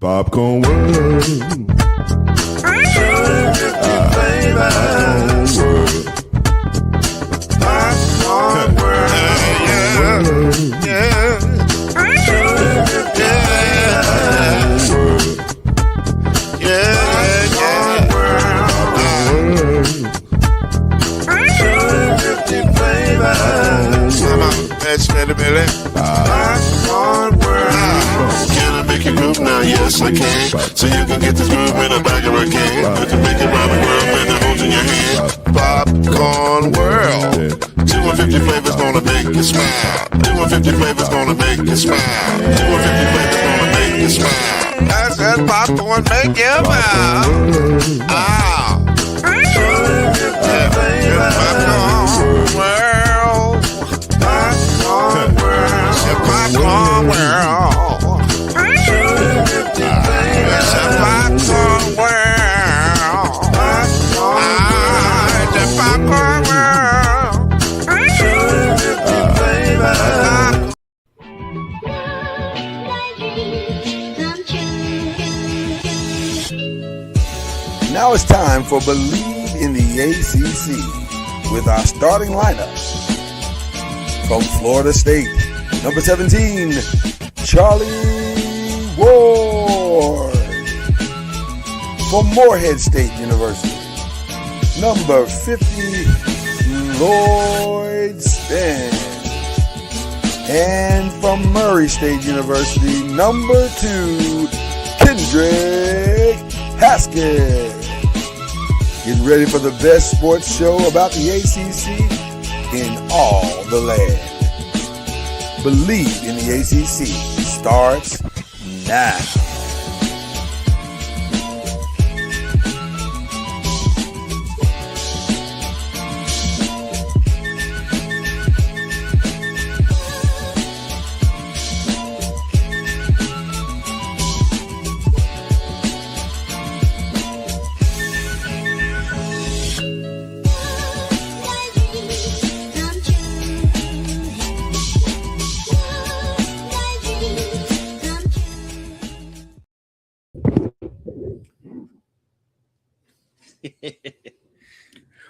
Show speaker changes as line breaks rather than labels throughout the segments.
Popcorn World. Popcorn World. Yeah.
Can I make you groove now? Yes, I can. So you can get this groove in the back of a can. I can make it round the world and the holes in your hand. Popcorn World. 250 flavors gonna make you smile. 250 flavors gonna make you smile. 250 flavors gonna make you smile. I said popcorn make you smile. Ah. Popcorn World. Popcorn World. Popcorn World. It's a popcorn world. The popcorn
Now it's time for Believe in the ACC with our starting lineup. From Florida State, number 17, Charlie Ward. From Morehead State University, number 50, Lloyd Span. And from Murray State University, number 2, Kendrick Haskett. Getting ready for the best sports show about the ACC in all the land. Believe in the ACC starts now.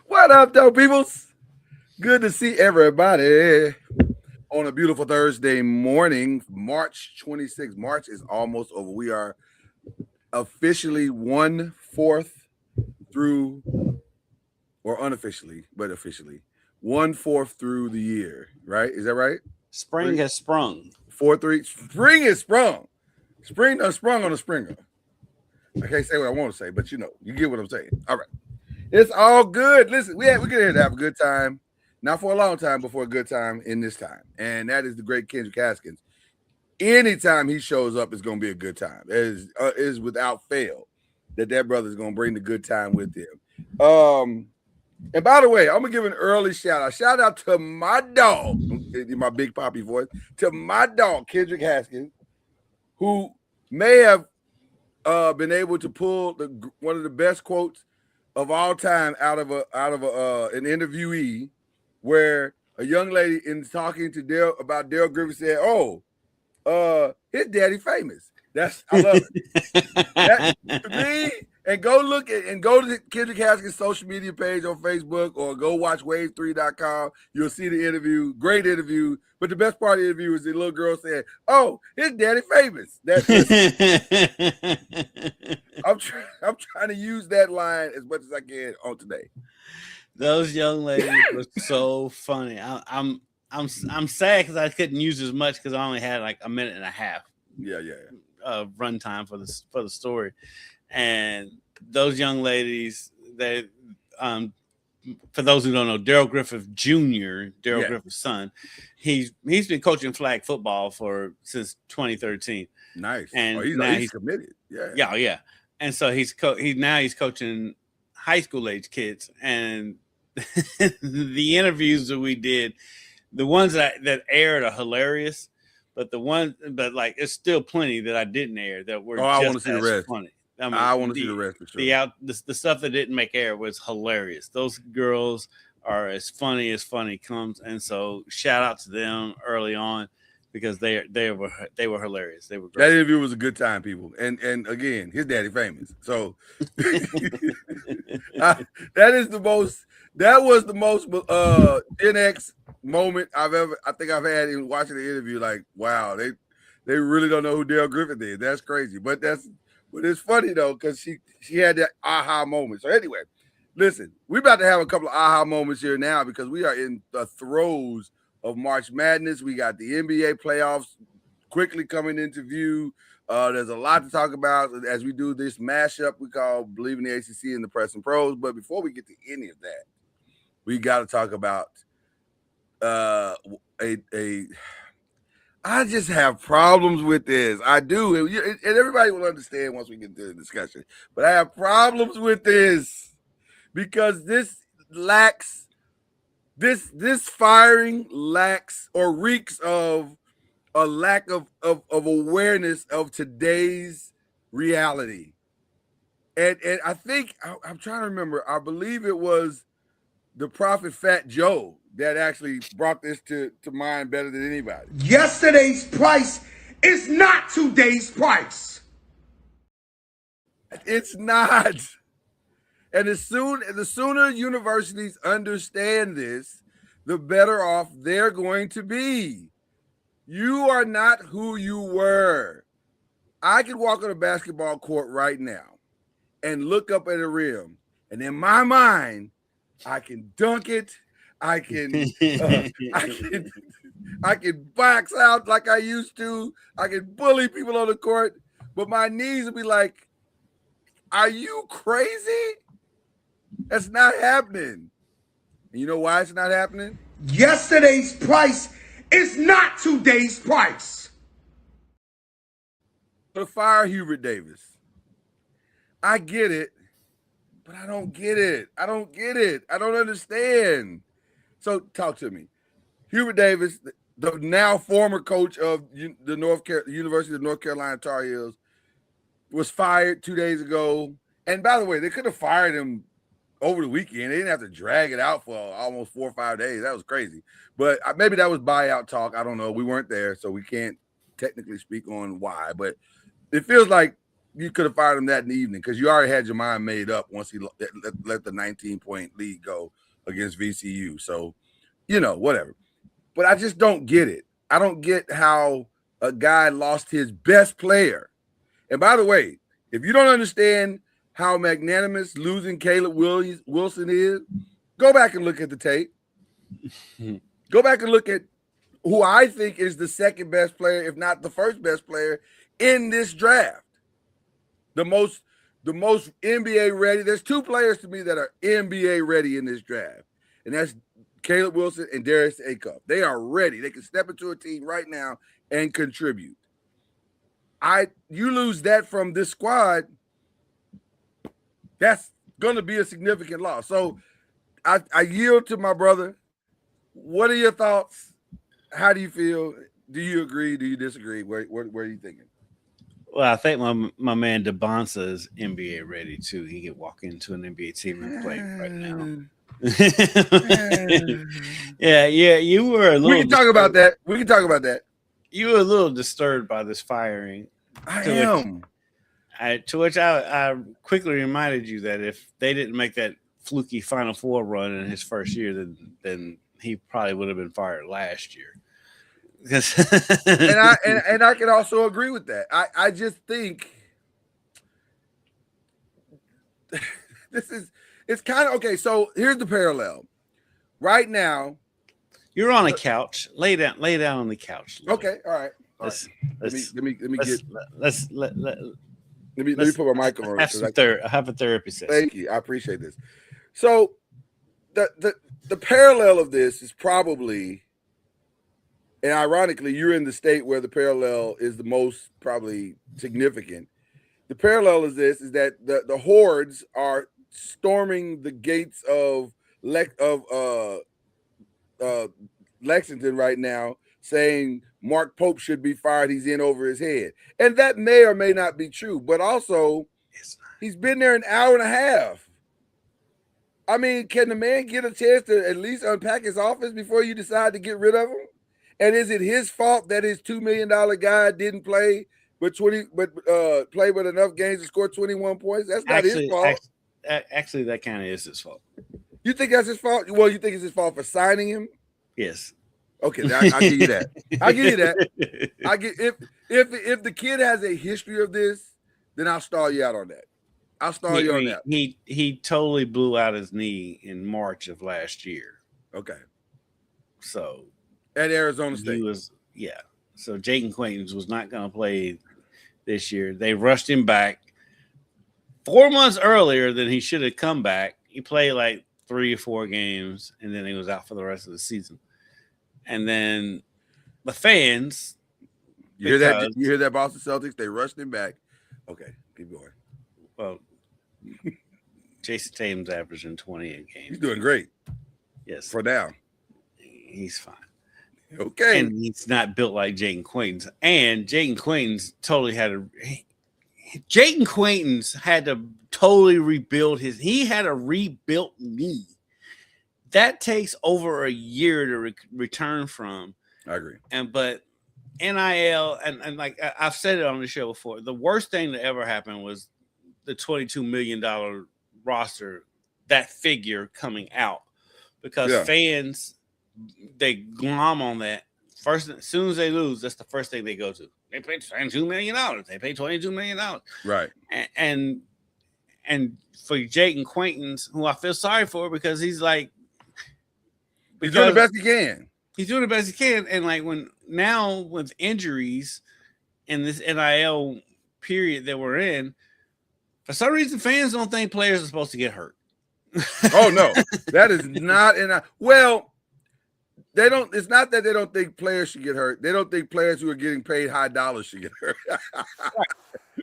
What up, though, peoples? Good to see everybody on a beautiful Thursday morning, March 26th. March is almost over. We are officially 1/4 through, or unofficially, but officially 1/4 through the year, right? Is that right?
Spring has sprung.
4-3. Spring is sprung. Spring done sprung on a springer. I can't say what I want to say, but you get what I'm saying. All right. It's all good. Listen, we get here to have a good time. Not for a long time, but for a good time in this time. And that is the great Kendrick Haskins. Anytime he shows up, it's going to be a good time. It is without fail that brother's going to bring the good time with him. And by the way, I'm going to give an early shout out. Shout out to my dog, in my big poppy voice, to my dog, Kendrick Haskins, who may have been able to pull one of the best quotes of all time out of an interviewee, where a young lady in talking to Dale Griffith said, "Oh, his daddy famous." I love it. That, to me, and go to Kendrick Haskins' social media page on Facebook, or go watch wave3.com. You'll see the interview. Great interview. But the best part of the interview is the little girl saying, "Oh, his daddy famous." I'm trying to use that line as much as I can on today.
Those young ladies were so funny. I'm sad because I couldn't use as much because I only had like a minute and a half.
Yeah.
Runtime for the story, and those young ladies, they for those who don't know, Daryl Griffith Jr., Griffith's son, he's been coaching flag football since 2013.
Nice.
And
he's committed.
Yeah. And so he's coaching high school age kids. And the interviews that we did, the ones that aired are hilarious, but like it's still plenty that I didn't air that were
I want to see the rest.
Funny.
I want to see the rest for sure.
The stuff that didn't make air was hilarious. Those girls are as funny comes, and so shout out to them early on. because they were hilarious. They were
That
great.
interview was a good time, people. And again, his daddy famous. So that was the most Gen X moment I think I've had in watching the interview. Like, wow, they really don't know who Dale Griffith is. That's crazy. But it's funny though, because she had that aha moment. So anyway, listen, we're about to have a couple of aha moments here now because we are in the throes of March Madness. We got the NBA playoffs quickly coming into view. There's a lot to talk about as we do this mashup we call BLEAV in the ACC and the Press and Pros. But before we get to any of that, we got to talk about I just have problems with this. I do, and everybody will understand once we get to the discussion. But I have problems with this because this firing lacks or reeks of a lack of awareness of today's reality. And I think I'm trying to remember. I believe it was the Prophet Fat Joe that actually brought this to mind better than anybody.
Yesterday's price is not today's price.
It's not. And the sooner universities understand this, the better off they're going to be. You are not who you were. I could walk on a basketball court right now and look up at a rim, and in my mind, I can dunk it. I can box out like I used to. I can bully people on the court, but my knees will be like, "Are you crazy? That's not happening." And you know why it's not happening?
Yesterday's price is not today's price.
To fire Hubert Davis. I get it, but I don't get it. I don't understand. So talk to me. Hubert Davis, the now former coach of the University of North Carolina Tar Heels, was fired 2 days ago. And by the way, they could have fired him over the weekend. They didn't have to drag it out for almost 4 or 5 days. That was crazy. But maybe that was buyout talk. I don't know. We weren't there, so we can't technically speak on why. But it feels like you could have fired him that evening because you already had your mind made up once he let the 19-point lead go against VCU. So, whatever. But I just don't get it. I don't get how a guy lost his best player. And by the way, if you don't understand how magnanimous losing Caleb Wilson is, go back and look at the tape. Go back and look at who I think is the second best player, if not the first best player in this draft. The most NBA ready. There's two players to me that are NBA ready in this draft, and that's Caleb Wilson and Darius Acuff. They are ready. They can step into a team right now and contribute. You lose that from this squad, that's going to be a significant loss. So I yield to my brother. What are your thoughts? How do you feel? Do you agree? Do you disagree? Where are you thinking?
Well, I think my man DeBonsa is NBA ready too. He could walk into an NBA team and play right now. Yeah. You were a little.
We can talk about that.
You were a little disturbed by this firing.
I am.
To which I quickly reminded you that if they didn't make that fluky Final Four run in his first year, then he probably would have been fired last year.
and I can also agree with that. I just think it's kind of okay. So here's the parallel. Right now,
you're on a couch. Lay down on the couch.
Okay, all right. Let me put my mic on.
Have a therapy session.
Thank you. I appreciate this. So the parallel of this is probably, and ironically, you're in the state where the parallel is the most probably significant. The parallel is that the hordes are storming the gates of Lexington right now, saying Mark Pope should be fired. He's in over his head. And that may or may not be true, but also he's been there an hour and a half. I mean, can the man get a chance to at least unpack his office before you decide to get rid of him? And is it his fault that his $2 million guy didn't play but play with enough games to score 21 points? That's not his fault.
Actually, that kind of is his fault.
You think that's his fault? Well, you think it's his fault for signing him?
Yes.
Okay, I'll give you that. I'll give you that. I get if the kid has a history of this, then I'll stall you out on that. I'll stall you on that.
He totally blew out his knee in March of last year.
Okay.
So
at Arizona State.
So Jaden Quaintance was not going to play this year. They rushed him back 4 months earlier than he should have come back. He played like 3 or 4 games, and then he was out for the rest of the season. And then the fans,
you hear that, Boston Celtics? They rushed him back. Okay, keep going.
Well, Jason Tatum's averaging 20 a game.
He's doing great.
Yes,
for now,
he's fine.
Okay,
and he's not built like Jaden Quaintance. And Jaden Quaintance had to totally rebuild he had a rebuilt knee. That takes over a year to return from.
I agree.
But NIL and like I've said it on the show before, the worst thing that ever happened was the $22 million roster, that figure coming out, because fans, they glom on that. First, as soon as they lose, that's the first thing they go to. They paid $22 million. They paid $22 million.
Right.
And for Jaden Quaintance, who I feel sorry for, because he's like,
he's doing the best he can.
He's doing the best he can. And like now with injuries in this NIL period that we're in, for some reason, fans don't think players are supposed to get hurt.
Oh no, that is not well. They don't. It's not that they don't think players should get hurt. They don't think players who are getting paid high dollars should get hurt.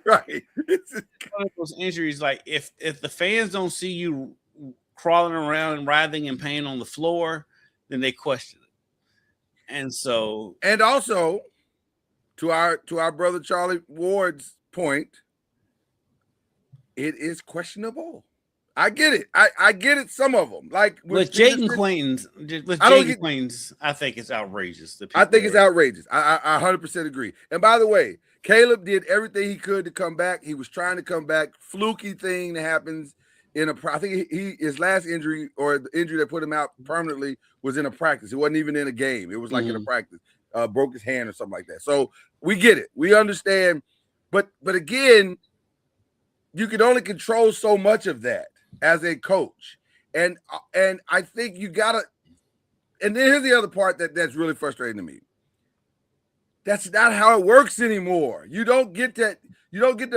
Right. It's
one of those injuries. Like if the fans don't see you crawling around and writhing in pain on the floor, then they question it. And
also, to our brother Charlie Ward's point, it is questionable. I get it. I get it. Some of them, like
with Jaden Quaintance, I think it's outrageous.
I think it's outrageous. I 100% agree. And by the way, Caleb did everything he could to come back. He was trying to come back. Fluky thing that happens I think his last injury, or the injury that put him out permanently, was in a practice. It wasn't even in a game. It was like in a practice. Broke his hand or something like that. So we get it. We understand. But again, you can only control so much of that as a coach. And I think you gotta, and then here's the other part that's really frustrating to me. That's not how it works anymore. You don't get to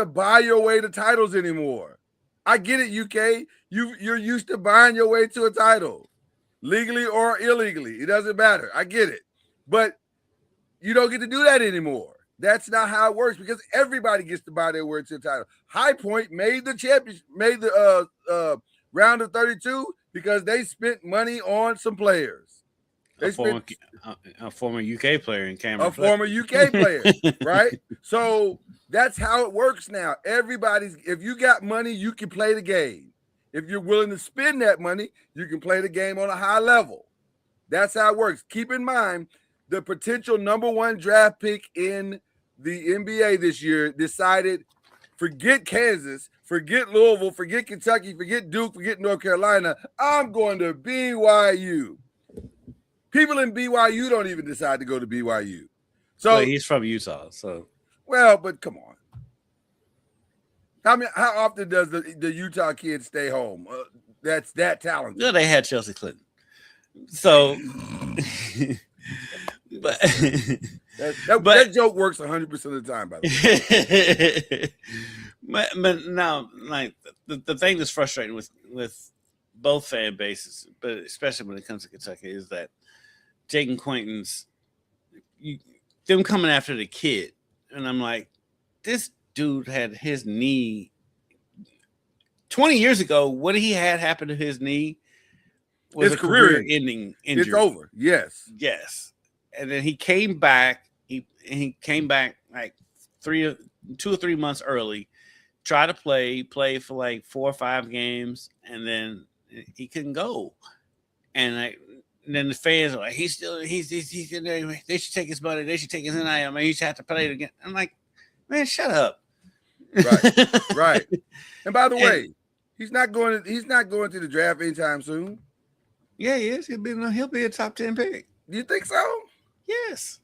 buy your way to titles anymore. I get it, UK. You're used to buying your way to a title, legally or illegally. It doesn't matter. I get it. But you don't get to do that anymore. That's not how it works, because everybody gets to buy their way to a title. High Point made the championship, made the round of 32 because they spent money on some players.
A former UK player in Cameron.
Former UK player, right? So that's how it works now. If you got money, you can play the game. If you're willing to spend that money, you can play the game on a high level. That's how it works. Keep in mind, the potential number 1 draft pick in the NBA this year decided, forget Kansas, forget Louisville, forget Kentucky, forget Duke, forget North Carolina. I'm going to BYU. People in BYU don't even decide to go to BYU. So
he's from Utah. So
but come on. How often does the Utah kid stay home? That's that talented.
No, they had Chelsea Clinton. So, but
that joke works 100% of the time, by the
way. but now, like the thing that's frustrating with both fan bases, but especially when it comes to Kentucky, is that Jaden Quaintance, them coming after the kid, and I'm like, this dude had his knee 20 years ago. What he had happen to his knee was
his
a career-ending injury.
It's over. Yes.
And then he came back. He came back like 2 or 3 months early. Tried to play for like 4 or 5 games, and then he couldn't go. And then the fans are like, he's in there. They should take his money. They should take his NIL. I mean, he should have to play it again. I'm like, man, shut up.
Right, right. And by the way, he's not going to the draft anytime soon.
Yeah, he is. He'll be a top 10 pick.
Do you think so?
Yes.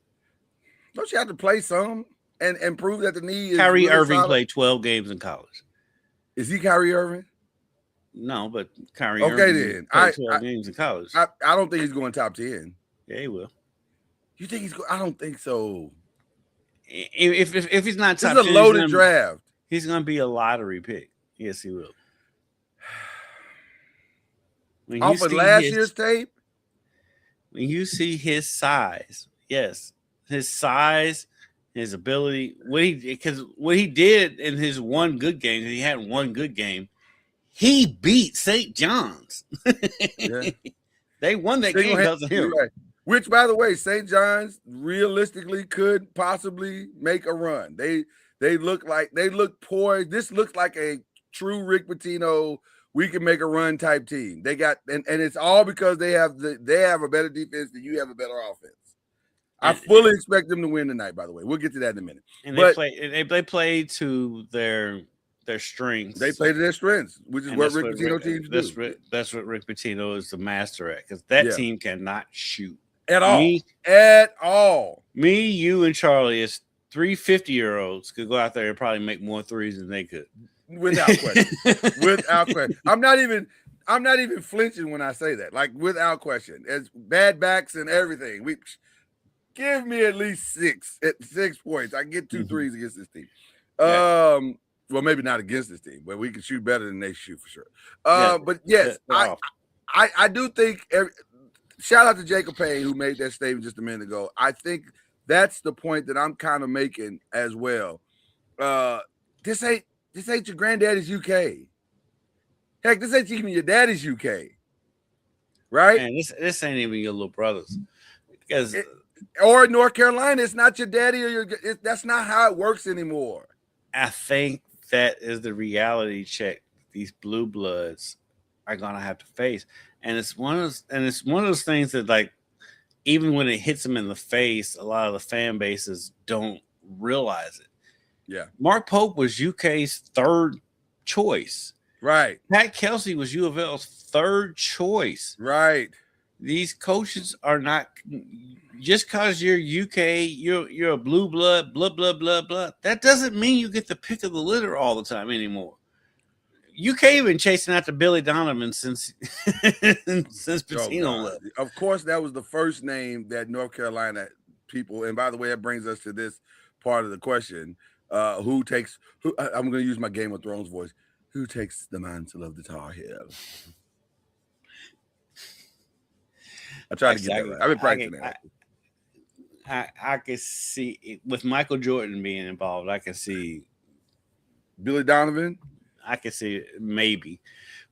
Don't you have to play some and prove that the knee is
Kyrie
really
Irving
solid?
played 12 games in college.
Is he Kyrie Irving?
No, but Kyrie
Okay,
Irving
then.
played 12 games in college.
I don't think he's going top 10.
Yeah, he will.
You think he's going? I don't think so.
If he's not top 10,
this is a loaded draft.
He's going to be a lottery pick. Yes, he will.
Off of last year's tape?
When you see his size, yes, his size, his ability, what he did in his one good game, he had one good game, he beat St. John's.
Yeah.
They won that game because of him.
Right. Which, by the way, St. John's realistically could possibly make a run. They look poised. This looks like a true Rick Pitino, we can make a run type team. They got and it's all because they have a better defense than you have a better offense. I fully expect them to win tonight, by the way. We'll get to that in a minute.
And they played to their strengths.
They play to their strengths, which is what Rick Pitino teams do.
That's what Rick Pitino is the master at, because that team cannot shoot.
At all.
Me, you, and Charlie is 3 50-year-olds could go out there and probably make more threes than they could.
Without question. Without question. I'm not even flinching when I say that. Like, without question. As bad backs and everything. Give me at least 6 points. I can get 2 threes against this team. Well, maybe not against this team, but we can shoot better than they shoot for sure. But yes, I do think shout out to Jacob Payne, who made that statement just a minute ago. I think that's the point that I'm kind of making as well. This ain't your granddaddy's UK. Heck, this ain't even your daddy's UK. Right?
Man, this ain't even your little brothers. Because
or North Carolina, it's not your daddy or that's not how it works anymore.
I think that is the reality check these blue bloods are gonna have to face. And it's one of those things that, like, even when it hits them in the face, a lot of the fan bases don't realize it.
Yeah.
Mark Pope was UK's 3rd choice.
Right.
Pat Kelsey was U of L's 3rd choice.
Right.
These coaches are not, just because you're UK, you're a blue blood, blah, blah, blah, blah. That doesn't mean you get the pick of the litter all the time anymore. UK been chasing after Billy Donovan since Pitino left.
Of course, that was the first name that North Carolina people, and by the way, that brings us to this part of the question. I'm going to use my Game of Thrones voice. Who takes the mantle of the Tar Heel? I tried to get that right. I've been practicing that.
I can see, with Michael Jordan being involved, I can see
Billy Donovan.
I can see it, maybe.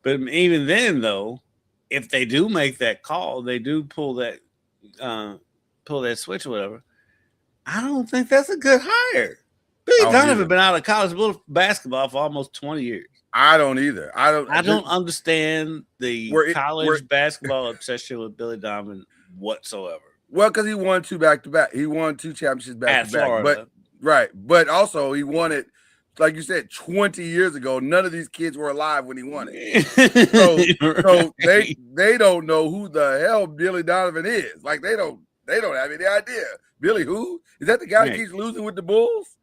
But even then, though, if they do make that call, they do pull that switch or whatever, I don't think that's a good hire. Billy Donovan been out of college basketball for almost 20 years.
I don't either. I don't
understand the college basketball obsession with Billy Donovan whatsoever.
Well, because he won 2 back-to-back. He won 2 championships back-to-back. But also he won it, like you said, 20 years ago. None of these kids were alive when he won it. So they don't know who the hell Billy Donovan is. Like, they don't have any idea. Billy who? Is that the guy who keeps losing with the Bulls?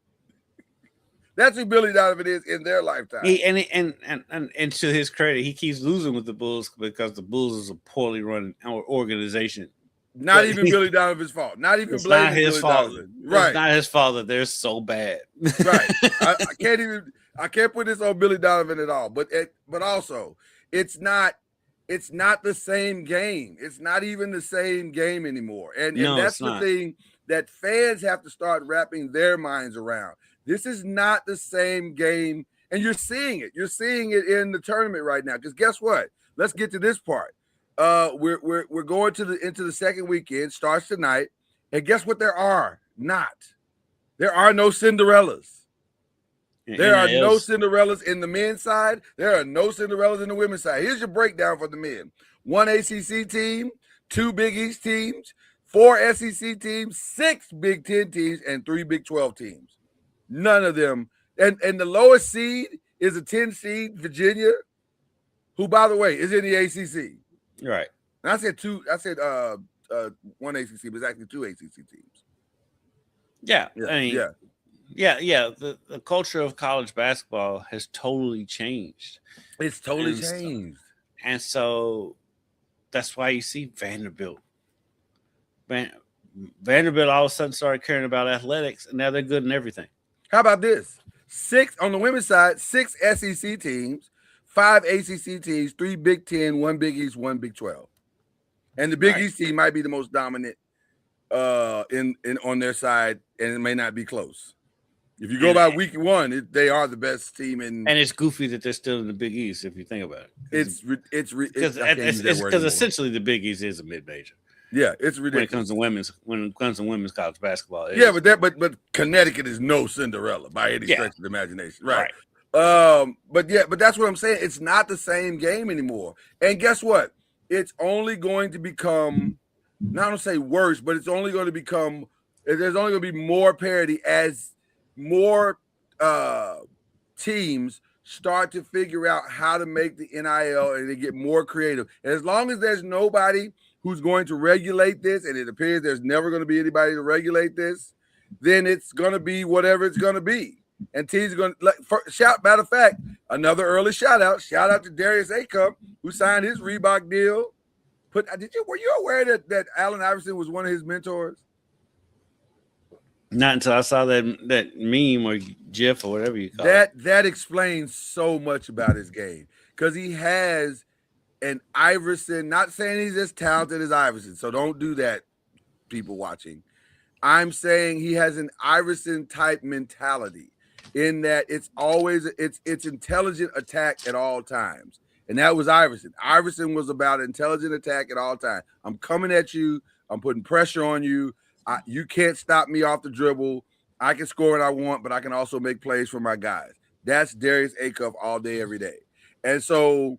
That's who Billy Donovan is in their lifetime. And
to his credit, he keeps losing with the Bulls because the Bulls is a poorly run organization.
Not even Billy Donovan's fault. Not even blaming Billy Donovan. Right.
It's not his fault that they're so bad.
Right. I can't put this on Billy Donovan at all. But also, it's not the same game. It's not even the same game anymore. And that's the thing that fans have to start wrapping their minds around. This is not the same game, and you're seeing it. You're seeing it in the tournament right now. Because guess what? Let's get to this part. We're going into the second weekend. Starts tonight, and guess what? There are no Cinderellas. There are no Cinderellas in the men's side. There are no Cinderellas in the women's side. Here's your breakdown for the men: 1 ACC team, 2 Big East teams, 4 SEC teams, 6 Big 10 teams, and 3 Big 12 teams. None of them. And the lowest seed is a 10 seed, Virginia, who, by the way, is in the ACC.
Right.
And I said 1 ACC, but it's actually 2 ACC teams.
Yeah.
Yeah,
I mean,
yeah.
The culture of college basketball has totally changed.
It's totally changed.
And so that's why you see Vanderbilt. Vanderbilt all of a sudden started caring about athletics, and now they're good in everything.
How about this? 6 on the women's side, 6 SEC teams, 5 ACC teams, 3 Big 10, 1 Big East, 1 Big 12. And the Big East team might be the most dominant in on their side, and it may not be close. If you go by week 1, they are the best team in.
And it's goofy that they're still in the Big East if you think about it.
Because
essentially the Big East is a mid-major.
Yeah, it's ridiculous
when it comes to women's college basketball.
But Connecticut is no Cinderella by any stretch of the imagination, right? But that's what I'm saying. It's not the same game anymore. And guess what? It's only going to become, not to say worse, but it's only going to become. There's only going to be more parity as more teams start to figure out how to make the NIL and they get more creative. And as long as there's nobody who's going to regulate this, and it appears there's never going to be anybody to regulate this, then it's going to be whatever it's going to be. And teams are going to matter of fact, another early shout out to Darius Acup, who signed his Reebok deal. Were you aware that Allen Iverson was one of his mentors?
Not until I saw that meme or GIF or whatever you call it.
That explains so much about his game, because he has an Iverson. Not saying he's as talented as Iverson, so don't do that, people watching. I'm saying he has an Iverson type mentality in that it's always it's intelligent attack at all times, and that was Iverson. Iverson was about intelligent attack at all times. I'm coming at you. I'm putting pressure on you. You can't stop me off the dribble. I can score what I want, but I can also make plays for my guys. That's Darius Acup all day, every day. And so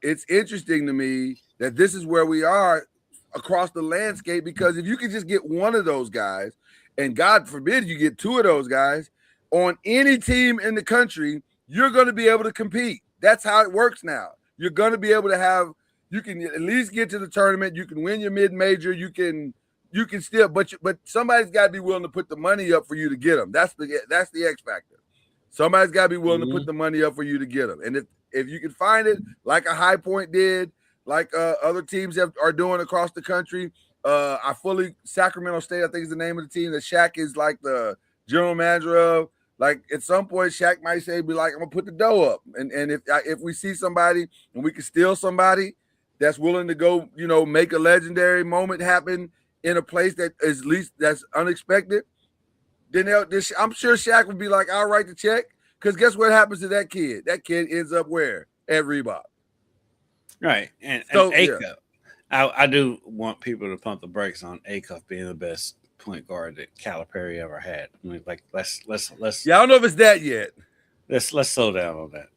it's interesting to me that this is where we are across the landscape, because if you could just get one of those guys, and God forbid you get 2 of those guys on any team in the country, you're going to be able to compete. That's how it works now. You're going to be able to you can at least get to the tournament. You can win your mid-major. You can still, but somebody's got to be willing to put the money up for you to get them. That's the X factor. Somebody's got to be willing to put the money up for you to get them. And if you can find it, like a High Point did, like other teams are doing across the country. Sacramento State, I think is the name of the team that Shaq is like the general manager of. Like at some point, Shaq might say, "Be like, I'm gonna put the dough up." And if we see somebody and we can steal somebody that's willing to go, make a legendary moment happen in a place that is least that's unexpected, then I'm sure Shaq would be like, "I'll write the check." Because guess what happens to that kid? That kid ends up where? At Reebok.
Right. And Acup, I do want people to pump the brakes on Acup being the best point guard that Calipari ever had. I mean, like let's
yeah, I don't know if it's that yet.
Let's slow down on that.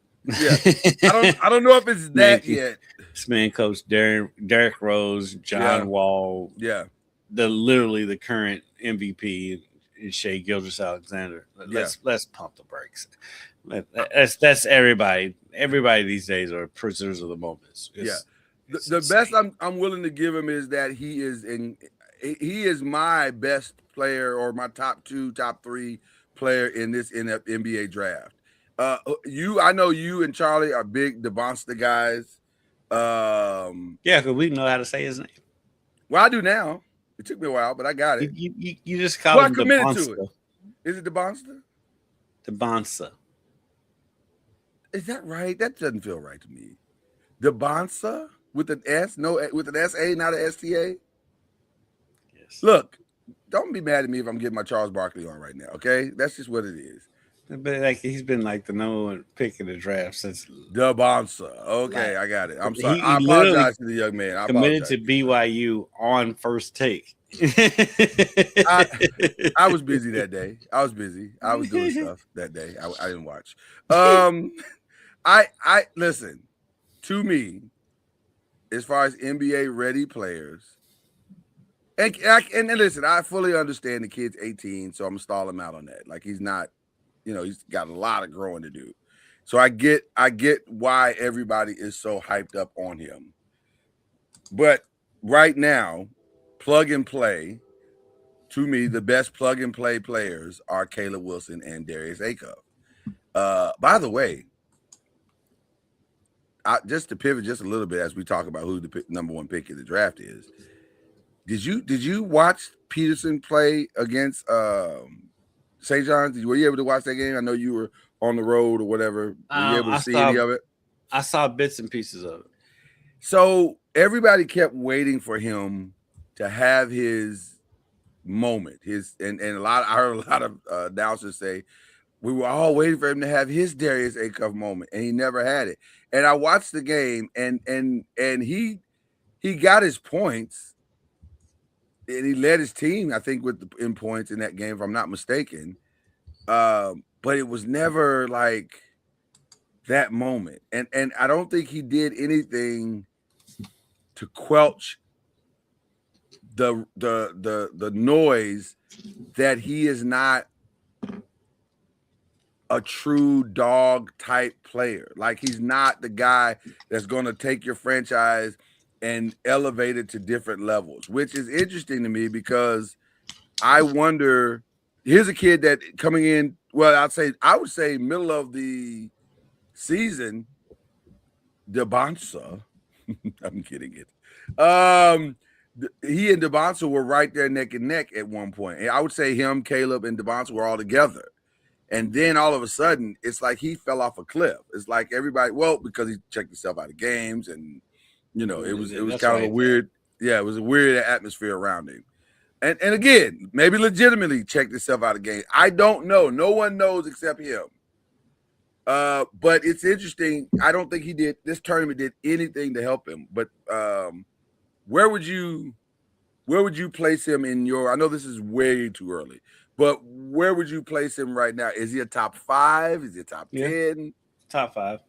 Yeah, I don't know if it's that yet.
This man coached Derrick Rose, John Wall.
Yeah,
literally the current MVP is Shai Gilgeous-Alexander. Let's pump the brakes. That's everybody. Everybody these days are prisoners of the moments.
The best I'm willing to give him is that he is my best player, or my top 3 player in the NBA draft. I know you and Charlie are big DeBonsta guys.
Because we know how to say his name.
Well, I do now. It took me a while, but I got it.
You just call him DeBonsta.
To it. Is it DeBonsta?
DeBonsta.
Is that right? That doesn't feel right to me. DeBonsta with an S? No, with an S-A, not an S-T-A?
Yes.
Look, don't be mad at me if I'm getting my Charles Barkley on right now, okay? That's just what it is.
But he's been like the number 1 pick in the draft since
DeBonsta. Okay, I got it. I'm sorry. I apologize to the young man. I
committed to BYU on first take.
I was busy that day. I was busy. I was doing stuff that day. I didn't watch. I listen. To me, as far as NBA ready players, and listen, I fully understand the kid's 18, so I'm gonna stall him out on that. Like he's not, he's got a lot of growing to do. So I get why everybody is so hyped up on him. But right now, plug and play, to me, the best plug and play players are Caleb Wilson and Darius Acuff. By the way, just to pivot just a little bit as we talk about who the number one pick in the draft is. Did you watch Peterson play against St. John's? Were you able to watch that game? I know you were on the road or whatever. Were you able to see any of it?
I saw bits and pieces of it.
So everybody kept waiting for him to have his moment. And I heard a lot of announcers say we were all waiting for him to have his Darius Acuff moment, and he never had it. And I watched the game, and he got his points, and he led his team, I think, in points in that game, if I'm not mistaken. But it was never like that moment, and I don't think he did anything to quelch the noise that he is not a true dog type player. Like he's not the guy that's going to take your franchise and elevate it to different levels, which is interesting to me because I wonder, here's a kid that coming in, well, I would say middle of the season, DeBonsa, I'm kidding it. He and DeBonsa were right there neck and neck at one point. And I would say him, Caleb, and DeBonsa were all together. And then all of a sudden, it's like he fell off a cliff. It's like everybody, because he checked himself out of games, and it was kind of a weird, it was a weird atmosphere around him. And again, maybe legitimately checked himself out of games. I don't know. No one knows except him. But it's interesting. I don't think this tournament did anything to help him. But where would you place him in I know this is way too early, but where would you place him right now? Is he a top 5? Is he a top 10?
Top 5.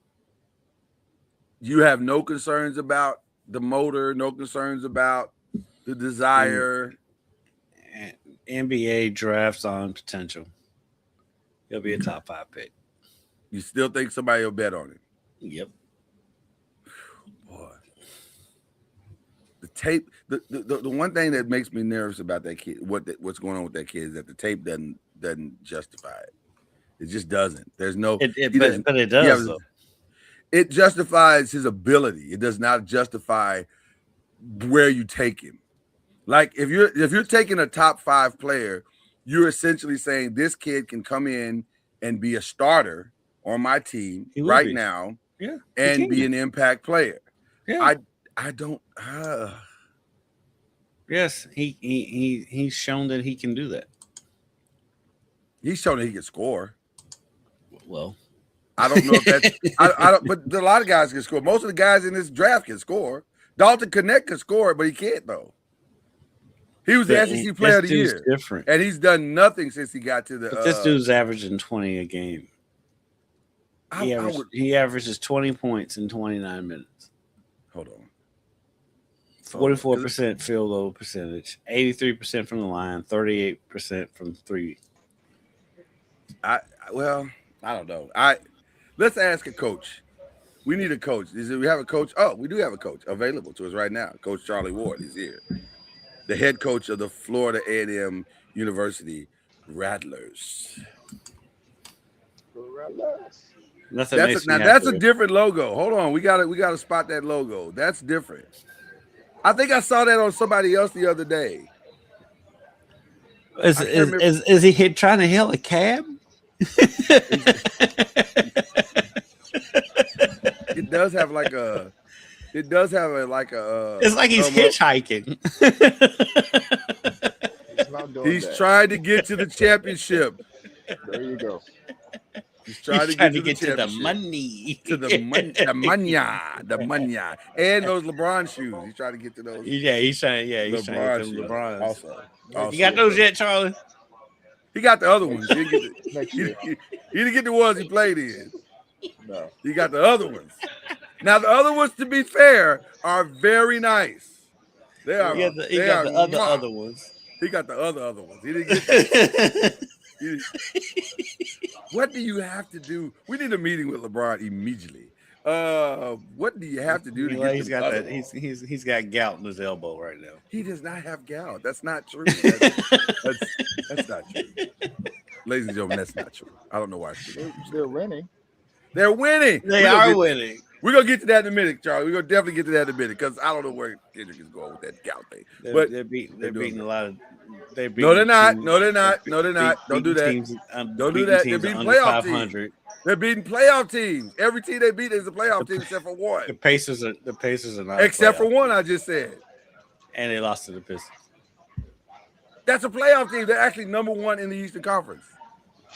You have no concerns about the motor, no concerns about the desire.
NBA drafts on potential. He'll be a top 5 pick.
You still think somebody will bet on it?
Yep.
Boy. The tape, the one thing that makes me nervous about that kid, what's going on with that kid, is that the tape doesn't justify it. It just doesn't. There's no.
But it does. Though.
It justifies his ability. It does not justify where you take him. Like if you're taking a top 5 player, you're essentially saying this kid can come in and be a starter on my team right now, and be an impact player. Yeah. I don't.
Yes, he's shown that he can do that.
He's shown that he can score.
Well,
I don't know if that's. I don't. But a lot of guys can score. Most of the guys in this draft can score. Dalton Connect can score, but he can't though. He was the SEC Player of the Year,
different,
and he's done nothing since he got to the.
But this dude's averaging 20 a game. He averages 20 points in 29 minutes.
Hold on.
44% field goal percentage, 83% from the line, 38% from 3.
I don't know. Let's ask a coach. We need a coach. We have a coach? Oh, we do have a coach available to us right now. Coach Charlie Ward is here, the head coach of the Florida A&M University Rattlers. That's a different logo. Hold on, we gotta spot that logo. That's different. I think I saw that on somebody else the other day.
Is he trying to hail a cab?
It does have like a. It's
like he's hitchhiking.
He's trying to get to the championship.
There you go.
He's trying to get to the money. To the money. The money. And those LeBron shoes. He's trying to get to those.
Yeah, he's trying to get to LeBron.
Also.
You got those yet, Charlie?
He got the other ones. He didn't get the ones he played in. No. He got the other ones. Now the other ones, to be fair, are very nice. They are.
He
They
got
are.
the other
mwah.
ones.
He got the other ones. He didn't get that. What do you have to do? We need a meeting with LeBron immediately. What do you have to do to
Well,
get
he's
the
got
other
that.
ones?
He's got gout in his elbow right now.
He does not have gout. That's not true. That's not true. Ladies and gentlemen, that's not true. I don't know why.
They're winning.
They're winning.
They are winning.
We're gonna get to that in a minute, Charlie. We're gonna definitely get to that in a minute because I don't know where Kendrick is going with that gout thing. But
They're beating a lot of.
No, they're not. No, they're not. No, they're not. Don't do that. Don't do that. They're beating playoff teams. They're beating playoff teams. Every team they beat is a playoff team except for one.
The Pacers are not.
Except for one, I just said.
And they lost to the Pistons.
That's a playoff team. They're actually number one in the Eastern Conference.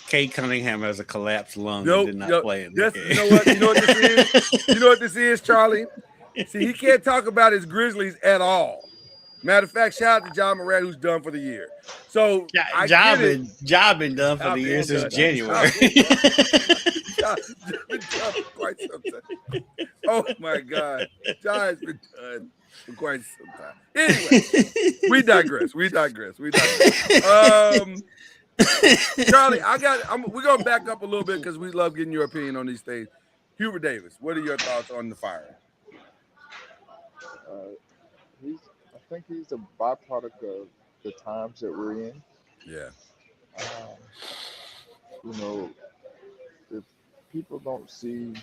Kate Cunningham has a collapsed lung and did not play in the game.
You know what? You know what this is? You know what this is, Charlie? See, he can't talk about his Grizzlies at all. Matter of fact, shout out to John Morant, who's done for the year. So
Job been done for the year since January.
Quite some time. Oh my God, John has been done for quite some time. Anyway, we digress. Charlie, we're gonna back up a little bit because we love getting your opinion on these things. Hubert Davis, what are your thoughts on the firing?
I think he's a byproduct of the times that we're in.
Yeah.
If people don't see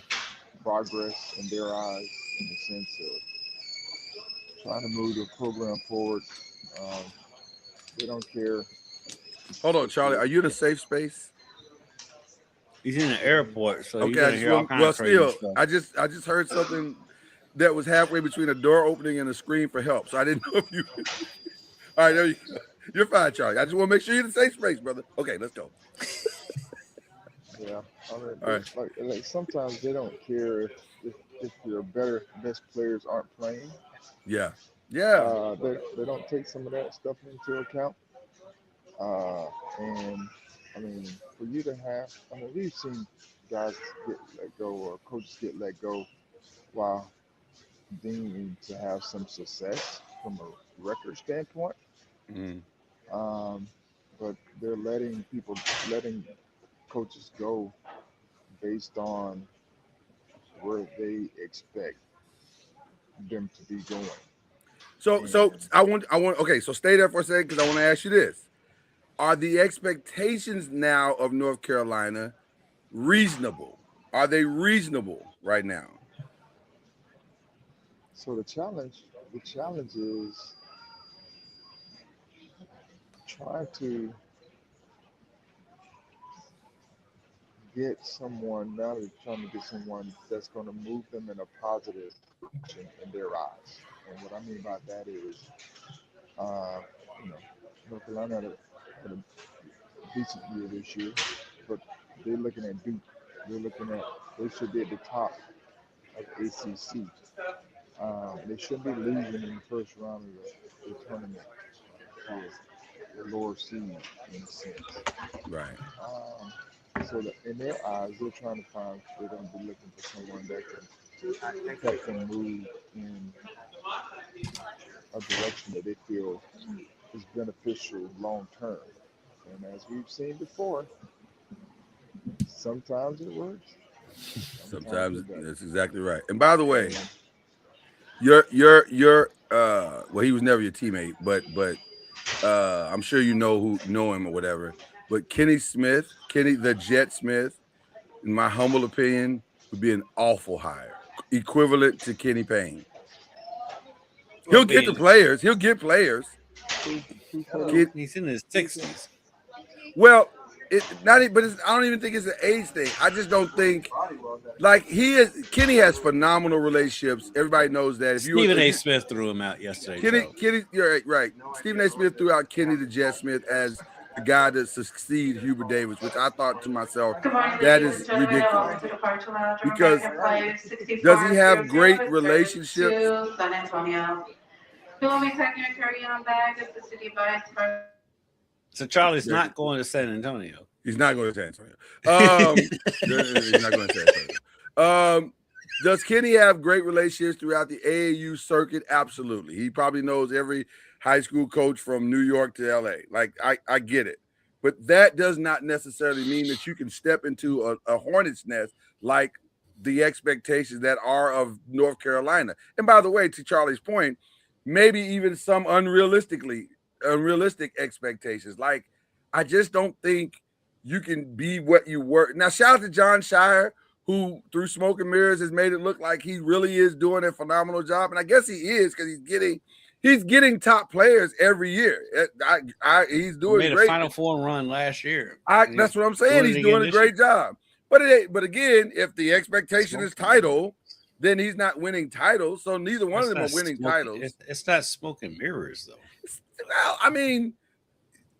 progress in their eyes in the sense of trying to move the program forward, they don't care.
Hold on, Charlie. Are you in a safe space?
He's in the airport, so
okay. I just heard something that was halfway between a door opening and a scream for help. So I didn't know if you. All right, there you go. You're fine, Charlie. I just want to make sure you're in a safe space, brother. Okay, let's go.
Yeah,
all right.
Like sometimes they don't care if your best players aren't playing.
Yeah.
They don't take some of that stuff into account. And I mean, for you to have, we've seen guys get let go or coaches get let go while deeming to have some success from a record standpoint.
Mm-hmm.
But they're letting coaches go based on where they expect them to be going.
So I want okay, so stay there for a second because I want to ask you this. Are the expectations now of North Carolina reasonable? Are they reasonable right now?
So the challenge is trying to get someone, now they're trying to get someone that's going to move them in a positive direction in their eyes. And what I mean by that is, North Carolina had a decent year this year, but they're looking at Duke. They should be at the top of ACC. They shouldn't be losing in the first round of the tournament to the lower seed in a sense.
Right.
So that in their eyes, they're going to be looking for someone that can help them move in a direction that they feel is beneficial long term. And as we've seen before, sometimes it works.
Sometimes that's exactly right. And by the way, your well, he was never your teammate, but I'm sure you know him or whatever. But Kenny the Jet Smith, in my humble opinion, would be an awful hire, equivalent to Kenny Payne. He'll get players. He's
in his 60s.
Well, I don't even think it's an age thing. I just don't think Kenny has phenomenal relationships. Everybody knows that.
Stephen A. Smith threw him out yesterday.
Kenny, you're right. Stephen A. Smith threw out Kenny the Jet Smith as the guy to succeed Hubert Davis, which I thought to myself, that is ridiculous. Because does he have great relationships?
San Antonio. Carry-on bag as the city buys.
So Charlie's not going to San Antonio.
He's not going to San Antonio. He's not going to San Antonio. Does Kenny have great relationships throughout the AAU circuit? Absolutely. He probably knows every high school coach from New York to LA. Like, I get it. But that does not necessarily mean that you can step into a hornet's nest like the expectations that are of North Carolina. And by the way, to Charlie's point, maybe even some unrealistic expectations. Like, I just don't think you can be what you were. Now, shout out to John Shire, who through Smoke and Mirrors has made it look like he really is doing a phenomenal job. And I guess he is, because he's getting top players every year. He's doing
made
great.
A Final Four run last year.
That's what I'm saying. He's doing a great job. But again, if the expectation is title, then he's not winning titles. So neither one of them are winning titles.
It's not Smoke and Mirrors, though.
Well, I mean,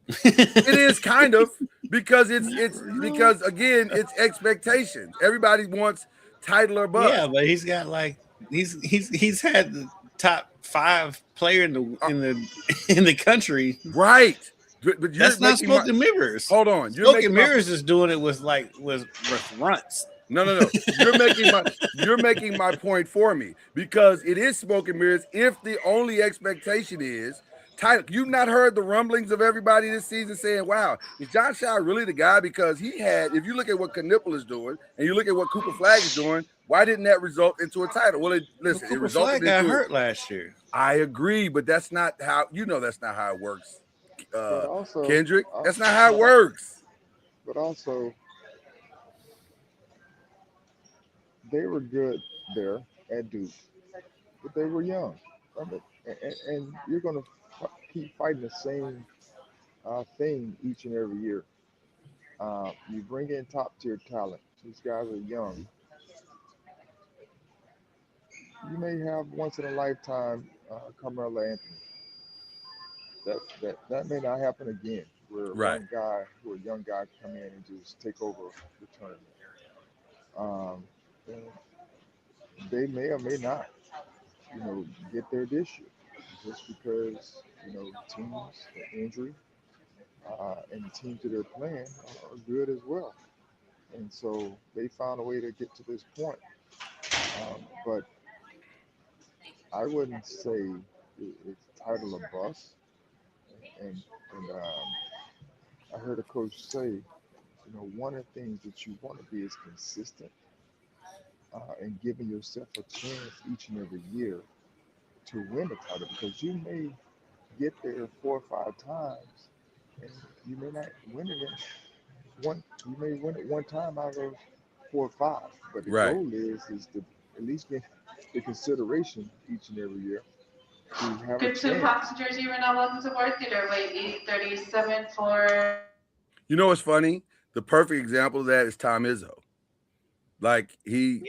it is kind of, because because again, it's expectations. Everybody wants title or bust.
Yeah, but he's got like he's had the top 5 player in the country.
Right. But
that's not Smoke and Mirrors.
Hold on.
Smoke and Mirrors is doing it with runts.
No. You're making my point for me, because it is Smoke and Mirrors if the only expectation is title. You've not heard the rumblings of everybody this season saying, wow, is John Shire really the guy? Because he had, if you look at what Knipple is doing and you look at what Cooper Flagg is doing, why didn't that result into a title? Well, it resulted
Flagg got hurt last year.
I agree, but that's not how, that's not how it works.
Also,
Kendrick, that's not how it works.
But also, they were good there at Duke, but they were young. And you're going to keep fighting the same thing each and every year. You bring in top tier talent. These guys are young. You may have once in a lifetime Carmelo Anthony. That may not happen again, where a young guy come in and just take over the tournament. They may or may not, get there this year, just because teams, the injury, and the teams that they're playing are good as well, and so they found a way to get to this point. But I wouldn't say it's title or bust. And I heard a coach say, one of the things that you want to be is consistent and giving yourself a chance each and every year to win the title, because you may get there 4 or 5 times and you may not win it one. You may win it one time out of 4 or 5, but the goal is to at least get the consideration each and every year.
Good to Fox Jersey, you're now welcome to board theater. Wait 837 for.
You know what's funny? The perfect example of that is Tom Izzo. Like he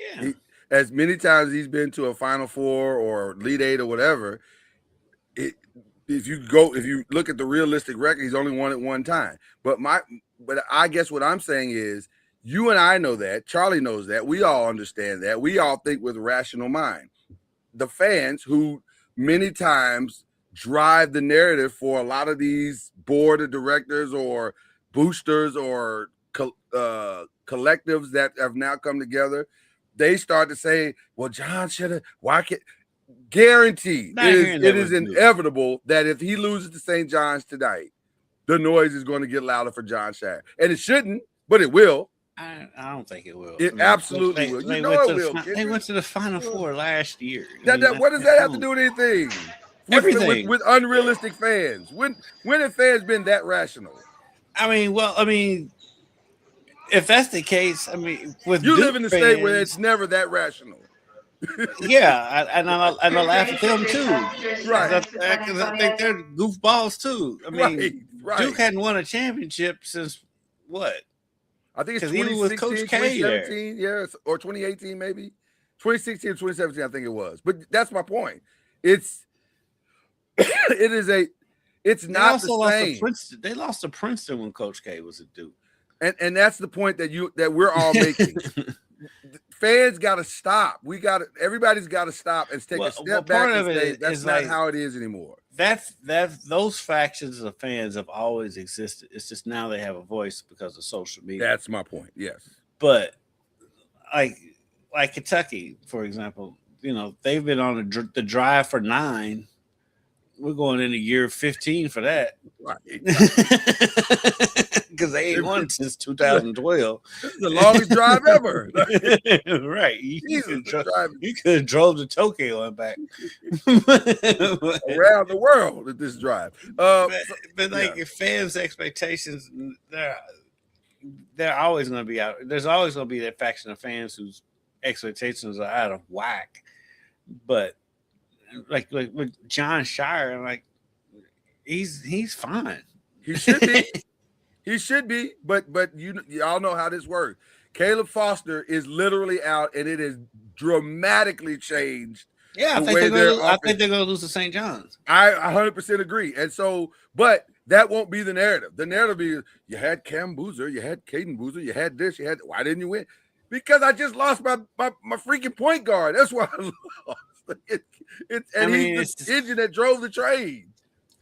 as many times he's been to a Final Four or Elite 8 or whatever, if you look at the realistic record, he's only won it one time. But I guess what I'm saying is, you and I know that, Charlie knows that, we all understand that, we all think with rational mind. The fans who many times drive the narrative for a lot of these board of directors or boosters or collectives that have now come together, they start to say, well, John should have, why can't, guaranteed, it is inevitable that if he loses to St. John's tonight, the noise is going to get louder for John Shire. And it shouldn't, but it will.
I don't think it will.
It absolutely will.
They went to the Final Four last year.
What does that have to do with anything?
Everything.
With unrealistic fans. When have fans been that rational?
If that's the case, with
you
Duke
live in a
fans,
state where it's never that rational.
Yeah, and I laugh at them too.
Right.
Because I think they're goofballs too.
Right.
Duke hadn't won a championship since what?
I think it's
2016,
with Coach K 2017,
there.
Or 2018 maybe. 2016 or 2017, I think it was. But that's my point. It's not the same.
They lost to Princeton when Coach K was at Duke.
And that's the point that we're all making. Fans got to stop. Everybody's got to stop and take a step back and say that's not how it is anymore.
Those factions of fans have always existed. It's just now they have a voice because of social media.
That's my point. Yes.
But like Kentucky, for example, they've been on the drive for 9. We're going into year 15 for that.
Right.
Because they ain't won since 2012.
This is the longest drive ever.
Right. You
Jesus,
could have drove to Tokyo and back.
around the world at this drive.
But like, if fans' expectations, they're always going to be out. There's always going to be that faction of fans whose expectations are out of whack. But like with John Shire, like he's fine.
He should be. He should be. But y'all know how this works. Caleb Foster is literally out, and it has dramatically changed.
Yeah, I think they're going to lose to St. John's.
I 100% agree. And so, but that won't be the narrative. The narrative is you had Cam Boozer, you had Caden Boozer, you had this, why didn't you win? Because I just lost my freaking point guard. That's why I lost. He's the engine that drove the train.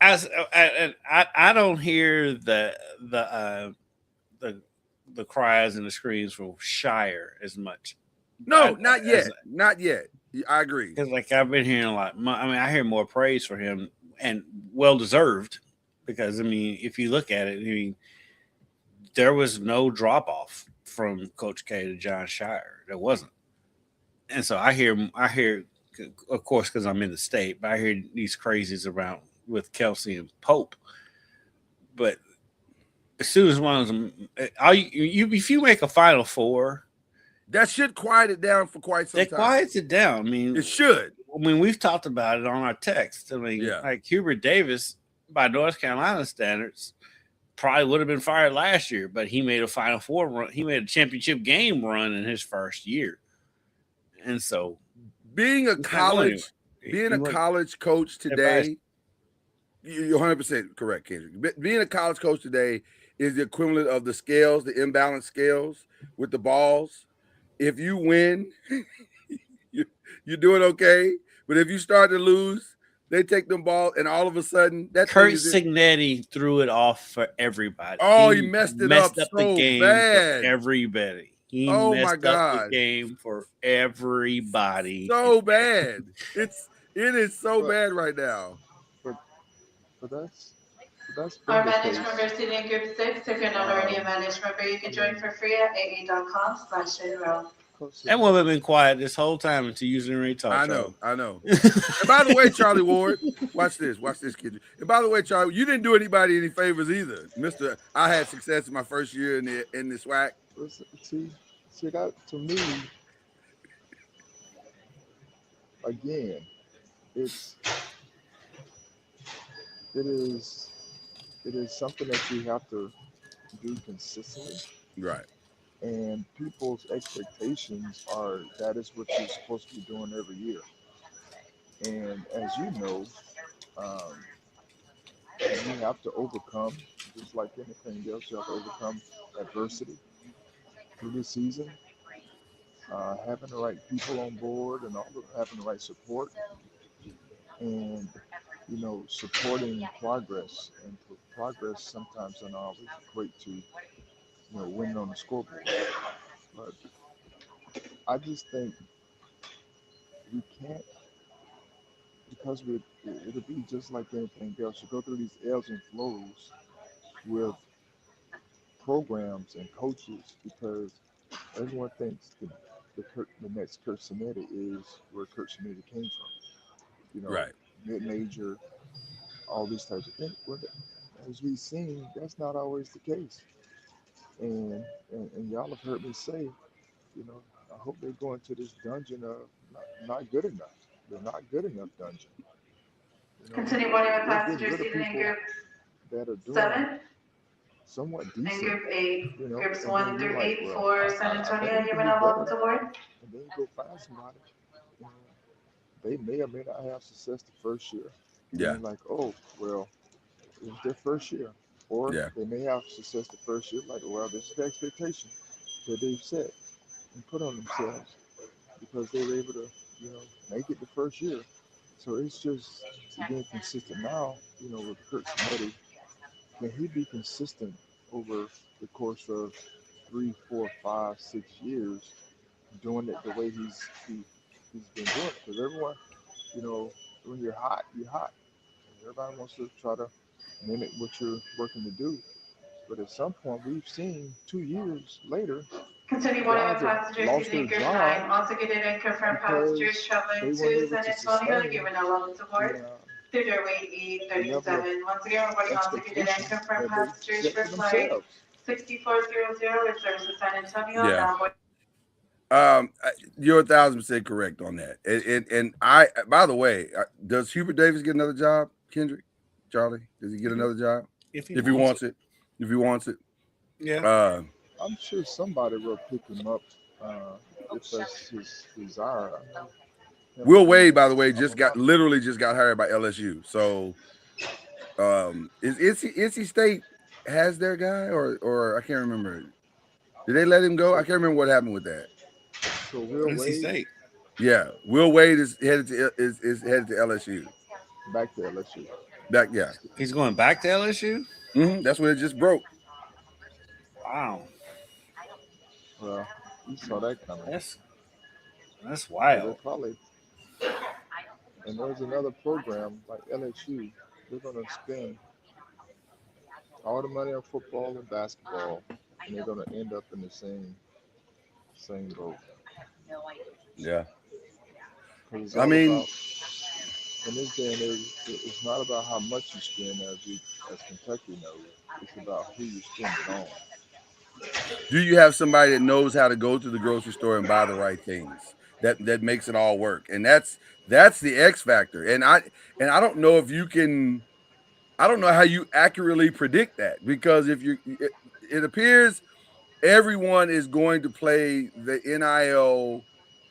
I don't hear the cries and the screams from Shire as much.
No, not yet. Not yet. I agree.
Because like I've been hearing a lot. I hear more praise for him, and well deserved. Because if you look at it, there was no drop off from Coach K to John Shire. There wasn't. And so I hear, of course, because I'm in the state, but I hear these crazies around with Kelsey and Pope. But as soon as one of them, if you make a Final Four,
that should quiet it down for quite some time.
It quiets it down.
It should.
We've talked about it on our text. Like Hubert Davis, by North Carolina standards, probably would have been fired last year, but he made a Final Four run. He made a championship game run in his first year. And so
being a college coach today, you're 100% correct, Kendrick. Being a college coach today is the equivalent of the scales, the imbalanced scales with the balls. If you win, you're doing okay. But if you start to lose, they take them ball, and all of a sudden, that
Kurt Cignetti threw it off for everybody.
Oh, he messed up so
the game
bad
for everybody. He messed up the game for everybody.
So bad. It is so bad right now.
But that's
our managed member sitting in group 6. If you're not already a managed member, you can join for free at aa.com/enroll.
That woman been quiet this whole time until you already talk.
I know. And by the way, Charlie Ward, watch this, kid. And by the way, Charlie, you didn't do anybody any favors either, Mister. I had success in my first year in the SWAC.
See that to me, again, it is something that you have to do consistently.
Right.
And people's expectations are that is what you're supposed to be doing every year. And as you know, you have to overcome, just like anything else, you have to overcome adversity through the season. Having the right people on board and having the right support, and supporting progress. And progress sometimes doesn't always equate to winning on the scoreboard. But I just think we can't, because it'll be just like anything else. You go through these ebbs and flows with programs and coaches, because everyone thinks the next Kurt Cignetti is where Kurt Cignetti came from.
Right.
Mid-major, all these types of things. Well, as we've seen, that's not always the case. And y'all have heard me say, I hope they go into this dungeon of not good enough. They're not good enough dungeon.
Continue boarding with passengers seated in group
that are doing
7
somewhat
and
decent.
group 8. Groups 1 through 8
well,
for San Antonio. You may now welcome to board.
And then you go find somebody. They may or may not have success the first year.
Yeah.
And like, oh, well, it was their first year. Or they may have success the first year, like, well, this is the expectation that they've set and put on themselves because they were able to, make it the first year. So it's just being consistent now, with Kurt Cignetti. Can he be consistent over the course of 3, 4, 5, 6 years? doing it the way he's been doing it. Because everyone, when you're hot, you're hot. Everybody wants to try to mimic what you're working to do. But at some point, we've seen 2 years later,
Continue one of
guys
the
have
passengers
lost their
using group 9.
job
Also get in confirmed
because
passengers traveling
they weren't
to
able
San
to
Antonio,
sustain
given a level to board.
the,
Through doorway
level of
E37. Once again, reporting also get in
expectation
confirmed
that
passengers
they set
for
for
flight
themselves.
6400 with service to San Antonio.
Yeah.
Now board.
You're 1,000% correct on that. And I, by the way, does Hubert Davis get another job, Kendrick? Charlie, does he get another job?
If
If he wants it. If he wants it.
Yeah.
I'm sure somebody will pick him up if that's his desire.
Will Wade, by the way, literally just got hired by LSU. So is NC State has their guy or I can't remember. Did they let him go? I can't remember what happened with that.
So Will
NC
Wade
State.
Yeah, Will Wade is headed to LSU.
back to LSU.
Yeah.
He's going back to LSU?
That's what it just broke.
Wow.
Well, you saw that coming.
That's
So
wild.
they're probably, and there's another program like LSU. They're going to spend all the money on football and basketball, and they're going to end up in the same boat.
Yeah.
'Cause it's
I
all
mean,
about, in this day and age, it's not about how much you spend, as Kentucky knows. It's about who you spend it on.
do you have somebody that knows how to go to the grocery store and buy the right things that makes it all work? And that's the X factor. And I don't know if you can. I don't know how you accurately predict that, because if it appears everyone is going to play the NIL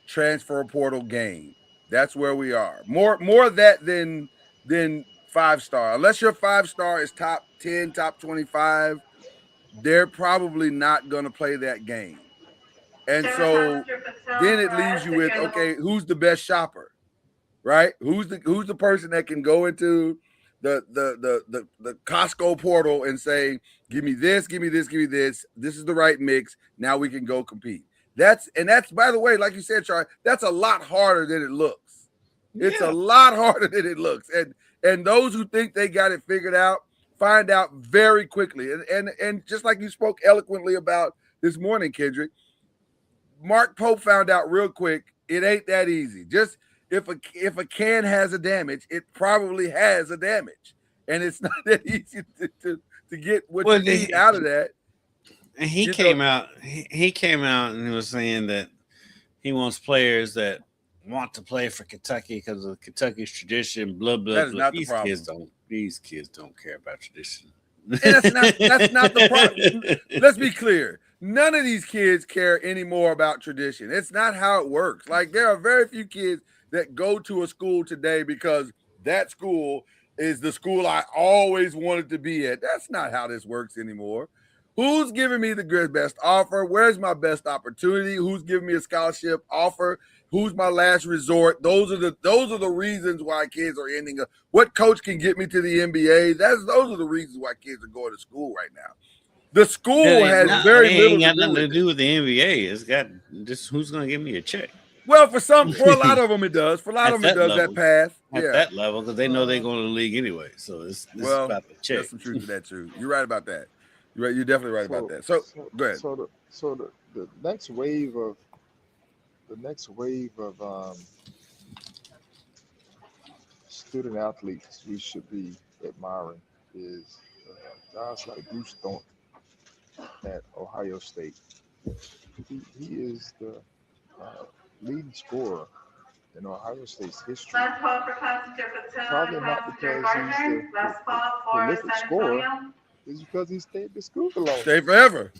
transfer portal game. That's where we are. More of that than 5-star. Unless your 5-star is top 10, top 25, they're probably not going to play that game. And so then it leaves you with, okay, who's the best shopper, right? Who's the person that can go into the Costco portal and say, give me this, give me this, give me this. This is the right mix. Now we can go compete. That's by the way, like you said, Charlie, that's a lot harder than it looks. It's a lot harder than it looks. And those who think they got it figured out find out very quickly. And just like you spoke eloquently about this morning, Kendrick, Mark Pope found out real quick, it ain't that easy. Just if a can has a damage, it probably has a damage. And it's not that easy to get what you need out of that.
And he came out and he was saying that he wants players that want to play for Kentucky because of Kentucky's tradition, blah, blah,
That is
blah.
not the problem.
These kids don't care about tradition.
And that's not the problem. Let's be clear. None of these kids care anymore about tradition. It's not how it works. Like, there are very few kids that go to a school today because that school is the school I always wanted to be at. That's not how this works anymore. Who's giving me the best offer? Where's my best opportunity? Who's giving me a scholarship offer? Who's my last resort? Those are the reasons why kids are ending up. What coach can get me to the NBA? Those are the reasons why kids are going to school right now. The school has very little
got nothing to do with the NBA. It's got just who's going to give me a check.
Well, for a lot of them it does. For a lot of them it does that path.
At that level, because they know they're going to the league anyway. So it's about the check.
There's some truth to that too. You're right about that. You're right. You're definitely right about that. So go ahead.
So the next wave of student athletes we should be admiring is guys like Bruce Thornton at Ohio State. He is the leading scorer in Ohio State's history.
Last call for passenger
Probably not because he's the prolific scorer. It's because he stayed to school for long.
Stay forever.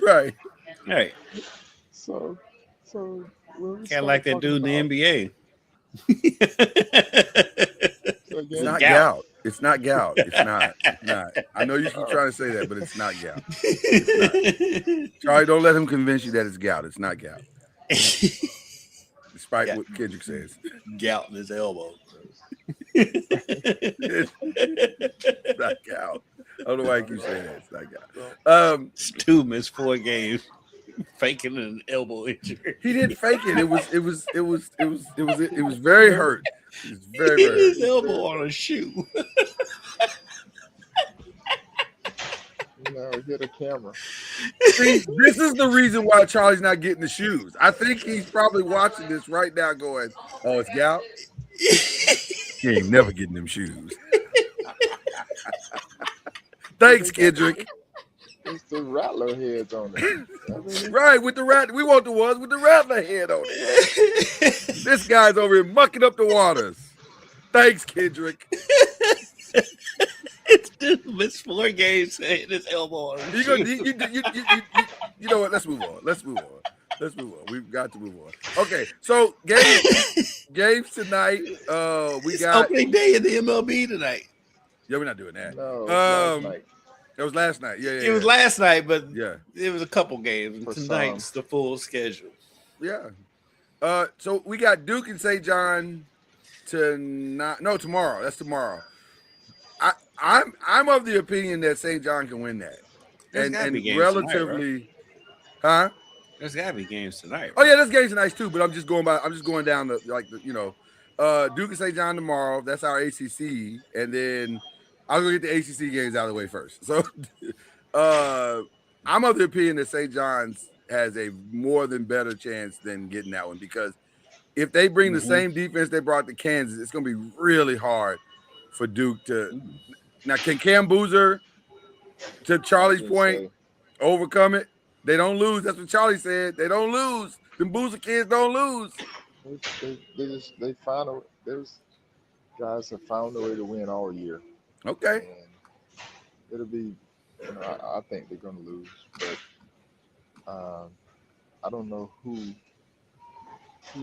Right.
Hey.
So
kind of like that dude in the NBA.
It's not gout. It's not gout. It's not. I know you keep trying to say that, but it's not gout. It's not. Charlie, don't let him convince you that it's gout. It's not gout. Despite what Kendrick says.
Gout in his elbow.
It's not gout. I don't know why I keep saying that. It's not gout.
Stu missed 4 games. faking an elbow injury.
He didn't fake it. It was very hurt. It was very,
Hit
very hurt.
his elbow on a shoe.
No, get a camera.
See, this is the reason why Charlie's not getting the shoes. I think he's probably watching this right now going, oh, it's Gal? He ain't never getting them shoes. Thanks, Kendrick.
It's the rattler heads on it.
Right, with the rat. We want the ones with the rattler head on it. This guy's over here mucking up the waters. Thanks, Kendrick.
It's just missed 4 games hitting his elbow on a shoe.
You know what? Let's move on. Let's move on. We've got to move on. Okay, so games tonight. We got
opening day in the MLB tonight.
Yeah, we're not doing that.
No, last night.
It was last night. Yeah.
It was last night, but
yeah,
it was a couple games.
For
Tonight's the full schedule.
Yeah. So we got Duke and St. John tomorrow. That's tomorrow. I'm of the opinion that St. John can win that.
There's
and
gotta be games
relatively,
tonight, right?
huh?
There's gotta be games tonight. Right?
Oh yeah, there's games tonight too. But I'm just going down Duke and St. John tomorrow. That's our ACC, and then I'll go get the ACC games out of the way first. So, I'm of the opinion that St. John's has a more than better chance than getting that one, because if they bring the same defense they brought to Kansas, it's going to be really hard for Duke to. Now, can Cam Boozer, to Charlie's point, overcome it? They don't lose. That's what Charlie said. They don't lose. The Boozer kids don't lose.
They find a. There's guys have found a way to win all year.
Okay.
And it'll be. I think they're going to lose, but I don't know who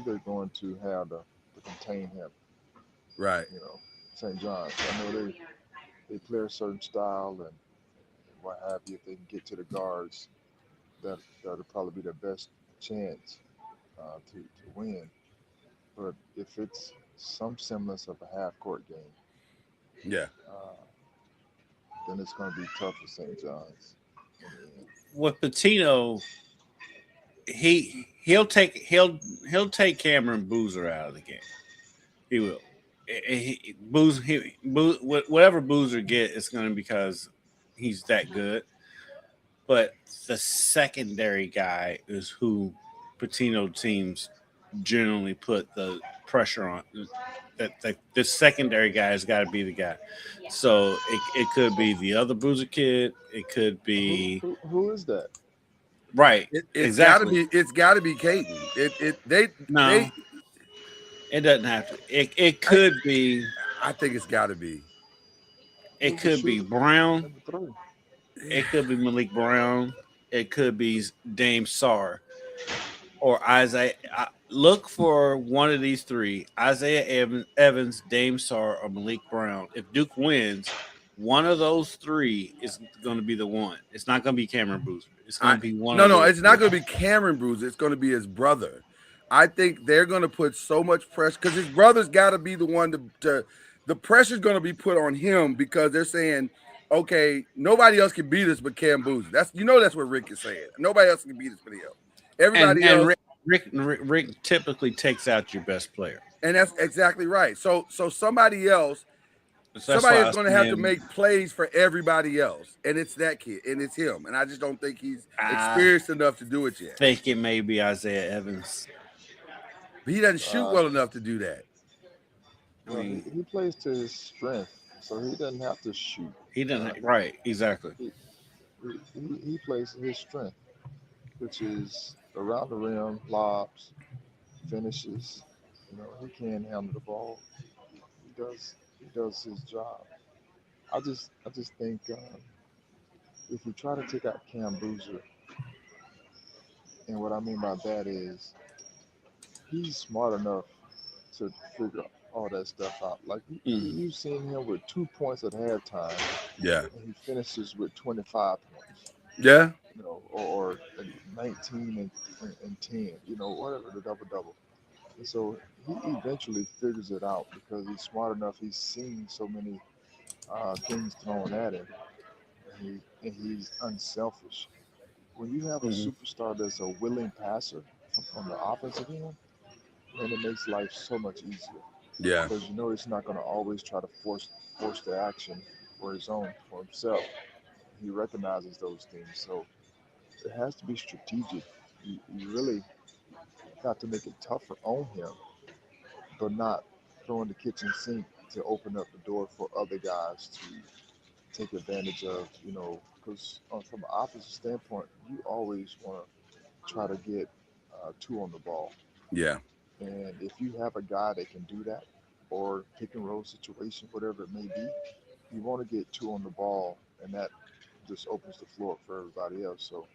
they're going to have to contain him.
Right.
St. John's. I know they play a certain style and what have you. If they can get to the guards, that'll probably be their best chance to win. But if it's some semblance of a half-court game,
yeah,
then it's going to be tough for St. John's.
With Patino, he'll take Cameron Boozer out of the game. He will. Whatever Boozer get, it's going to be because he's that good. But the secondary guy is who Patino teams generally put the pressure on. That this secondary guy has got to be the guy. So it could be the other Boozer kid. It could be
who is that?
Right.
It's
exactly.
got to be Caden.
It doesn't have to. It could be.
I think it's got to be.
It could be Brown. It could be Malik Brown. It could be Dame Sarr or Isaiah. Look for one of these three: Isaiah Evans, Dame Sarr, or Malik Brown. If Duke wins, one of those three is going to be the one. It's not going to be Cameron Boozer. It's going to be one.
No, it's not going to be Cameron Boozer. It's going to be his brother. I think they're going to put so much pressure because his brother's got to be the one to the pressure's going to be put on him because they're saying, okay, nobody else can beat us but Cam Boozer. That's what Rick is saying. Nobody else can beat us but him. Everybody else.
Rick typically takes out your best player,
and that's exactly right. So somebody else, somebody is going to have to make plays for everybody else, and it's that kid, and it's him. And I just don't think he's experienced enough to do it yet.
I think it may be Isaiah Evans.
He doesn't shoot well enough to do that.
Well, he plays to his strength, so he doesn't have to shoot.
He doesn't. Right, exactly.
He plays to his strength, which is around the rim, lobs, finishes. He can handle the ball. He does his job. I just think if we try to take out Cam Boozer, and what I mean by that is he's smart enough to figure all that stuff out. Like you've seen him with 2 points at halftime.
Yeah.
And he finishes with 25 points.
Yeah.
Or 19 and 10, whatever, the double-double. And so he eventually figures it out because he's smart enough. He's seen so many things thrown at him, and he's unselfish. when you have a superstar that's a willing passer on the offensive end, then it makes life so much easier
Yeah.
because you know he's not going to always try to force the action for his own for himself. He recognizes those things, so it has to be strategic. You really got to make it tougher on him, but not throwing the kitchen sink to open up the door for other guys to take advantage of. You know, because from an offensive standpoint, you always want to try to get two on the ball.
Yeah.
And if you have a guy that can do that, or pick and roll situation, whatever it may be, you want to get two on the ball, and that just opens the floor for everybody else. So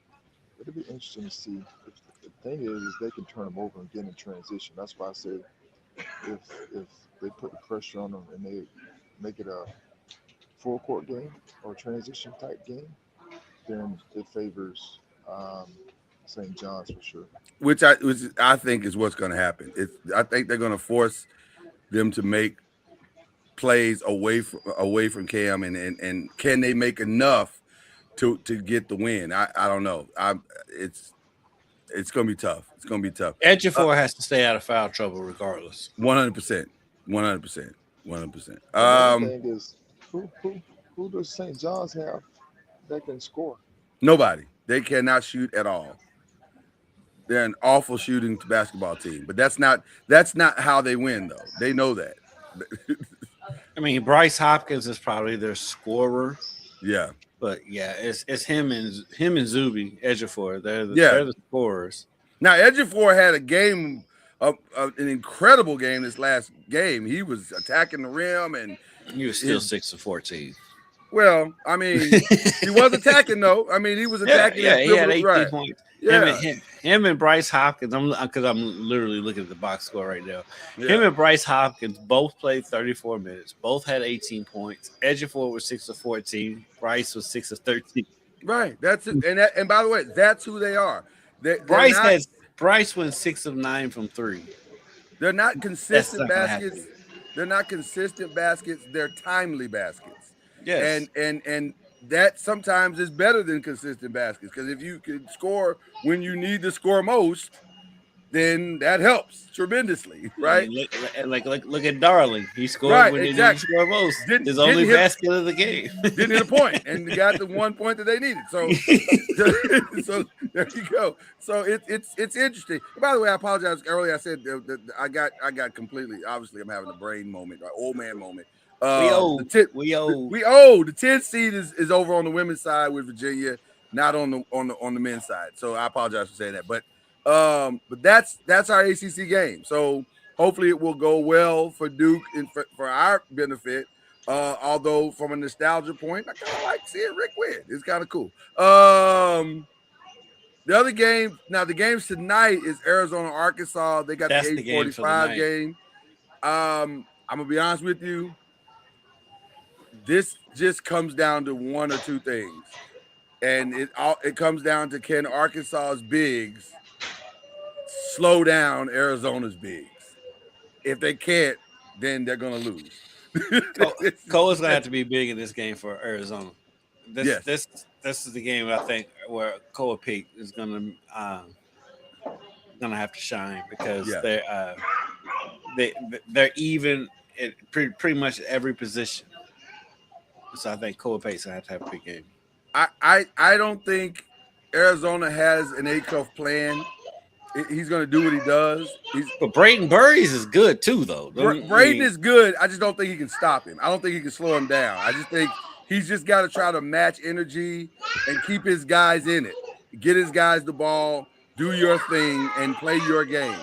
it'll be interesting to see. If, the thing is they can turn them over and get in transition. That's why I say if they put the pressure on them and they make it a full court game or transition type game, then it favors St. John's for sure.
Which I think is what's going to happen. I think they're going to force them to make plays away from Cam, and can they make enough to get the win? I don't know. It's going to be tough. It's going to be tough.
Ejiofor has to stay out of foul trouble regardless.
100%. 100%.
The other thing is, who does St. John's have that can score?
Nobody. They cannot shoot at all. They're an awful shooting basketball team, but that's not how they win, though. They know that.
I mean, Bryce Hopkins is probably their scorer.
Yeah.
But yeah, it's him and Zuby Ejiofor. They're the scorers.
Now Ejiofor had a game, an incredible game this last game. He was attacking the rim, and
he was still 6 of 14.
Well, I mean, he was attacking though. I mean, he was attacking.
Yeah, he had 18 points.
Yeah.
Him and Bryce Hopkins. Because I'm literally looking at the box score right now.
Yeah.
Him and Bryce Hopkins both played 34 minutes. Both had 18 points. Ejiofor was 6 of 14. Bryce was 6 of 13.
Right. That's it. And by the way, that's who they are.
Bryce went 6 of 9 from 3.
They're not consistent baskets. They're not consistent baskets. They're timely baskets.
Yes.
And that sometimes is better than consistent baskets, because if you can score when you need to score most, then that helps tremendously, right?
Look at Darling. He scored when he needed to score most. His only basket of the game.
Didn't hit a point, and got the 1 point that they needed. So, so there you go. So it's interesting. By the way, I apologize earlier. I said that I got completely. Obviously, I'm having a brain moment, an old man moment.
We owe.
The 10th seed is over on the women's side with Virginia, not on the men's side. So I apologize for saying that, but that's our ACC game. So hopefully it will go well for Duke and for our benefit. Although from a nostalgia point, I kind of like seeing Rick win. It's kind of cool. The other game, now the games tonight is Arizona, Arkansas. They got the 8:45 game. I'm gonna be honest with you. This just comes down to one or two things, and it comes down to, can Arkansas's bigs slow down Arizona's bigs? If they can't, then they're gonna lose.
Cole's gonna have to be big in this game for Arizona. This is the game I think where Cole Peak is gonna have to shine, because they're even at pretty much every position. So I think Cole Peak's gonna have to have a big game.
I don't think Arizona has an A-cuff plan. He's going to do what he does.
But Braden Burries is good too, though.
Braden is good. I just don't think he can stop him. I don't think he can slow him down. I just think he's just got to try to match energy and keep his guys in it. Get his guys the ball, do your thing, and play your game.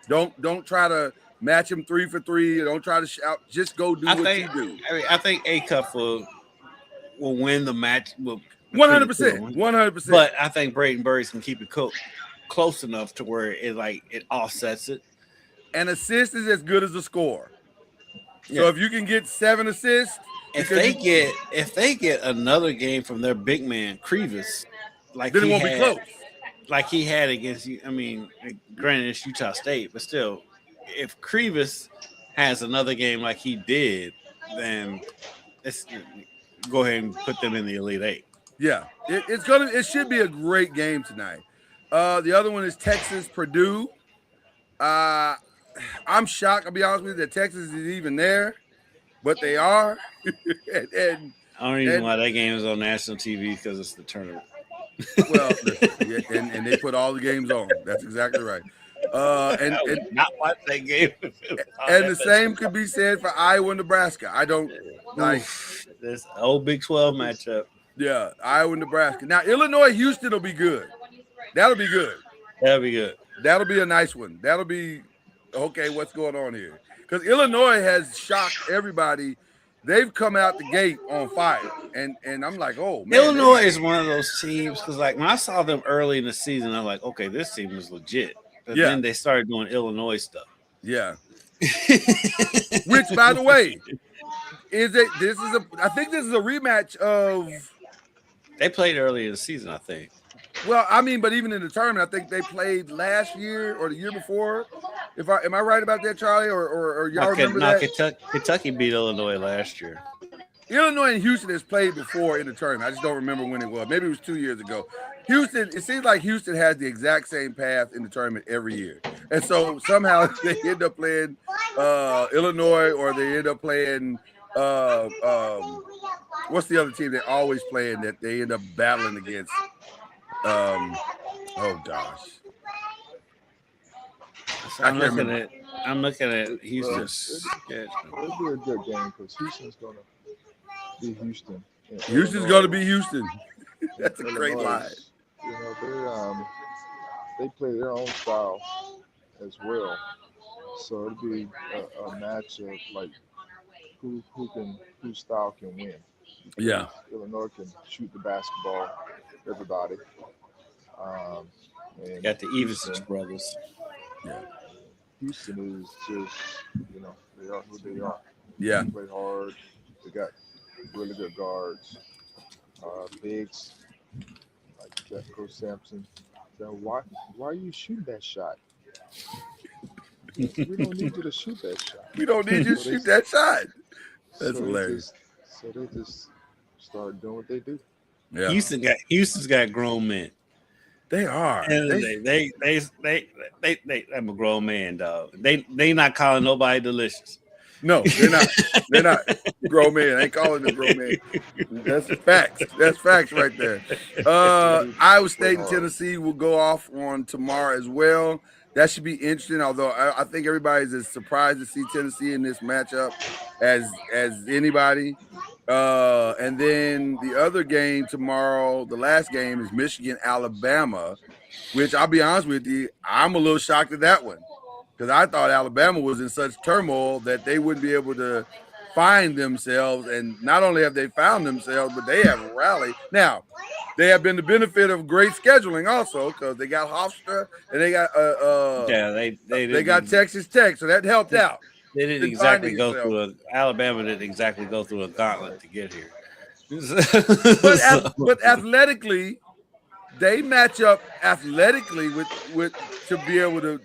Don't try to match him 3 for 3. Don't try to shout. Just go do what you do.
I think A-cuff will win the match.
100%. 100%.
But I think Braden Burries can keep it close enough to where it offsets it.
An assist is as good as a score. So if you can get 7 assists,
if they get another game from their big man Krivas,
then it won't be close.
Like he had against you. I mean, granted it's Utah State, but still, if Krivas has another game like he did, then go ahead and put them in the Elite Eight.
Yeah, it should be a great game tonight. The other one is Texas Purdue. I'm shocked. I'll be honest with you that Texas is even there, but they are. and
Only reason
and
why that game is on national TV because it's the tournament.
well, listen, yeah, and they put all the games on. That's exactly right. And
I would
and
not watch that game. If it was on
and the
FS1.
same could be said for Iowa and Nebraska. I don't like.
Oof, this old Big 12 matchup.
Yeah, Iowa and Nebraska. Now Illinois Houston will be good. That'll be good.
That'll be good.
That'll be a nice one. That'll be okay. What's going on here? Because Illinois has shocked everybody. They've come out the gate on fire, and I'm like, oh man,
Illinois is one of those teams because, like, when I saw them early in the season, I'm like, okay, this team is legit. But
Yeah.
then they started doing Illinois stuff.
yeah. Which, by the way, I think this is a rematch of.
They played early in the season, I think.
Well, I mean, but even in the tournament, I think they played last year or the year before. Am I right about that, Charlie? Or y'all remember that?
Kentucky beat Illinois last year.
Illinois and Houston has played before in the tournament. I just don't remember when it was. Maybe it was 2 years ago. Houston, it seems like Houston has the exact same path in the tournament every year. And so somehow they end up playing Illinois, or they end up playing what's the other team they always playing that they end up battling against? Oh gosh.
So I'm looking at Houston's schedule.
It'll be a good game because Houston's going to be Houston.
Houston's going to be Houston. That's a great
Illinois,
line.
You know, they play their own style as well. So it'll be a match of like whose style can win.
Yeah.
Illinois can shoot the basketball, everybody. And
Got the Evans brothers.
Yeah.
Houston is just, they are who they are.
Yeah.
They play hard. They got really good guards, bigs, like that Coach Sampson. So why are you shooting that shot? We don't need you to shoot that shot.
We don't need you to shoot that shot. That's hilarious.
So they just start doing what they do.
Yeah.
Houston's got grown men.
They are.
And I'm a grown man, dog. They not calling nobody delicious.
No, they're not. They're not. Grown men. Ain't calling them grown men. That's facts. That's facts right there. Iowa State and Tennessee will go off on tomorrow as well. That should be interesting, although I think everybody's as surprised to see Tennessee in this matchup as anybody. And then the other game tomorrow, the last game, is Michigan-Alabama, which I'll be honest with you, I'm a little shocked at that one because I thought Alabama was in such turmoil that they wouldn't be able to find themselves. And not only have they found themselves, but they have rallied. Now, they have been the benefit of great scheduling also because they got Hofstra and they got they got Texas Tech, so that helped out.
They didn't exactly go through Alabama didn't exactly go through a gauntlet to get here.
But athletically, they match up athletically with to be able to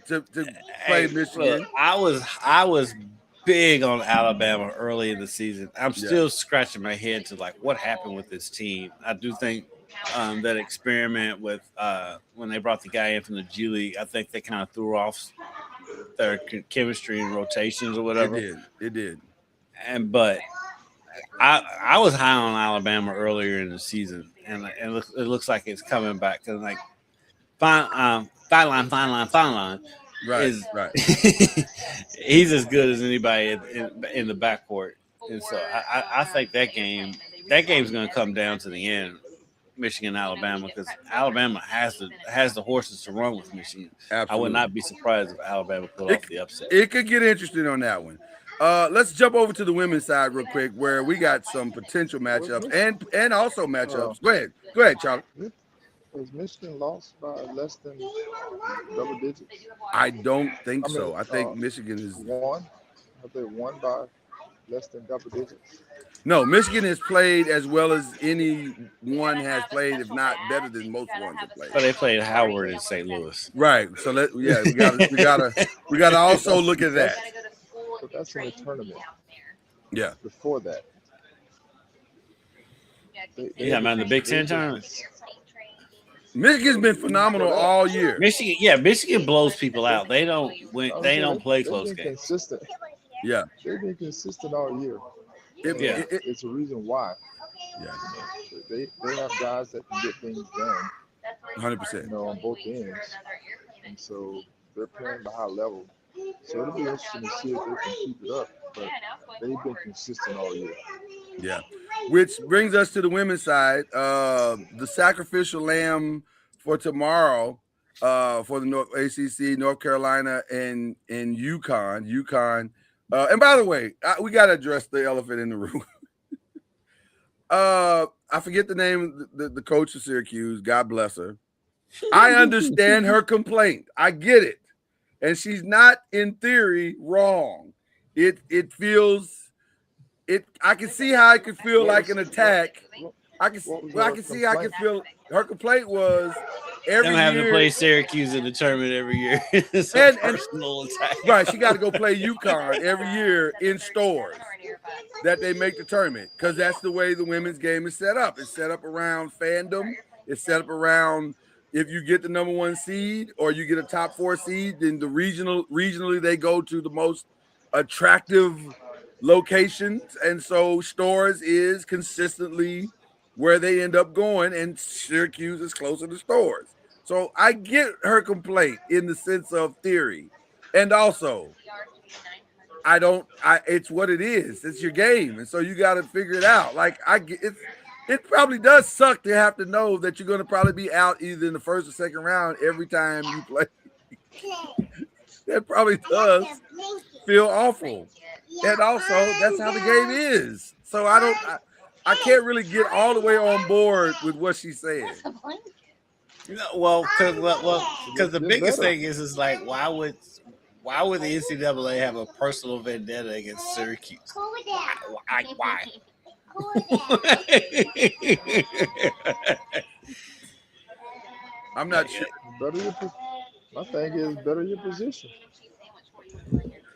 play Michigan.
Look, I was big on Alabama early in the season. I'm still scratching my head to like what happened with this team. I do think that experiment with when they brought the guy in from the G League, I think they kind of threw off their chemistry and rotations or whatever.
It did.
But I was high on Alabama earlier in the season, and it looks like it's coming back because like fine line. Right. He's as good as anybody in the backcourt, and so I think that game's going to come down to the end. Michigan, Alabama, because Alabama has the horses to run with Michigan. Absolutely. I would not be surprised if Alabama pulled off the upset.
It could get interesting on that one. Let's jump over to the women's side real quick, where we got some potential matchups and also matchups. Go ahead, Charlie.
Was Michigan lost by less than double digits?
I don't think so. I think Michigan is
won. Have they won by less than double digits?
No, Michigan has played as well as anyone has played, if not better than most ones have played.
But they played Howard in St. Louis,
right? So we gotta also look at that.
But that's in the tournament.
Yeah.
Before that,
Yeah, man, the Big Ten tournament.
Michigan's been phenomenal all year.
Michigan blows people out. They don't win. They don't play close
They've been
games.
consistent.
Yeah.
They've been consistent all year.
Yeah.
It's a reason why.
Yeah.
They have guys that can get things done.
100%.
On both ends, and so they're playing the high level. So it'll be interesting to see if they can keep it up. But they've been consistent all year.
Yeah. Which brings us to the women's side. The sacrificial lamb for tomorrow for the ACC, North Carolina, and UConn. And by the way, we got to address the elephant in the room. I forget the name of the coach of Syracuse. God bless her. I understand her complaint. I get it. And she's not, in theory, wrong. It feels I can see how it could feel like an attack. I can see how I could feel. Her complaint was every
Them having
year,
to play Syracuse in the tournament every year. It's a personal attack.
Right, she got to go play UConn every year in stores that they make the tournament, because that's the way the women's game is set up. It's set up around fandom. It's set up around if you get the number 1 seed or you get a top 4 seed, then regionally they go to the most attractive locations, and so stores is consistently where they end up going, and Syracuse is closer to stores. So I get her complaint in the sense of theory, and also it's what it is. It's your game, and so you got to figure it out. Like it probably does suck to have to know that you're going to probably be out either in the first or second round every time you play. That probably does feel awful. And also, that's how the game is. So I can't really get all the way on board with what she's saying.
Well, because the biggest thing is like, why would the NCAA have a personal vendetta against Syracuse? Why?
I'm not sure.
My thing is better your position.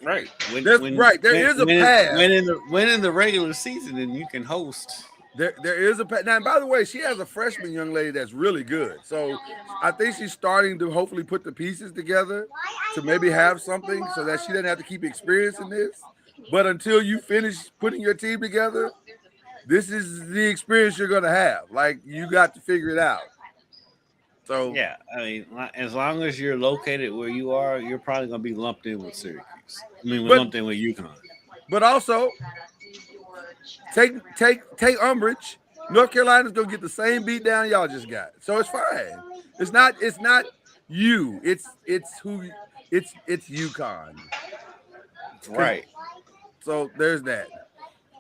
Right.
There is a path.
When in the regular season, and you can host.
There is a path. Now, and by the way, she has a freshman young lady that's really good. So I think she's starting to hopefully put the pieces together to maybe have something so that she doesn't have to keep experiencing this. But until you finish putting your team together, this is the experience you're going to have. Like, you got to figure it out. So
yeah, I mean, as long as you're located where you are, you're probably going to be lumped in with Syracuse. Lumped in with UConn.
But also, take umbrage. North Carolina's going to get the same beat down y'all just got. So it's fine. It's not you. It's UConn.
Right.
So there's that.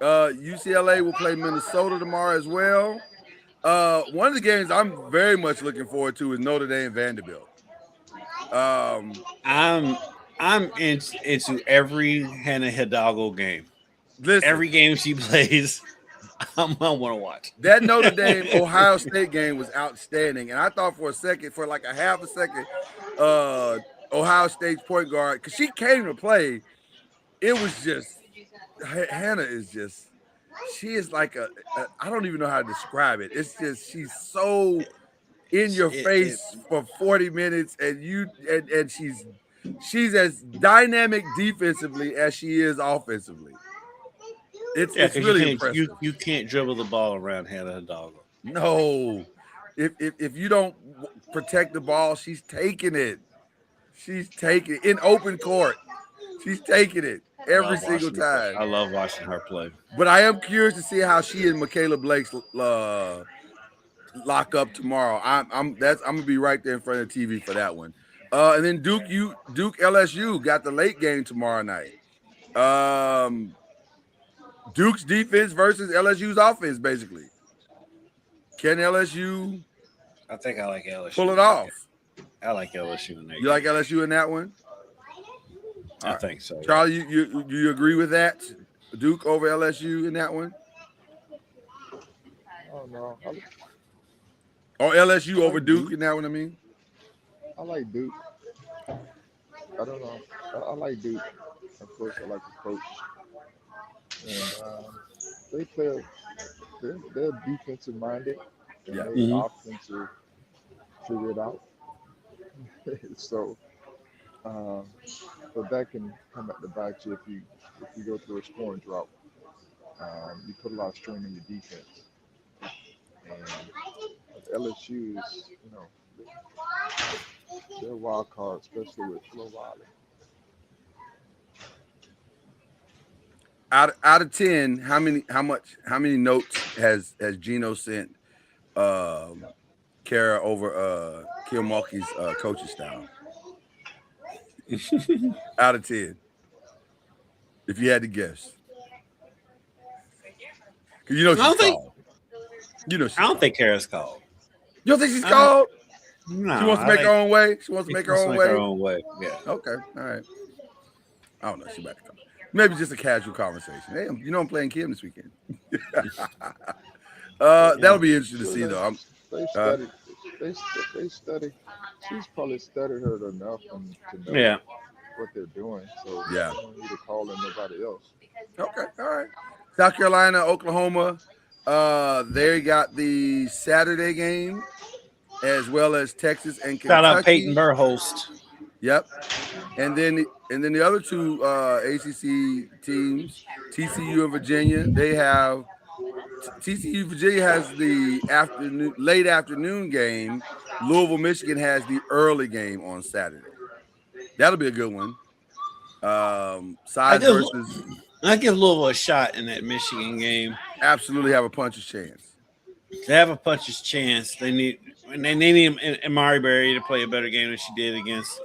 UCLA will play Minnesota tomorrow as well. One of the games I'm very much looking forward to is Notre Dame Vanderbilt.
I'm into every Hannah Hidalgo game.
Listen,
every game she plays, I want to watch.
That Notre Dame Ohio State game was outstanding, and I thought for like a half a second, Ohio State's point guard, because she came to play. It was just Hannah is just. She is like I don't even know how to describe it. It's just she's so in your face for 40 minutes, and she's as dynamic defensively as she is offensively. It's really impressive.
You can't dribble the ball around Hannah Hidalgo.
No, if you don't protect the ball, she's taking it. She's taking it in open court. She's taking it every single time.
I love watching her play.
But I am curious to see how she and Michaela Blake's lock up tomorrow. I'm gonna be right there in front of the TV for that one. And then Duke LSU got the late game tomorrow night. Duke's defense versus LSU's offense, basically. Can LSU?
I think I like LSU.
Pull it off.
I like LSU in that.
You like LSU in that one?
I think so.
Charlie, you agree with that? Duke over LSU in that one?
Oh no.
Or LSU over Duke in that one? I mean,
I like Duke. I don't know. I like Duke. Of course, I like the coach. And they play they're defensive minded, and
Yeah.
they
Mhm.
offensive figure it out. So, um, but that can come at the bite you if you go through a scoring drought. You put a lot of strain on your defense, and LSU is, they're a wild card, especially with Flo Riley.
Out of 10, how many notes has Gino sent Kara over Kim Mulkey's coaching style? Out of 10. If you had to guess. Because you know
I don't
she's
think
called. You know she's
I don't
called.
think Kara's called.
You don't think she's
I-
called?
No,
She wants to
I
make her
think
own way. She wants to make her
she's
own
make
way.
her own way. Yeah.
Okay, all right. I don't know. She about to come. Maybe just a casual conversation. Hey, I'm playing Kim this weekend. That'll be interesting to see, though.
They studied. They study. She's probably studied her enough and to know
Yeah.
what they're doing. So
Yeah.
they don't need to call in nobody else.
Okay, all right. South Carolina, Oklahoma. They got the Saturday game, as well as Texas and Kentucky.
Shout out Peyton Burhost.
Yep. And then the other two ACC teams, TCU and Virginia, they have TCU Virginia has the late afternoon game. Louisville, Michigan has the early game on Saturday. That'll be a good one. Size versus
I give Louisville a shot in that Michigan game.
absolutely have a puncher's chance.
They have a puncher's chance. They need Amari Berry to play a better game than she did against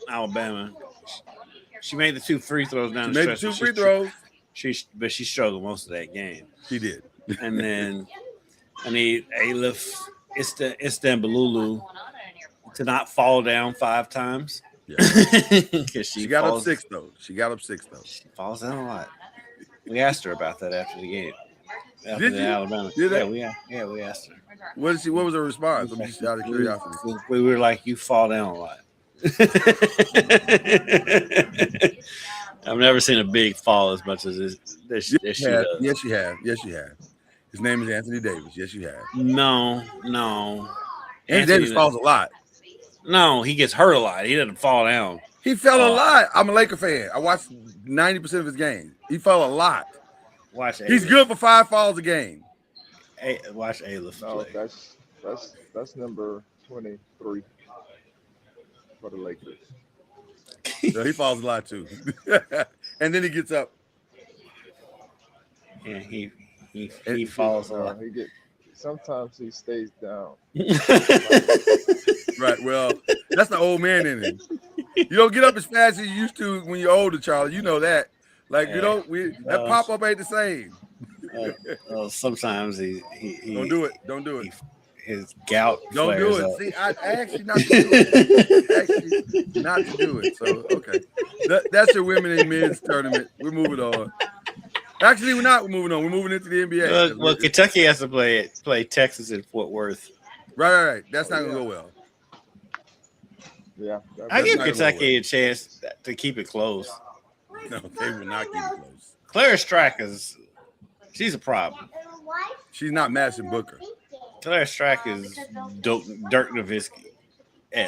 Alabama. She made the 2 free throws down
She
the
made the
stretch.
2 free throws.
But she struggled most of that game.
She did.
And then I need Alif Istanbululu to not fall down 5 times.
Yeah.
Because
She got up 6 though. She
falls down a lot. We asked her about that after the game. After
Did
the
you?
Alabama.
Did they?
We asked her.
What was her response? I'm just out of curiosity.
We were like, you fall down a lot. I've never seen a big fall as much as she does.
Yes, you have. His name is Anthony Davis. Yes, you have.
No.
Anthony Davis falls a lot.
No, he gets hurt a lot. He doesn't fall down.
He fell a lot. I'm a Laker fan. I watched 90% of his games. He fell a lot.
Watch.
He's good for 5 falls a game.
Watch Alif
No,
play.
that's number 23 for the Lakers.
So he falls a lot too. And then he gets up.
Yeah, he falls a lot.
Sometimes he stays down.
Right. Well, that's the old man in him. You don't get up as fast as you used to when you're older, Charlie. You know that. Like that pop up ain't the same.
Sometimes he
Don't do it.
His gout.
Don't do it.
Up.
See, I asked you not to do it. Not to do it. So okay, that's your women and men's tournament. We're moving on. Actually, we're not. We're moving on. We're moving into the NBA.
Well, Kentucky has to play Texas in Fort Worth.
Right. That's not gonna go well.
Yeah.
I give Kentucky a chance to keep it close.
No, they will not keep it close.
Clara Strack she's a problem.
She's not Madison Booker.
Clara Strack is Dirk Nowitzki.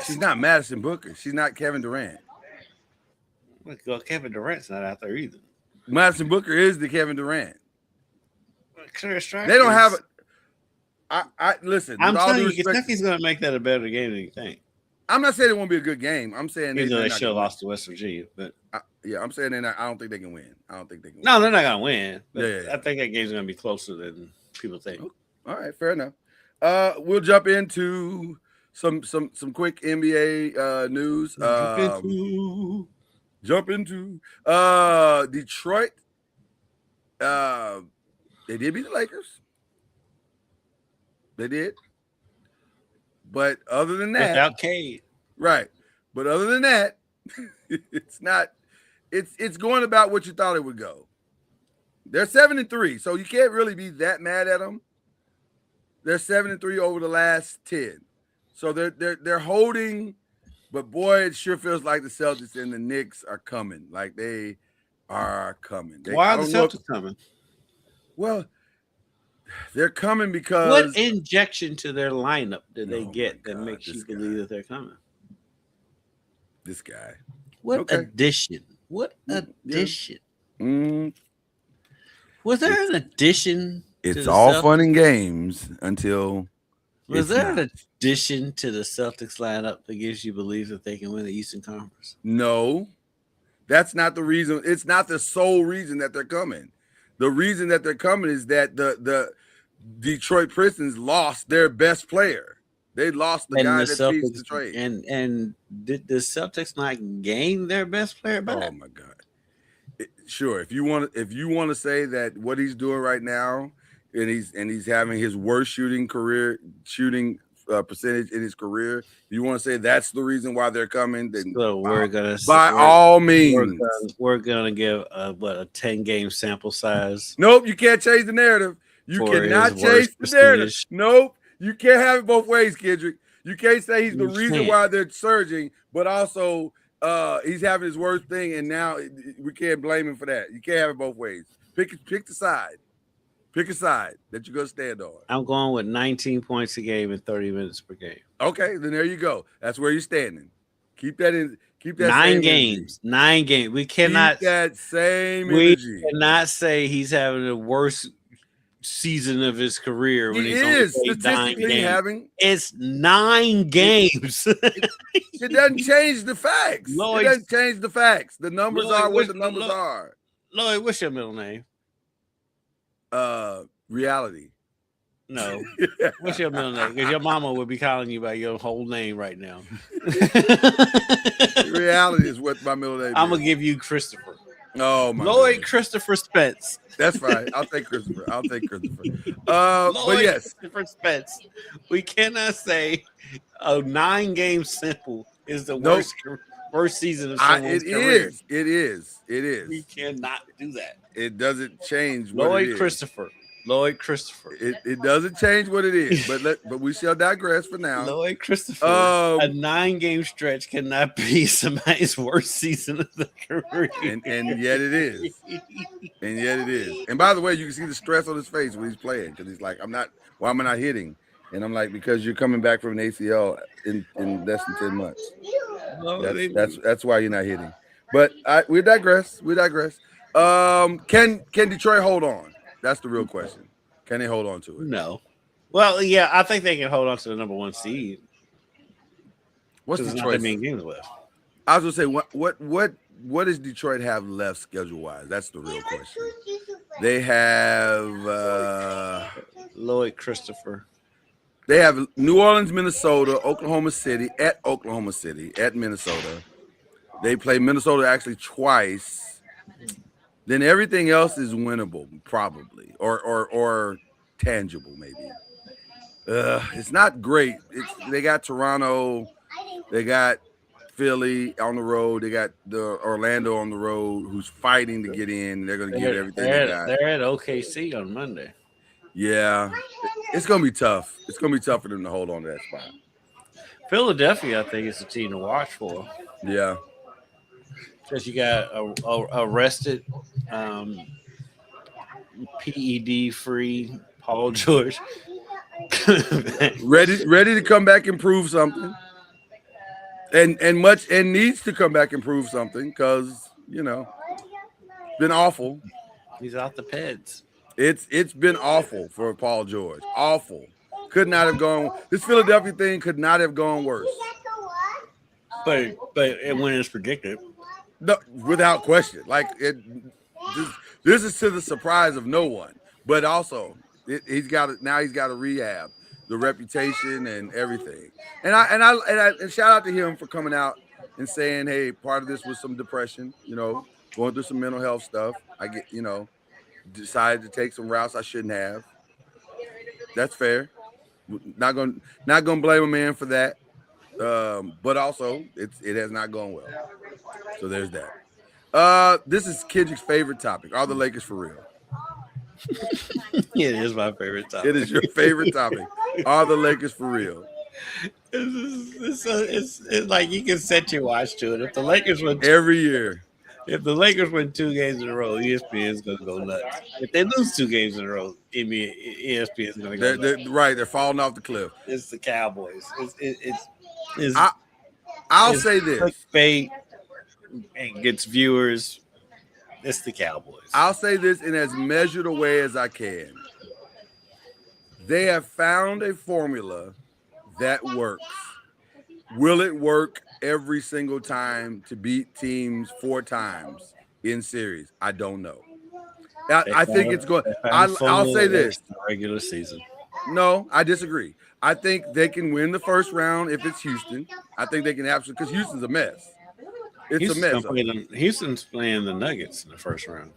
She's not Madison Booker. She's not Kevin Durant.
Well, Kevin Durant's not out there either.
Madison Booker is the Kevin Durant.
Clara Strack.
They don't have it. I listen.
I'm telling you, Kentucky's going to make that a better game than you think.
I'm not saying it won't be a good game. I'm saying
they should have lost to West Virginia, but
I'm saying I don't think they can win.
No, they're not going to win.
Yeah.
I think that game's going to be closer than people think.
All right, fair enough. We'll jump into some quick NBA news. Jump into Detroit. They did beat the Lakers. They did. But other than that,
without Cade,
right? But other than that, it's not. It's going about what you thought it would go. They're 7-3, so you can't really be that mad at them. They're 7-3 over the last 10, so they're holding. But boy, it sure feels like the Celtics and the Knicks are coming. Like they are coming.
Why are the Celtics coming?
Well, They're coming because
What injection to their lineup did they
Oh,
get
my
that
God,
makes you
this guy.
believe that they're coming?
this guy.
What
Okay.
addition? What
Yeah.
addition?
Mm,
Was there an addition?
it's
the
all
Celtics?
fun and games until
Was
it's
there
not.
an addition to the Celtics lineup that gives you belief that they can win the Eastern Conference?
No, that's not the reason. It's not the sole reason that they're coming. The reason that they're coming is that the Detroit Pistons lost their best player. They lost the guy that feeds Detroit.
And did the Celtics not gain their best player back?
Oh my God! Sure, if you want to say that what he's doing right now, and he's having his worst shooting percentage in his career, if you want to say that's the reason why they're coming, then
So
by all means,
we're gonna give a 10-game sample size.
Nope, you can't change the narrative. You cannot change the narrative. Nope, you can't have it both ways, Kendrick. You can't say he's the reason why they're surging, but also he's having his worst thing, and now we can't blame him for that. You can't have it both ways. Pick the side. Pick a side that you're gonna stand on.
I'm going with 19 points a game and 30 minutes per game.
Okay, then there you go. That's where you're standing. Keep that in. Keep that
9
same
games.
Energy.
9 games. We cannot.
Keep that same
we
energy.
cannot say he's having the worst season of his career when
He
he's
is
only played 9
statistically
games.
having.
It's 9 games.
It doesn't change the facts.
Lloyd,
it doesn't change the facts. The numbers
Lloyd,
are what the numbers are.
Lloyd, what's your middle name?
Reality.
No. What's your middle name? Because your mama would be calling you by your whole name right now.
Reality is what my middle name
I'm
is.
gonna give you Christopher.
Oh my
Lloyd
goodness.
Christopher Spence.
That's fine. I'll take Christopher.
Lloyd
But yes.
Christopher Spence. We cannot say a 9-game sample is the worst season of someone's career.
It is.
We cannot do that.
It doesn't change what
Lloyd
it is.
Christopher. Lloyd Christopher.
It doesn't change what it is, but we shall digress for now.
Lloyd Christopher. A 9-game stretch cannot be somebody's worst season of the career.
And yet it is. And yet it is. And by the way, you can see the stress on his face when he's playing because he's like, why am I not hitting? And I'm like, because you're coming back from an ACL in less than 10 months. That's why you're not hitting. But we digress. Can Detroit hold on? That's the real question. Can they hold on to it?
No. Well, yeah, I think they can hold on to the number 1 seed.
What's Detroit?
Not that many games left.
I was gonna say what does Detroit have left schedule wise? That's the real question. They have
Lloyd Christopher.
They have New Orleans, Minnesota, Oklahoma City, at Minnesota. They play Minnesota actually twice. Then everything else is winnable, probably, or tangible, maybe. It's not great. They got Toronto, they got Philly on the road, they got the Orlando on the road, who's fighting to get in. They're going to give everything they got.
They're at OKC on Monday.
Yeah, it's going to be tough. It's going to be tough for them to hold on to that spot.
Philadelphia, I think, is the team to watch for.
Yeah.
Because you got arrested, PED-free Paul George.
ready to come back and prove something. And needs to come back and prove something because, it's been awful.
He's out the Peds.
It's been awful for Paul George. Awful. Could not have gone. This Philadelphia thing could not have gone worse.
But when it's predicted.
No, without question. Like this is to the surprise of no one. But also, he's got to rehab the reputation and everything. And shout out to him for coming out and saying, hey, part of this was some depression. Going through some mental health stuff. I get, decided to take some routes I shouldn't have. That's fair. Not gonna blame a man for that. But also it has not gone well. So there's that. This is Kendrick's favorite topic. Are the Lakers for real?
It is my favorite topic.
It is your favorite topic. Are the Lakers for real?
It's like you can set your watch to it. If the Lakers were
every year.
If the Lakers win 2 games in a row, ESPN is going to go nuts. If they lose 2 games in a row, ESPN is going to go nuts.
They're falling off the cliff.
It's the Cowboys.
I'll say this.
Clickbait and gets viewers. It's the Cowboys.
I'll say this in as measured a way as I can. They have found a formula that works. Will it work every single time to beat teams 4 times in series? I don't know. I think it's going. I'll say this:
regular season.
No, I disagree. I think they can win the first round if it's Houston. I think they can absolutely, because Houston's a mess. It's a mess.
Houston's playing the Nuggets in the first round.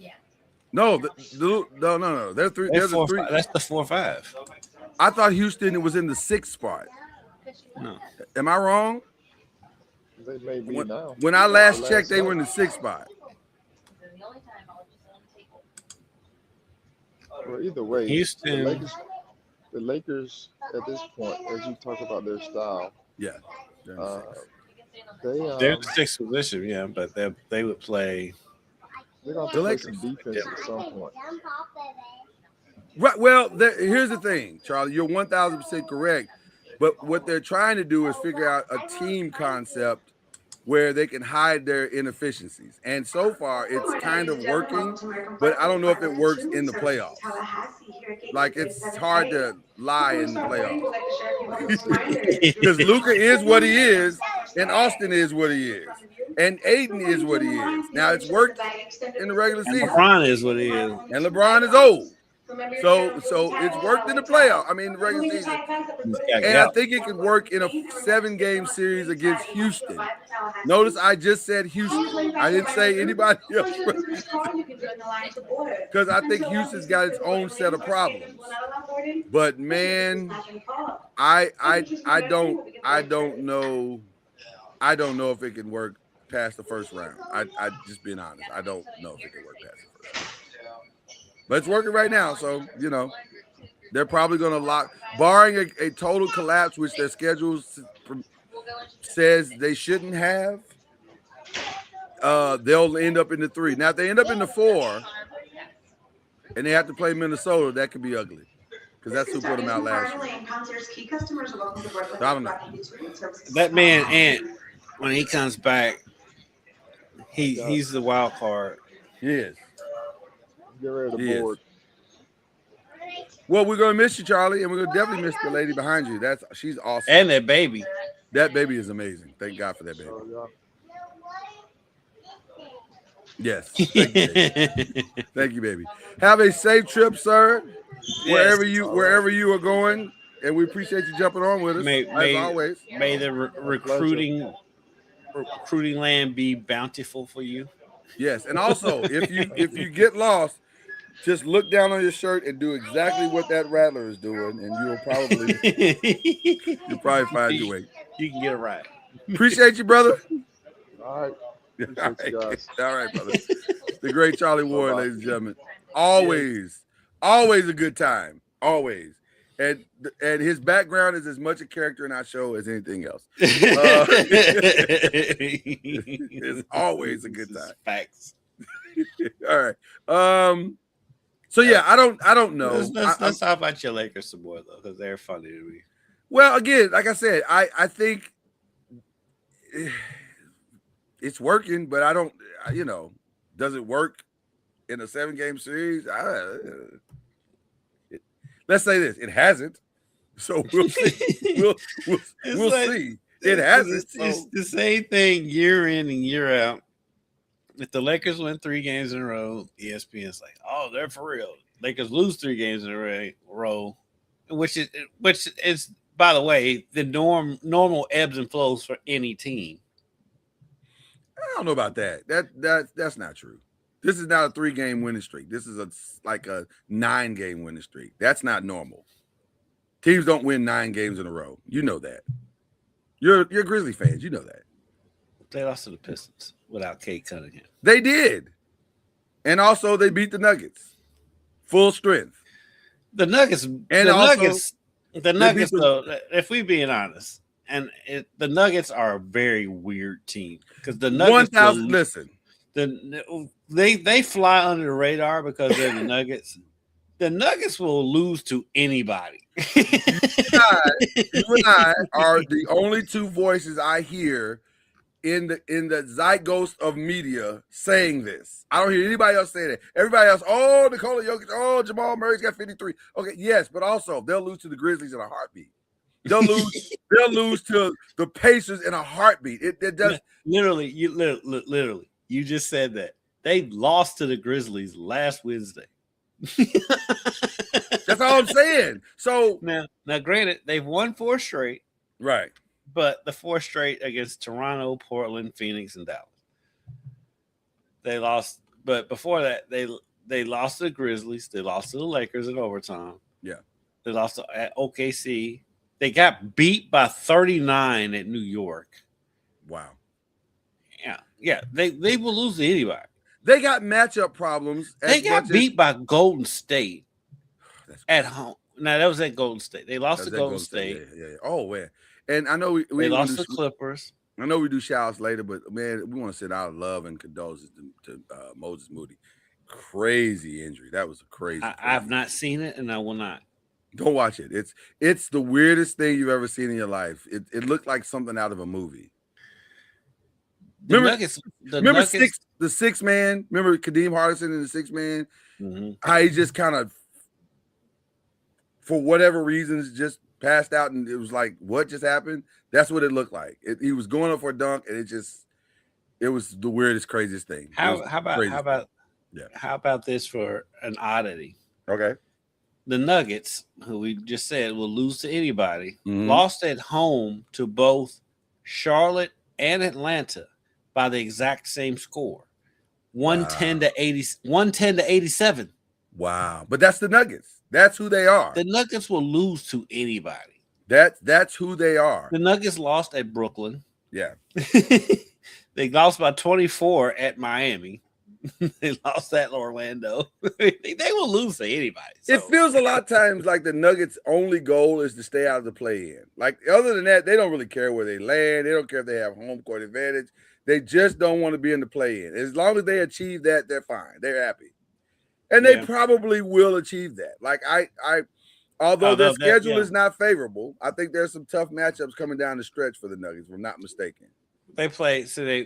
No. They're three. That's
the 4-5.
I thought Houston was in the 6th spot.
No.
Am I wrong?
They may be now.
When I last checked, they were in the 6th spot.
Well, either way,
Houston.
The Lakers at this point, as you talk about their style,
they're
in 6th position, but they would play.
They're going to play some defense at some point.
Right. Well, here's the thing, Charlie. You're 1,000% correct. But what they're trying to do is figure out a team concept where they can hide their inefficiencies. And so far, it's kind of working, but I don't know if it works in the playoffs. Like, it's hard to lie in the playoffs. Because Luka is what he is, and Austin is what he is, and Aiden is what he is. Now, it's worked in the regular season.
LeBron is what he is.
And LeBron is old. So it's worked in the playoff. I mean, the regular season. And I think it could work in a 7-game series against Houston. Notice I just said Houston. I didn't say anybody else. Because I think Houston's got its own set of problems. But man, I don't know. I don't know if it can work past the first round. I just being honest. I don't know if it can work past the first round. But it's working right now, so, they're probably going to lock, barring a total collapse, which their schedule says they shouldn't have, they'll end up in the 3. Now, if they end up in the 4 and they have to play Minnesota, that could be ugly, because that's who put them out last year. I don't know.
That man, Ant, when he comes back, he's the wild card.
He is.
Get rid of the board.
Well, we're gonna miss you, Charlie, and we're gonna definitely miss the lady behind you. She's awesome.
And that baby.
That baby is amazing. Thank God for that baby. Yes. Thank you, baby. Thank you, baby. Have a safe trip, sir. Wherever you are going, and we appreciate you jumping on with us as always.
May the recruiting land be bountiful for you.
Yes, and also if you get lost, just look down on your shirt and do exactly what that rattler is doing, and you'll probably find your way.
You can get it right.
Appreciate you, brother.
All right. Appreciate you guys.
All right, brother. The great Charlie Ward, ladies and gentlemen. Always a good time. Always. And his background is as much a character in our show as anything else. It's always a good time.
Facts.
All right. So yeah, I don't know.
Let's talk about your Lakers some more though, because they're funny to me.
Well, again, like I said, I think it's working, but I don't. Does it work in a 7-game series? Let's say this: it hasn't. So we'll see. We'll see. It hasn't.
It's the same thing year in and year out. If the Lakers win 3 games in a row, ESPN's like, "Oh, they're for real." Lakers lose 3 games in a row, which is, by the way, the normal ebbs and flows for any team.
I don't know about that. That's not true. This is not a 3-game winning streak. This is like a 9-game winning streak. That's not normal. Teams don't win 9 games in a row. You know that. You're Grizzly fans. You know that.
They lost to the Pistons without Kate Cunningham.
They did. And also they beat the Nuggets. Full strength.
The Nuggets, though, if we being honest, the Nuggets are a very weird team because the Nuggets They fly under the radar because they're the Nuggets. The Nuggets will lose to anybody.
You and I are the only two voices I hear in the zeitgeist of media saying this. I don't hear anybody else say that. Everybody else, oh, Nikola Jokic, oh, Jamal Murray's got 53. Okay, yes, but also they'll lose to the Grizzlies in a heartbeat. They'll lose to the Pacers in a heartbeat. It does
literally, you just said that. They lost to the Grizzlies last Wednesday.
That's all I'm saying. So
now, granted, they've won 4 straight,
right?
But the 4 straight against Toronto, Portland, Phoenix, and Dallas. They lost, but before that, they lost to the Grizzlies. They lost to the Lakers in overtime.
Yeah,
they lost to OKC. They got beat by 39 at New York.
Wow.
Yeah. They will lose to anybody.
They got matchup problems.
They got beat by Golden State at home. Now, that was at Golden State. They lost to Golden State.
Yeah. Oh, man. And I know we
lost to Clippers.
I know we do shout-outs later, but, man, we want to send out love and condolences to Moses Moody. Crazy injury. That was a crazy.
I've not seen it, and I will not.
Don't watch it. It's the weirdest thing you've ever seen in your life. It looked like something out of a movie. Remember the 6 man? Remember Kadeem Hardison in the 6 man?
Mm-hmm.
How he just kind of, for whatever reasons, just passed out, and it was like, what just happened? That's what it looked like. He was going up for a dunk, and it was the weirdest, craziest thing.
How about this for an oddity?
Okay.
The Nuggets, who we just said will lose to anybody, lost at home to both Charlotte and Atlanta by the exact same score. 110 to 87.
Wow. But that's the Nuggets. That's who they are.
The Nuggets will lose to anybody.
That's who they are.
The Nuggets lost at Brooklyn.
Yeah.
They lost by 24 at Miami. They lost at Orlando. They will lose to anybody. So.
It feels a lot of times like the Nuggets' only goal is to stay out of the play-in. Like, other than that, they don't really care where they land. They don't care if they have home court advantage. They just don't want to be in the play-in. As long as they achieve that, they're fine. They're happy. And they probably will achieve that. Like, although their schedule is not favorable, I think there's some tough matchups coming down the stretch for the Nuggets, if I'm not mistaken.
They play, so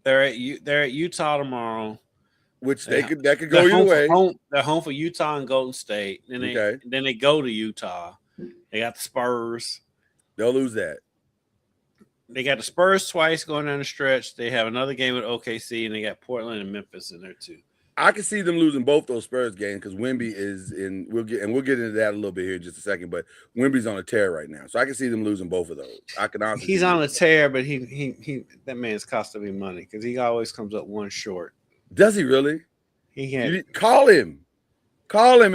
they're at Utah tomorrow.
Which that could go either way.
They're home for Utah and Golden State. Then they go to Utah. They got the Spurs.
They'll lose that.
They got the Spurs twice going down the stretch. They have another game with OKC, and they got Portland and Memphis in there too.
I can see them losing both those Spurs games because Wemby is in. We'll get into that a little bit here in just a second. But Wemby's on a tear right now, so I can see them losing both of those. I can honestly.
He's on a tear, but he that man's costing me money because he always comes up one short.
Does he really?
He can't.
Call him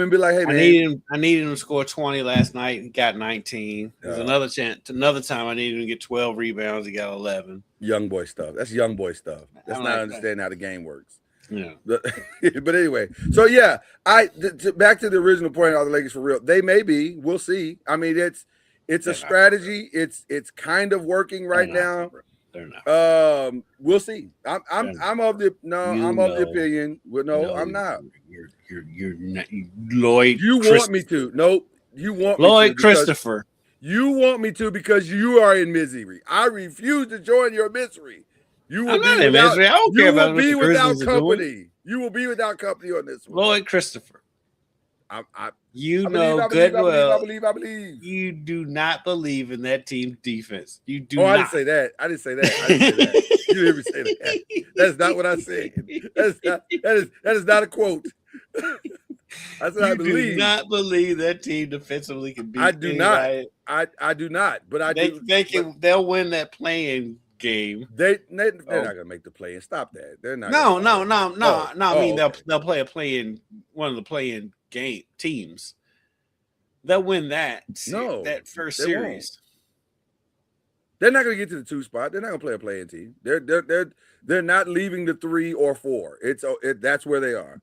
and be like, "Hey, man,
I needed him to score 20 last night. He got 19. There's another time I needed him to get 12 rebounds. He got 11.
Young boy stuff. That's young boy stuff. That's not understanding how the game works.
Yeah.
But anyway, so yeah, back to the original point of the Lakers for real. They may be. We'll see. I mean, it's a strategy. It's kind of working right now.
They're not.
We'll see. I'm of the opinion. Well, no, I'm not.
You're not, Lloyd.
You want me to? Nope. You want
Lloyd
me to
Christopher.
You want me to because you are in misery. I refuse to join your misery. You will
I'm not in misery. I don't care about
You will be without company.
Doing.
You will be without company on this one.
Lloyd Christopher.
I
believe. You do not believe in that team's defense. You do not.
I didn't say that. You didn't even say that. That's not what I said. That is not a quote. That's what I believe.
Do not believe that team defensively can beat.
I do
anybody.
not. I do not. But
they'll win that playing game.
They're not gonna make the play and stop that. They're not.
No. I mean, they'll play one of the playing game teams. They'll win that. That first series.
They're not gonna get to the 2 spot. They're not gonna play a playing team. They're not leaving the 3 or 4. That's where they are.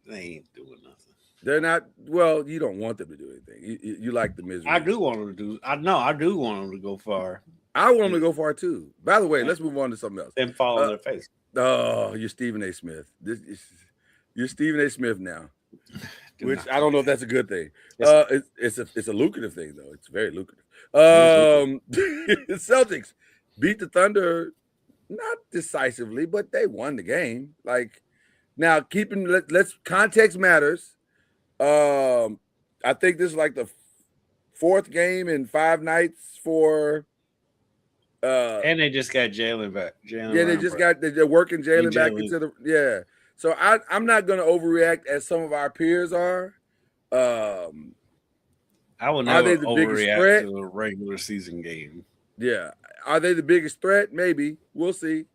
They ain't doing nothing.
They're not. Well, you don't want them to do anything. You like the misery.
I do want them to do. I do want them to go far.
I want him to go far too. By the way, let's move on to something else.
Then fall on their face.
Oh, you're Stephen A. Smith. You're Stephen A. Smith now, which
not
I don't know if that's a good thing.
Yes.
It's a lucrative thing though. It's very lucrative.
It is
Celtics beat the Thunder, not decisively, but they won the game. Like now, let's context matters. I think this is like the fourth game in 5 nights for.
And they just got Jalen back.
They're working Jalen back into the So I'm not going to overreact as some of our peers are.
I will never overreact to a regular season game.
Yeah, are they the biggest threat? Maybe we'll see.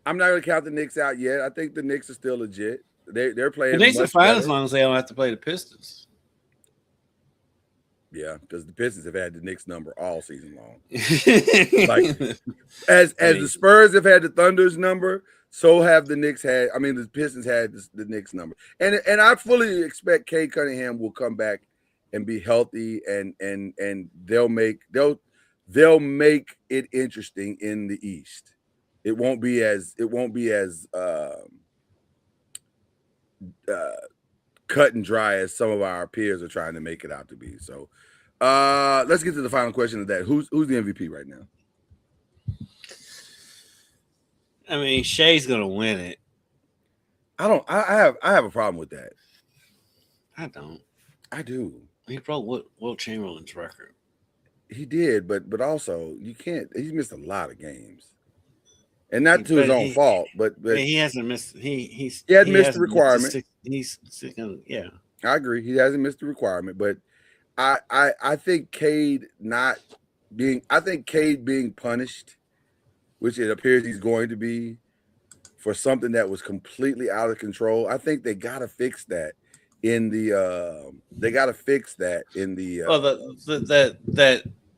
I'm not going to count the Knicks out yet. I think the Knicks are still legit. They're playing.
The Knicks are fine as long as they don't have to play the Pistons.
Yeah, because the Pistons have had the Knicks number all season long. Like as the Spurs have had the Thunder's number, so have the Knicks had. I mean, the Pistons had the Knicks number, and I fully expect Cade Cunningham will come back and be healthy, and they'll make it interesting in the East. It won't be as cut and dry as some of our peers are trying to make it out to be. So let's get to the final question of that. Who's the MVP right now?
I mean, Shea's gonna win it.
I have a problem with that.
I don't.
I do.
He broke Will Chamberlain's record.
He did, but also you can't. He's missed a lot of games. And not to his own fault, but
he hasn't missed. He
hadn't missed the requirement.
Yeah,
I agree. He hasn't missed the requirement, but I think Cade being punished, which it appears he's going to be, for something that was completely out of control. I think they got to fix that in the.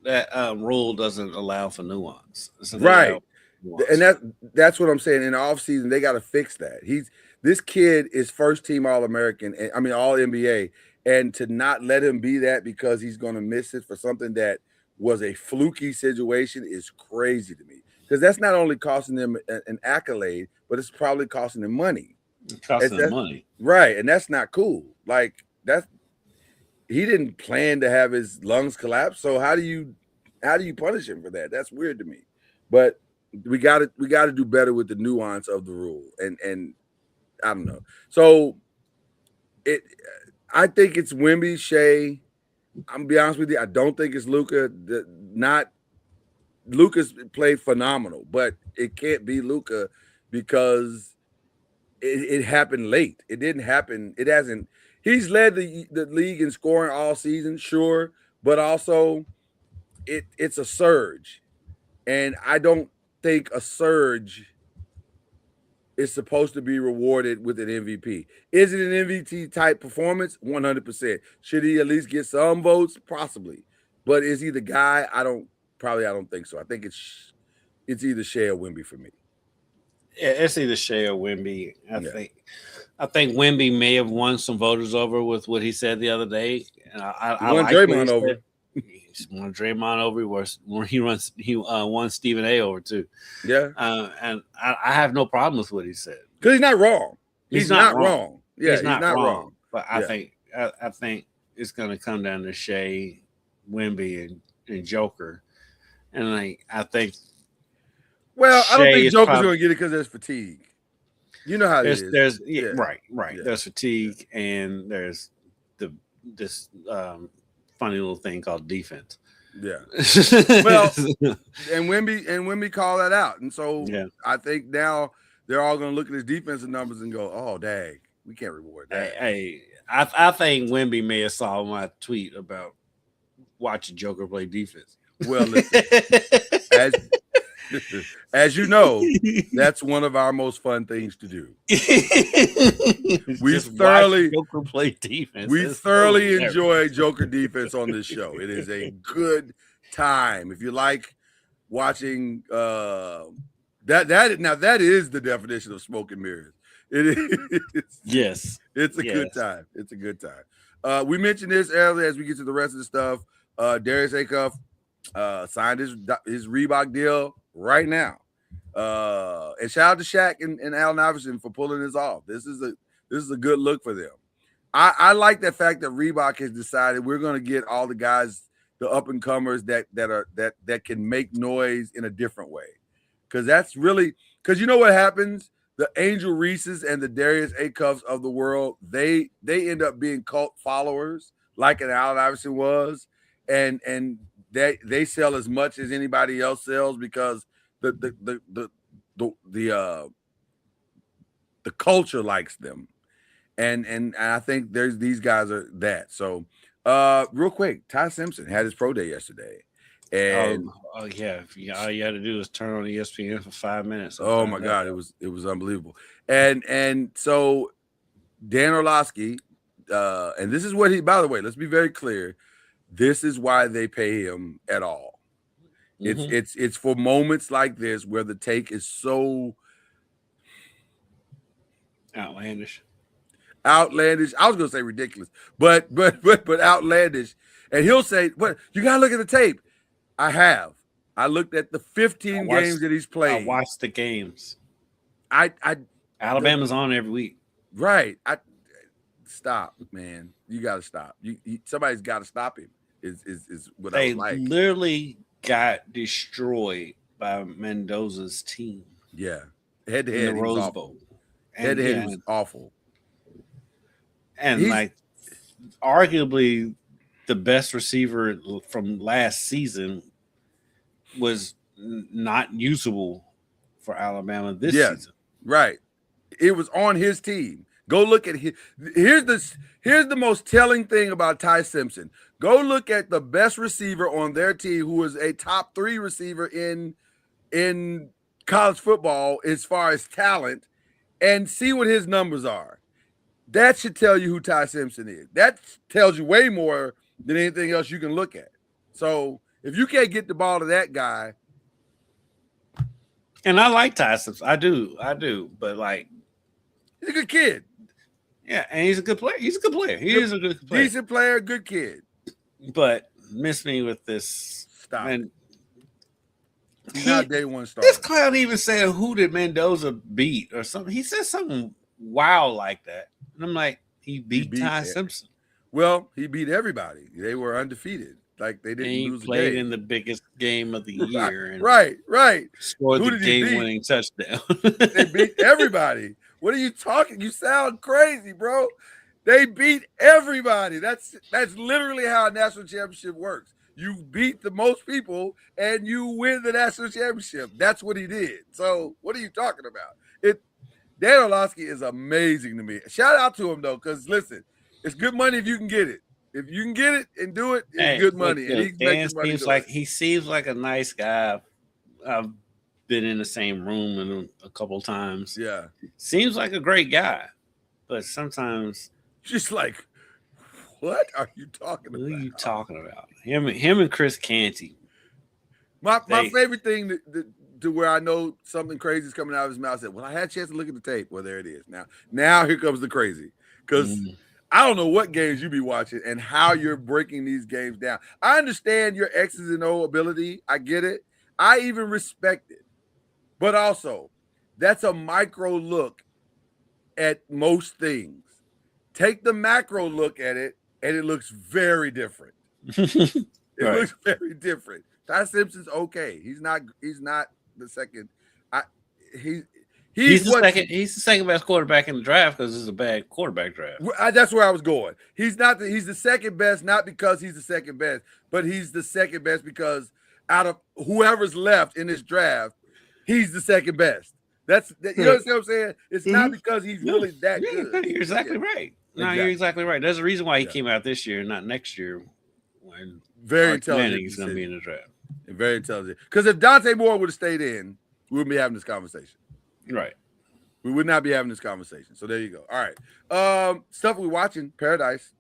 That rule doesn't allow for nuance.
Right. And that's what I'm saying. In the offseason, they got to fix that. This kid is first team All-American, I mean all NBA, and to not let him be that because he's going to miss it for something that was a fluky situation is crazy to me. Because that's not only costing them an accolade, but it's probably costing them money.
It's costing them money,
right? And that's not cool. Like he didn't plan to have his lungs collapse. So how do you punish him for that? That's weird to me. But we got to do better with the nuance of the rule, and I don't know. So I think it's Wemby, Shea. I'm gonna be honest with you. I don't think it's Luka. Luka's played phenomenal, but it can't be Luka because it happened late. It didn't happen. It hasn't. He's led the league in scoring all season, sure, but also it's a surge, and I don't think a surge is supposed to be rewarded with an MVP. Is it an MVP type performance? 100%. Should he at least get some votes? Possibly. But is he the guy? I don't think so. I think it's either Shea or Wemby for me.
Yeah, it's either Shea or Wemby. I think Wemby may have won some voters over with what he said the other day. I
won Draymond over.
He won Draymond over. He won Stephen A over too.
Yeah.
And I have no problem with what he said
because he's not wrong. He's not wrong. Yeah, he's not wrong.
But I think it's going to come down to Shea, Wemby, and Joker, and I think.
Well, I don't think Joker's going to get it because there's fatigue. You know how it is.
Right. Yeah. There's fatigue, and there's this funny little thing called defense.
Yeah. Well, and Wemby called that out, and so I think now they're all going to look at his defensive numbers and go, "Oh, dang, we can't reward that."
Hey, I think Wemby may have saw my tweet about watching Joker play defense.
Well, listen, as you know, that's one of our most fun things to do. We thoroughly
Joker play defense.
We thoroughly enjoy Joker defense on this show. It is a good time. If you like watching that is the definition of smoke and mirrors. It is.
Yes.
It's a good time. It's a good time. We mentioned this earlier as we get to the rest of the stuff. Darius Acuff signed his Reebok deal right now. And shout out to Shaq and Allen Iverson for pulling this off. This is a good look for them. I like the fact that Reebok has decided we're going to get all the guys, the up and comers that can make noise in a different way, because that's really, because you know what happens. The Angel Reeses and the Darius Acuffs of the world, they end up being cult followers like an Allen Iverson was, and they sell as much as anybody else sells because the culture likes them, and I think these guys are that. So real quick, Ty Simpson had his pro day yesterday, and
all you had to do is turn on ESPN for 5 minutes.
Oh my God, it was unbelievable. And so Dan Orlovsky, and this is what he, by the way, let's be very clear, this is why they pay him at all. It's for moments like this where the take is so
outlandish.
I was gonna say ridiculous, but outlandish. And he'll say, "What, you gotta look at the tape." I looked at the 15 games that he's played.
I watched the games.
Alabama's
on every week.
Right. Stop, man. You gotta stop. Somebody's gotta stop him. Is what I like.
They literally got destroyed by Mendoza's team.
Yeah. Head to head,
in the Rose Bowl.
Head to head was awful.
And like arguably the best receiver from last season was not usable for Alabama this season.
Right. It was on his team. Go look at his. Here's the most telling thing about Ty Simpson. Go look at the best receiver on their team, who was a top 3 receiver in college football as far as talent, and see what his numbers are. That should tell you who Ty Simpson is. That tells you way more than anything else you can look at. So if you can't get the ball to that guy.
And I like Ty Simpson. I do. But like,
he's a good kid.
Yeah, and he's a good player. He is a good player.
Decent player, good kid.
But miss me with this.
Stop.
And
he's not day one starter.
This clown even said, who did Mendoza beat or something? He said something wild like that. And I'm like, he beat Ty Simpson.
Well, he beat everybody. They were undefeated. Like they didn't lose the game.
He played in the biggest game of the year. And
right.
Scored the game-winning touchdown.
They beat everybody. What are you talking? You sound crazy, bro. They beat everybody. That's literally how a national championship works. You beat the most people and you win the national championship. That's what he did. So what are you talking about? Dan Orlovsky is amazing to me. Shout out to him though, because listen, it's good money if you can get it. If you can get it and do it, it's good money. And he's making money.
He seems like a nice guy. I've been in the same room with him a couple times.
Yeah.
Seems like a great guy. But sometimes
just like, what are you talking about?
What are you talking about? Him and Chris Canty.
My favorite thing to where I know something crazy is coming out of his mouth. I said, well, I had a chance to look at the tape. Well, there it is. Now here comes the crazy. Because I don't know what games you be watching and how you're breaking these games down. I understand your X's and O ability. I get it. I even respect it. But also, that's a micro look at most things. Take the macro look at it, and it looks very different. It looks very different. Ty Simpson's okay. He's not the second.
He's the second best quarterback in the draft because it's a bad quarterback draft.
That's where I was going. He's the second best, not because he's the second best, but he's the second best because out of whoever's left in this draft, he's the second best. You know what I'm saying? It's not because he's really that good.
You're exactly right. No, you're exactly right. There's a reason why he came out this year and not next year when
very intelligent.
He's going to be in the draft.
Very intelligent. Because if Dante Moore would have stayed in, we wouldn't be having this conversation.
Right.
We would not be having this conversation. So there you go. All right. Stuff we're watching, Paradise.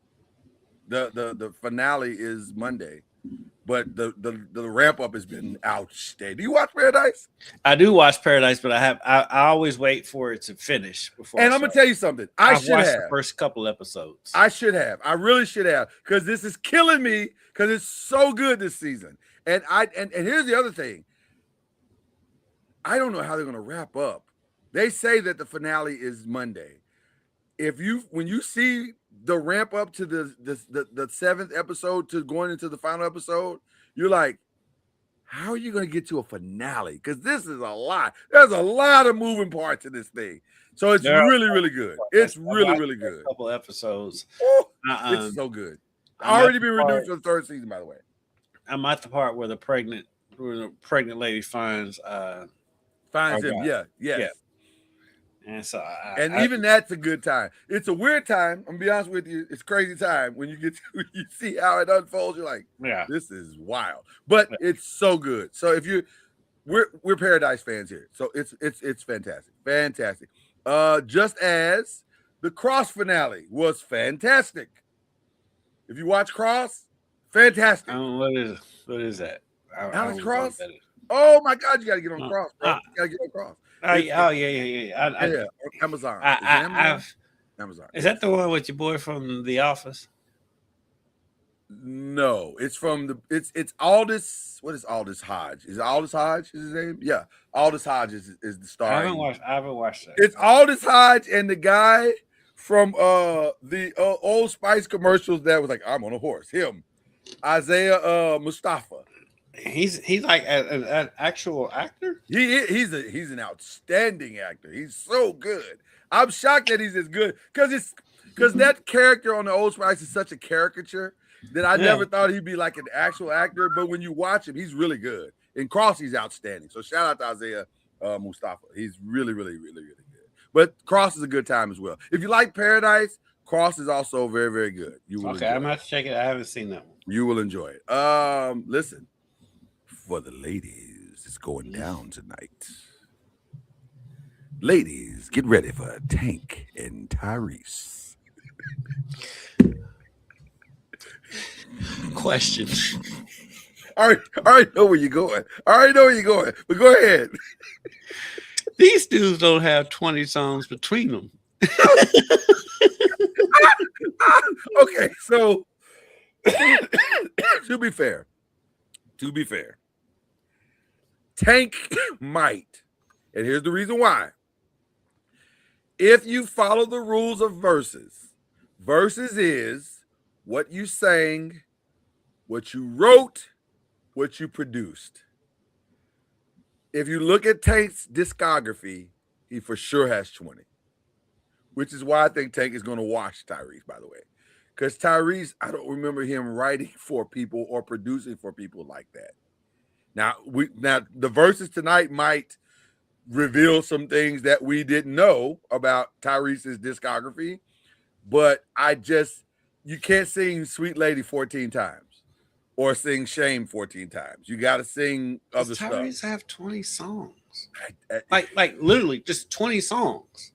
The finale is Monday. But the ramp up has been outstanding. Do you watch Paradise?
I do watch Paradise, but I always wait for it to finish before.
And I'm gonna tell you something. I've watched
the first couple episodes.
I should have. I really should have, because this is killing me because it's so good this season. And here's the other thing. I don't know how they're gonna wrap up. They say that the finale is Monday. When you see the ramp up to the seventh episode to going into the final episode, you're like, how are you going to get to a finale? Because this is a lot. There's a lot of moving parts in this thing. So it's really good. It's really good.
A couple episodes.
It's so good. Already been renewed for the third season, by the way.
I'm at the part where the pregnant lady finds
him. Yeah. Yes.
And so
even that's a good time. It's a weird time. I'm gonna be honest with you. It's a crazy time when you see how it unfolds. You're like, this is wild. But it's so good. So if we're Paradise fans here. So it's fantastic. Fantastic. Just as the Cross finale was fantastic. If you watch Cross, fantastic.
What is that?
Alex Cross? Oh my God, you gotta get on Cross, bro. You gotta get on Cross.
Yeah.
On Amazon. Amazon.
Is that the one with your boy from The Office?
No, it's from it's Aldous. What is Aldous Hodge? Is it Aldous Hodge? Is his name? Yeah, Aldous Hodge is the star.
I haven't watched that.
It's Aldous Hodge and the guy from the Old Spice commercials that was like, I'm on a horse. Him, Isaiah Mustafa.
He's like an actual actor.
He's an outstanding actor. He's so good. I'm shocked that he's as good because that character on the Old Spice is such a caricature that I never thought he'd be like an actual actor. But when you watch him, he's really good. In Cross, he's outstanding. So shout out to Isaiah Mustafa. He's really good. But Cross is a good time as well. If you like Paradise, Cross is also very, very good. You will.
Okay, I'm gonna have to check it. I haven't seen that one.
You will enjoy it. Listen. For the ladies, it's going down tonight. Ladies, get ready for Tank and Tyrese.
Question.
I already know where you're going. But go ahead.
These dudes don't have 20 songs between them.
Okay, so to be fair, Tank might, and here's the reason why. If you follow the rules of verses is what you sang, what you wrote, what you produced. If you look at Tank's discography, he for sure has 20, which is why I think Tank is going to wash Tyrese, by the way. Because Tyrese, I don't remember him writing for people or producing for people like that. Now the verses tonight might reveal some things that we didn't know about Tyrese's discography, but you can't sing Sweet Lady 14 times or sing Shame 14 times. You got to sing other stuff.
Tyrese have 20 songs, like literally just 20 songs,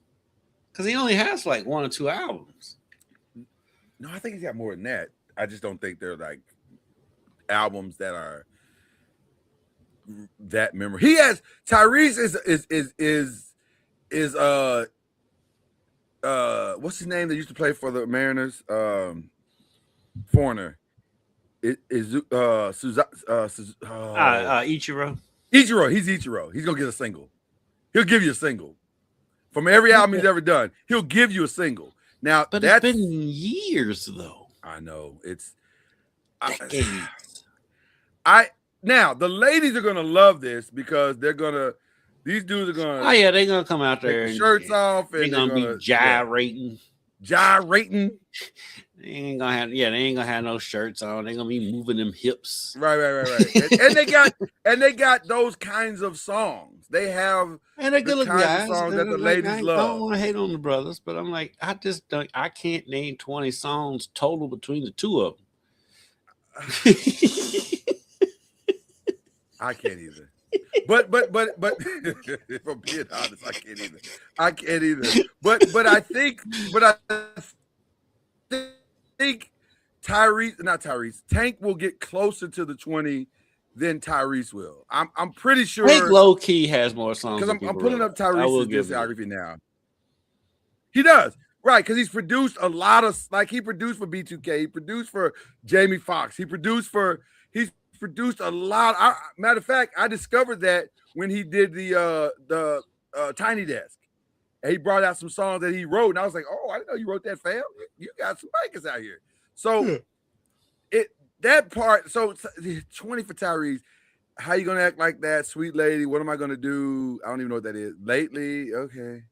because he only has like 1 or 2 albums.
No, I think he's got more than that. I just don't think they're like albums that are that memorable. He has Tyrese is what's his name that used to play for the Mariners? Foreigner. Ichiro. Ichiro. He's Ichiro. He's gonna get a single. He'll give you a single from every album he's ever done. He'll give you a single. Now,
but it's been years though.
I know it's
decades.
Now the ladies are gonna love this because these dudes are gonna.
Oh yeah, they're gonna come out there,
and shirts off, and
they're gonna be gyrating. They ain't gonna have no shirts on. They're gonna be moving them hips.
Right. and they got those kinds of songs. They have
and they're good looking guys
songs that the ladies love.
I don't want to hate on the brothers, but I'm like, I can't name 20 songs total between the two of them.
I can't either. But if I'm being honest, I can't either. But I think Tank will get closer to the 20 than Tyrese will. I'm pretty sure
Tank low key has more songs.
Because I'm pulling up Tyrese's discography now. He does. Right, because he's produced a lot of, like, he produced for B2K, he produced for Jamie Foxx, he's produced a lot. Matter of fact, I discovered that when he did the Tiny Desk. And he brought out some songs that he wrote, and I was like, "Oh, I didn't know you wrote that, fam. You got some bikers out here." So that part. So 20 for Tyrese. How you gonna act like that, sweet lady? What am I gonna do? I don't even know what that is. Lately, okay.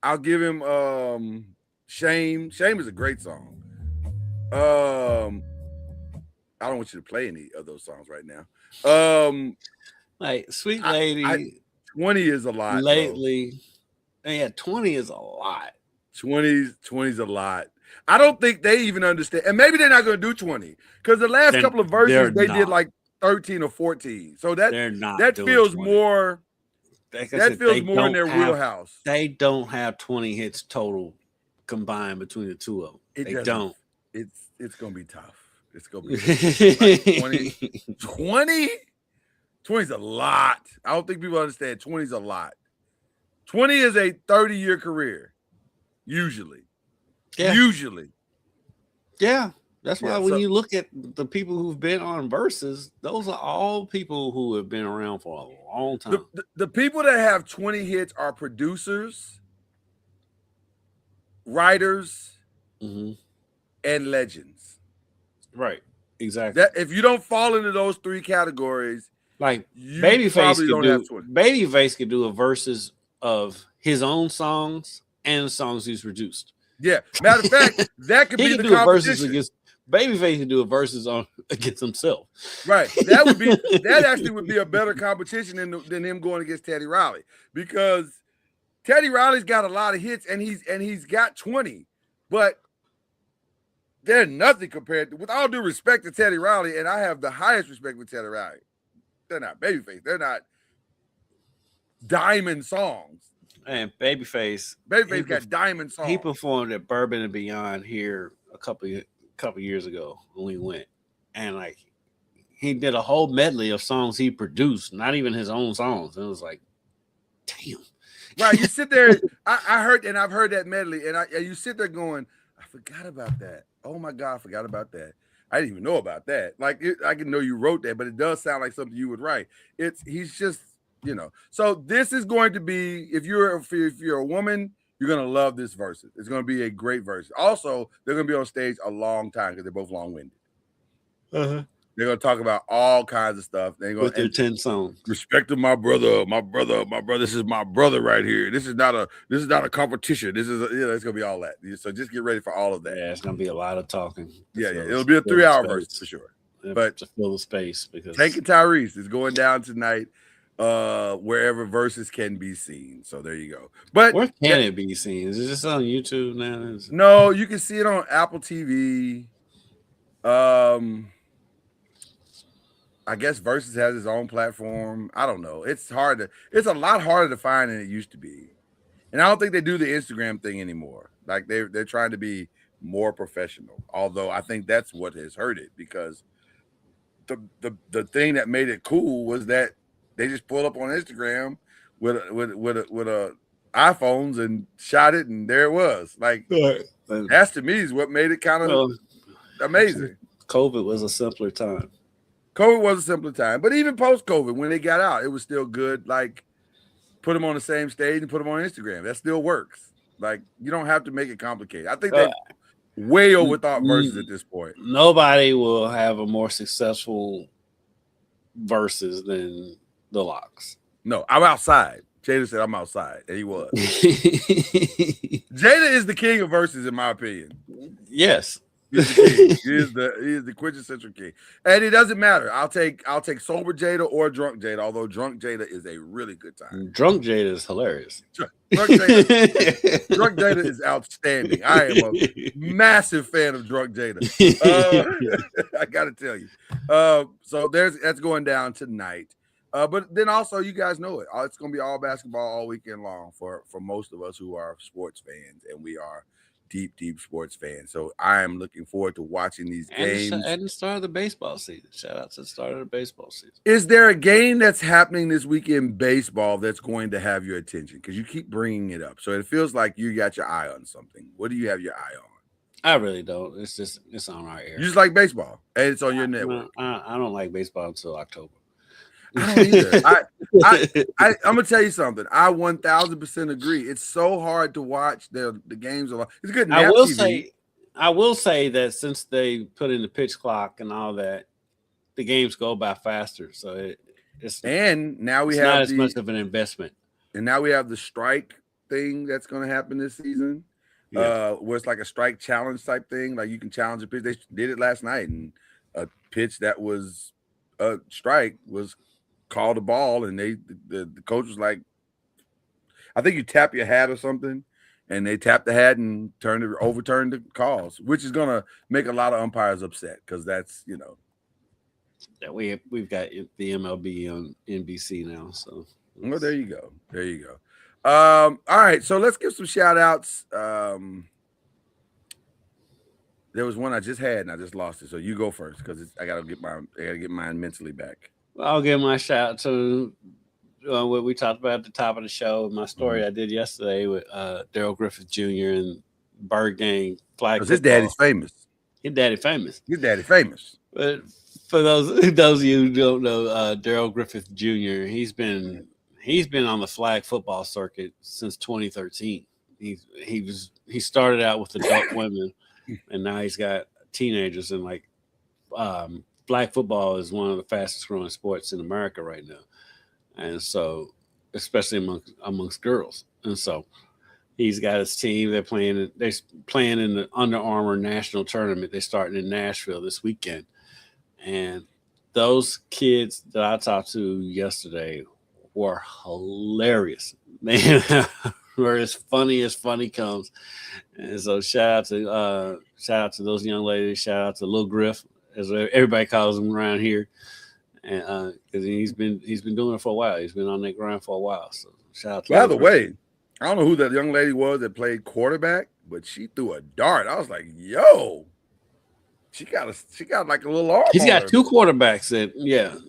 I'll give him Shame. Shame is a great song. I don't want you to play any of those songs right now.
Like Sweet Lady.
20 is a lot.
Lately. Yeah, 20 is a lot.
20's a lot. I don't think they even understand. And maybe they're not going to do 20 because the last couple of verses they did like 13 or 14. So that feels 20. More. That feels more in their wheelhouse.
They don't have 20 hits total combined between the two of them. They don't.
It's going to be tough. It's going to be like 20? 20's a lot. I don't think people understand 20's a lot. 20 is a 30-year career, usually.
Yeah.
Usually.
Yeah. That's why when you look at the people who've been on verses, those are all people who have been around for a long time.
The people that have 20 hits are producers, writers, and legends.
Right. Exactly.
That if you don't fall into those three categories,
like Babyface could do a verses of his own songs and songs he's produced.
Yeah. Matter of fact, that could be the competition.
Babyface can do a verses against himself.
Right. That actually would be a better competition than him going against Teddy Riley, because Teddy Riley's got a lot of hits and he's got 20, but they're nothing compared to, with all due respect to Teddy Riley, and I have the highest respect for Teddy Riley. They're not Babyface. They're not diamond songs.
And Babyface
got diamond songs.
He performed at Bourbon and Beyond here a couple years ago when we went, and like he did a whole medley of songs he produced, not even his own songs. And it was like, damn.
Right, you sit there. I've heard that medley, and you sit there going, I forgot about that. Oh my God, I forgot about that. I didn't even know about that. Like I can know you wrote that, but it does sound like something you would write. He's just. So this is going to be, if you're a woman, you're going to love this versus. It's going to be a great versus. Also, they're going to be on stage a long time because they're both long-winded. They're going to talk about all kinds of stuff. They're going
with their 10 songs.
Respect to my brother. This is my brother right here. This is not a competition. This is it's going to be all that. So just get ready for all of that.
Yeah, it's going to be a lot of talking.
Yeah. It'll be a 3-hour versus for sure. But
to fill the space, because
Tank and Tyrese is going down tonight. Wherever verses can be seen. So there you go. But
where can it be seen? Is it just on YouTube now?
No, you can see it on Apple TV. I guess Versus has its own platform. I don't know. It's a lot harder to find than it used to be. And I don't think they do the Instagram thing anymore. Like they're trying to be more professional. Although I think that's what has hurt it, because the thing that made it cool was that they just pulled up on Instagram with iPhones and shot it, and there it was. Like that's to me is what made it kind of amazing.
COVID was a simpler time.
But even post-COVID, when they got out, it was still good. Like put them on the same stage and put them on Instagram. That still works. Like you don't have to make it complicated. I think they way overthought verses at this point.
Nobody will have a more successful verses than the Locks.
No, I'm outside. Jada said I'm outside, and he was. Jada is the king of verses, in my opinion.
Yes.
He's the king. He is the quintessential king. And it doesn't matter. I'll take sober Jada or drunk Jada, although drunk Jada is a really good time.
Drunk Jada is hilarious.
Drunk Jada is outstanding. I am a massive fan of Drunk Jada. I gotta tell you. So that's going down tonight. But then also, you guys know it. It's going to be all basketball all weekend long for most of us who are sports fans, and we are deep sports fans. So I am looking forward to watching these games.
And the start of the baseball season. Shout out to the start of the baseball season.
Is there a game that's happening this week in baseball that's going to have your attention? Because you keep bringing it up. So it feels like you got your eye on something. What do you have your eye on?
I really don't. It's on our air.
You just like baseball, and it's on your network.
I don't like baseball until October.
I don't either. I'm gonna tell you something. I 1000% agree. It's so hard to watch the games. It's good.
I
TV.
will say that since they put in the pitch clock and all that, the games go by faster. So it's
now we
it's
have
not as much of an investment.
And now we have the strike thing that's going to happen this season. Where it's like a strike challenge type thing. Like you can challenge a pitch. They did it last night, and a pitch that was a strike was called a ball, and the coach was like, I think you tap your hat or something, and they tapped the hat and overturned the calls, which is gonna make a lot of umpires upset because that's
that we've got the MLB on NBC now. So
well, there you go. All right, so let's give some shout outs. There was one I just had and I just lost it. So you go first because I gotta get mine mentally back.
Well, I'll give my shout out to what we talked about at the top of the show. My story I did yesterday with Daryl Griffith Jr. and Bird Gang flag.
Because his daddy's famous.
His daddy famous. But for those of you who don't know, Daryl Griffith Jr. He's been on the flag football circuit since 2013. He started out with adult women, and now he's got teenagers, and like flag football is one of the fastest growing sports in America right now, and so especially amongst girls. And so he's got his team. They're playing in the Under Armour National Tournament. They're starting in Nashville this weekend, and those kids that I talked to yesterday were hilarious. Man, were as funny comes. And so shout out to those young ladies. Shout out to Lil Griff, as everybody calls him around here, and because he's been doing it for a while. He's been on that grind for a while. So shout out to
By the way, I don't know who that young lady was that played quarterback, but she threw a dart. I was like, yo. She got like a little arm.
He's got two quarterbacks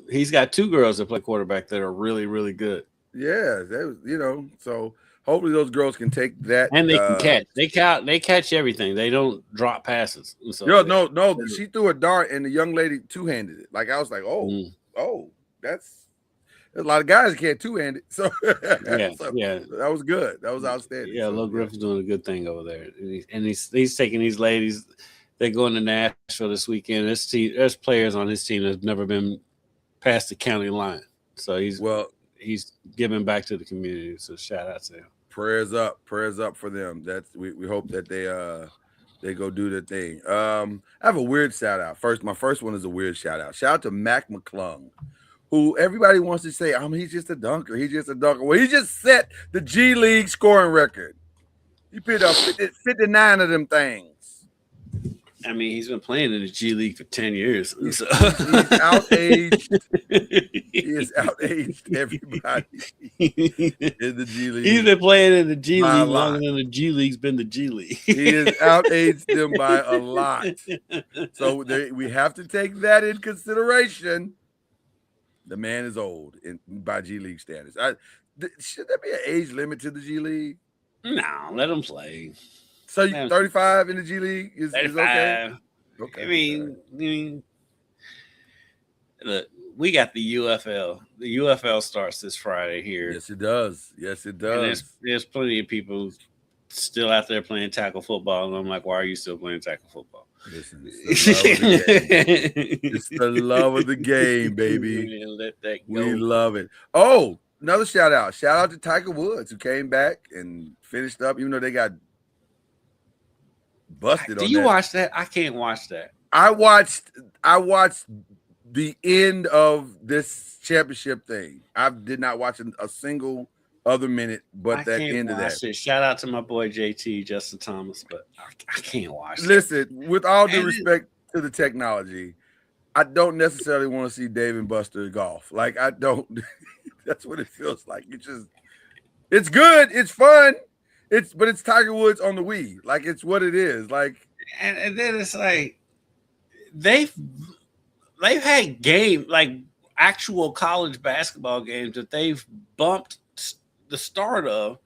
he's got two girls that play quarterback that are really, really good.
Yeah, so hopefully those girls can take that.
And they can catch. They catch everything. They don't drop passes. So
no, she threw a dart and the young lady two-handed it. Like I was like, there's a lot of guys that can't two-hand it. So that was good. That was outstanding.
Yeah, Lil Griff's doing a good thing over there. And he's taking these ladies. They're going to Nashville this weekend. There's players on his team that's never been past the county line. So he's giving back to the community. So shout out to him.
Prayers up for them. That's we hope that they go do their thing. I have a weird shout out. My first one is a weird shout out. Shout out to Mac McClung, who everybody wants to say, he's just a dunker. Well, he just set the G League scoring record. He picked up 59 of them things.
I mean, he's been playing in the G League for 10 years. So.
He's outaged. He has outaged everybody in the G League.
He's been playing in the G League longer than the G League's been the G League.
He has outaged them by a lot. So we have to take that in consideration. The man is old by G League standards. Should there be an age limit to the G League?
No, let him play.
So 35 in the G League is okay?
Okay. I mean, look, we got the UFL. The UFL starts this Friday here.
Yes, it does.
And there's plenty of people still out there playing tackle football, and I'm like, why are you still playing tackle football?
Listen, it's the love of the game, baby.
Let that go.
We love it. Oh, another shout out. Shout out to Tiger Woods, who came back and finished up, even though they got busted.
Do you watch that? I can't watch that.
I watched the end of this championship thing. I did not watch a single other minute but that end of that.
Shout out to my boy JT, Justin Thomas, but I can't watch that.
Listen, with all due respect to the technology, I don't necessarily want to see Dave and Buster golf. Like, I don't. That's what it feels like. It's good. It's fun. But it's Tiger Woods on the Wii. Like, it's what it is. Like,
and then it's like they've had actual college basketball games that they've bumped the start of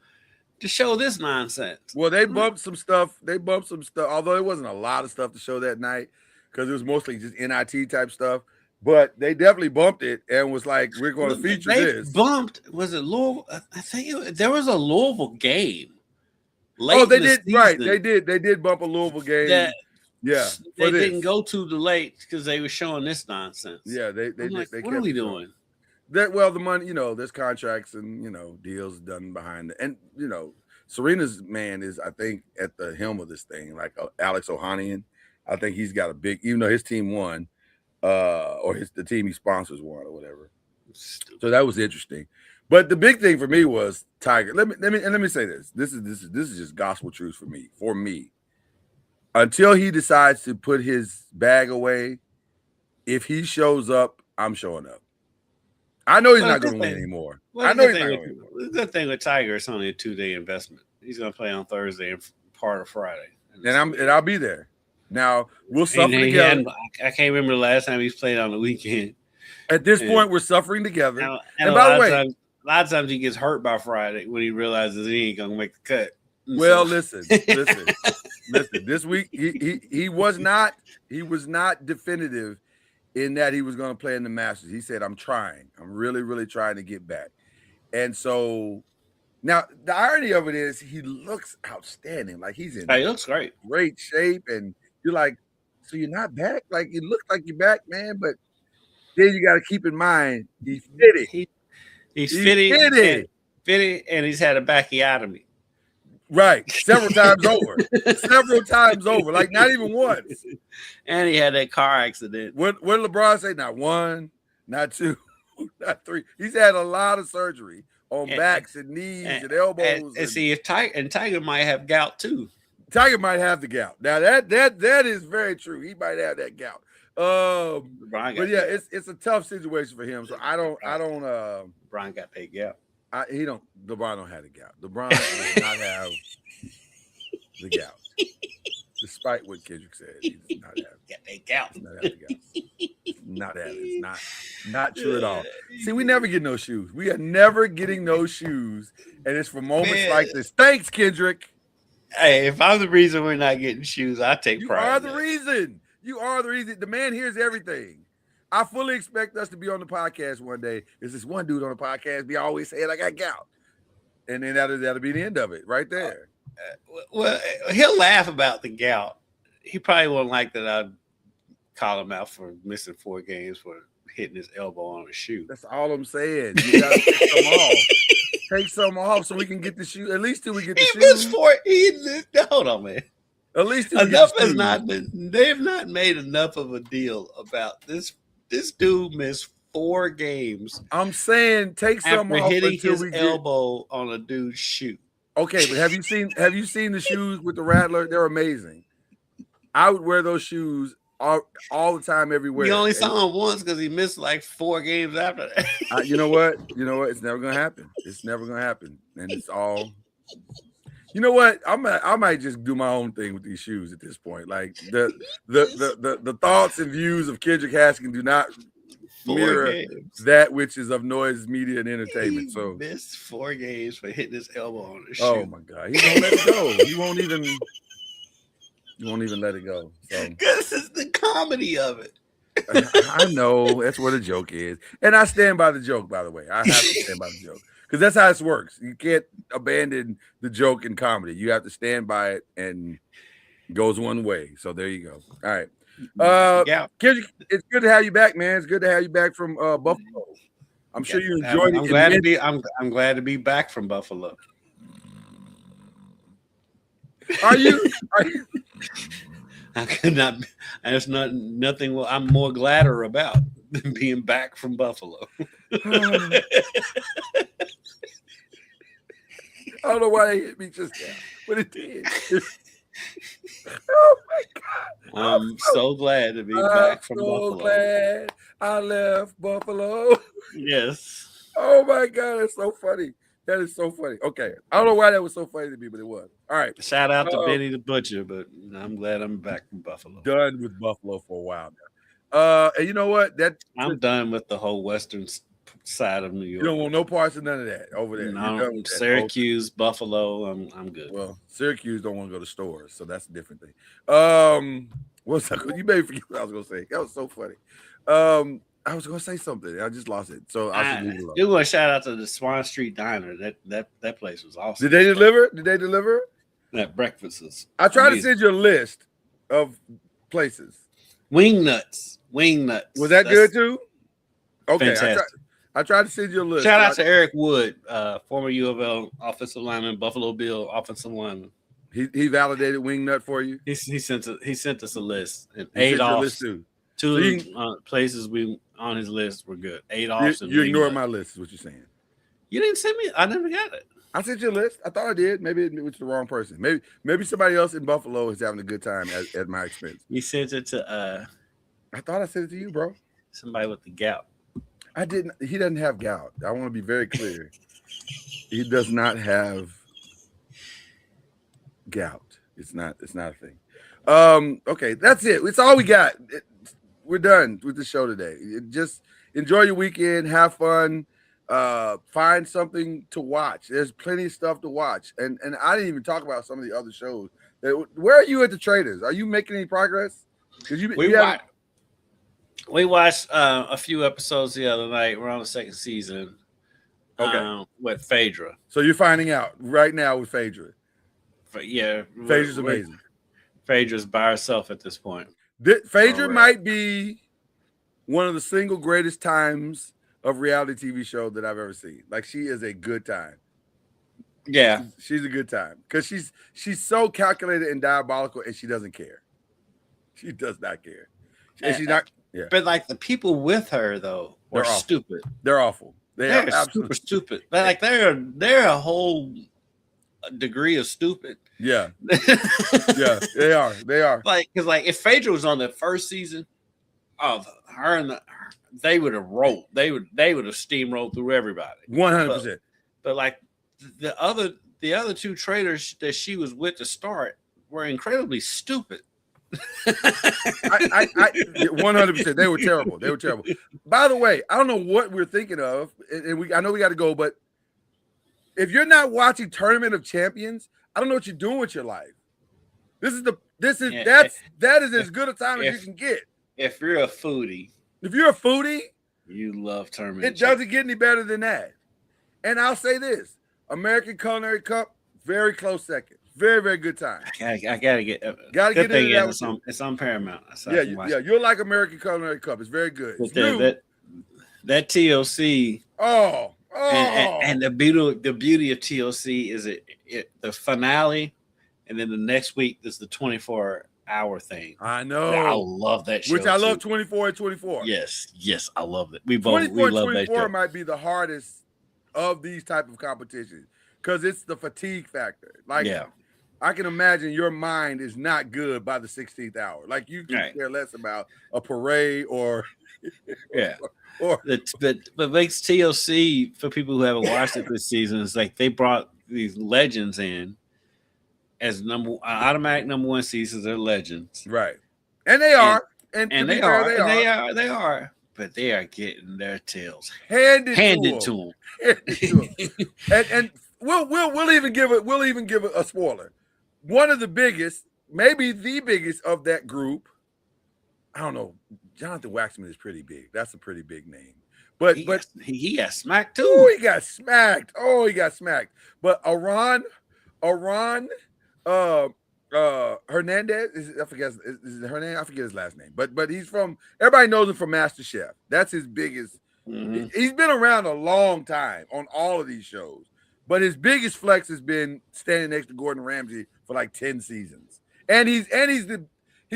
to show this nonsense?
Well, they bumped some stuff. Although it wasn't a lot of stuff to show that night because it was mostly just NIT type stuff. But they definitely bumped it and was like, "We're going to feature this."
Bumped. Was it Louisville? I think there was a Louisville game.
Oh, they did. Right, they did. They did bump a Louisville game. They
didn't go to the late because they were showing this nonsense.
Yeah, they did.
Like, what are we doing?
Well, the money, there's contracts and deals done behind it, and Serena's man is, I think, at the helm of this thing, like Alex Ohanian. I think he's got a big, even though his team won, or the team he sponsors won or whatever. So that was interesting. But the big thing for me was Tiger. Let me say this. This is just gospel truth for me. For me, until he decides to put his bag away, if he shows up, I'm showing up. I know he's not going to win anymore. I know he's not going to win anymore.
The good thing with Tiger, it's only a 2-day investment. He's going to play on Thursday and part of Friday,
and I'll be there. Now we'll suffer together.
I can't remember the last time he's played on the weekend.
At this point, we're suffering together.
And by the way, a lot of times he gets hurt by Friday when he realizes he ain't gonna make the cut.
Well, listen. This week he was not definitive in that he was going to play in the Masters. He said, "I'm trying. I'm really, really trying to get back." And so now the irony of it is he looks outstanding. Like he
looks
great shape, and you're like, so you're not back? Like it looks like you're back, man, but then you got to keep in mind he's fitted.
He's fitted, and he's had a bacchiotomy.
Right, several times over, like not even once.
And he had that car accident.
What did LeBron say? Not one, not two, not three. He's had a lot of surgery on backs and knees and elbows.
And see, if Tiger might have gout too.
Tiger might have the gout. Now that is very true. He might have that gout. But yeah, it's a tough situation for him. So I don't.
LeBron got that gout.
LeBron don't have the gout. LeBron does not have the gout. Despite what Kendrick said, he does not have
that gout.
Not have it. It's not true at all. See, we never get no shoes. We are never getting no shoes, and it's for moments like this. Thanks, Kendrick.
Hey, if I'm the reason we're not getting shoes, I take pride.
You are the reason. You are the reason. The man hears everything. I fully expect us to be on the podcast one day. There's this one dude on the podcast be always saying I got gout, and then that'll be the end of it right there.
Well, he'll laugh about the gout. He probably won't like that I call him out for missing 4 games for hitting his elbow on a shoe.
That's all I'm saying. You gotta take some off. Take some off so we can get the shoe. At least till we get the shoes.
Hold on, man.
At least
enough has not been. They have not made enough of a deal about this. This dude missed 4 games.
I'm saying take some off
hitting his elbow on a dude's shoe.
Okay, but have you seen the shoes with the Rattler? They're amazing. I would wear those shoes all the time, everywhere.
You only saw him once because he missed like 4 games after that.
You know what? It's never gonna happen. It's never gonna happen, and it's all. You know what? I might just do my own thing with these shoes at this point. Like the thoughts and views of Kendrick Haskins do not mirror that which is of noise, media, and entertainment. So
missed 4 games for hitting his elbow on the shoe.
Oh my God, he won't let it go. He won't even let it go. So
this is the comedy of it.
I know that's what the joke is, and I stand by the joke. By the way, I have to stand by the joke. Because that's how it works. You can't abandon the joke in comedy. You have to stand by it, and it goes one way. So there you go. All right. Kendrick, it's good to have you back, man. It's good to have you back from Buffalo. I'm sure you enjoyed it.
I'm glad to be back from Buffalo.
Are you?
I could not. There's nothing. I'm more gladder about than being back from Buffalo.
I don't know why they hit me just now, but it did. Oh my God!
I'm so glad to be back from Buffalo.
Glad I left Buffalo.
Yes.
Oh my God, that's so funny. That is so funny. Okay, I don't know why that was so funny to me, but it was. All right.
Shout out to Benny the Butcher, but I'm glad I'm back from Buffalo.
Done with Buffalo for a while now. And you know what?
I'm done with the whole Western side of New
You
York.
don't want no parts of none of that over there.
No,
You're done with that.
Syracuse, Buffalo. I'm good.
Well, Syracuse don't want to go to stores, so that's a different thing. What's that? You made me forget what I was gonna say. That was so funny. I was gonna say something. I just lost it. So I should leave it alone.
do want to shout out to the Swan Street Diner. That place was awesome.
Did they deliver? Did they deliver?
That breakfast is.
I tried to send you a list of places.
Wing nuts.
Was that good too? Okay, I tried to send you a list.
Shout out to Eric Wood, former U of L offensive lineman, Buffalo Bill offensive lineman.
He validated wing nut for you.
He sent us a list and
He
8
sent you a
offs.
list too.
Two places we on his list were good. 8 offs.
You ignored my list. Is what you're saying?
You didn't send me. I never got it.
I sent you a list. I thought I did. Maybe it was the wrong person. Maybe somebody else in Buffalo is having a good time at my expense.
You sent it to
I thought I sent it to you, bro.
somebody with the gout.
I didn't. He doesn't have gout. I want to be very clear. He does not have gout. It's not a thing. Okay, that's it. It's all we got. We're done with the show today. Just enjoy your weekend. Have fun. Find something to watch. There's plenty of stuff to watch. And I didn't even talk about some of the other shows. Where are you at the Traders? Are you making any progress?
We watched a few episodes the other night. We're on the second season.
Okay.
With Phaedra.
So you're finding out right now with Phaedra.
Yeah.
Phaedra's amazing.
Phaedra's by herself at this point.
Phaedra might be one of the single greatest times of reality TV show that I've ever seen. Like, she is a good time.
Yeah.
She's a good time. Because she's so calculated and diabolical, and she doesn't care. She does not care. And she's not. Yeah.
But like the people with her though are stupid.
They're awful. They're
super stupid. Like they're a whole degree of stupid.
Yeah. Yeah, they are. They are.
Like, because like if Phaedra was on the first season, her and they would have rolled. They would have steamrolled through everybody.
100%.
But like the other two traders that she was with to start were incredibly stupid.
100%. They were terrible. They were terrible. By the way, I don't know what we're thinking of, and I know we got to go, but if you're not watching Tournament of Champions, I don't know what you're doing with your life. That is as good a time as you can get.
If you're a foodie,
you
love Tournament.
It doesn't get any better than that. And I'll say this: American Culinary Cup, very close second. Very, very good time.
I gotta get into that. It's on Paramount.
Yeah, you'll like American Culinary Cup. It's very good. It's
that TLC.
Oh.
And the beauty of TLC is the finale, and then the next week is the 24-hour thing.
I know.
I love that show.
Which I love. 24 and 24.
Yes, I love it.
24 and 24 might be the hardest of these type of competitions because it's the fatigue factor. Like, yeah. I can imagine your mind is not good by the 16th hour. Like, you can care less about a parade or
but makes TLC, for people who haven't watched it this season, is like they brought these legends in as automatic number one seasons. They're legends,
right? And they are,
and they are. But they are getting their tails handed to them.
And we'll even give it a spoiler. One of the biggest, maybe the biggest of that group, I don't know. Jonathan Waxman is pretty big. That's a pretty big name. But
he got smacked too.
Oh, he got smacked. But Aron Hernandez, I forget his last name. But he's from, everybody knows him from MasterChef. That's his biggest. Mm-hmm. He's been around a long time on all of these shows. But his biggest flex has been standing next to Gordon Ramsay for like 10 seasons. And he's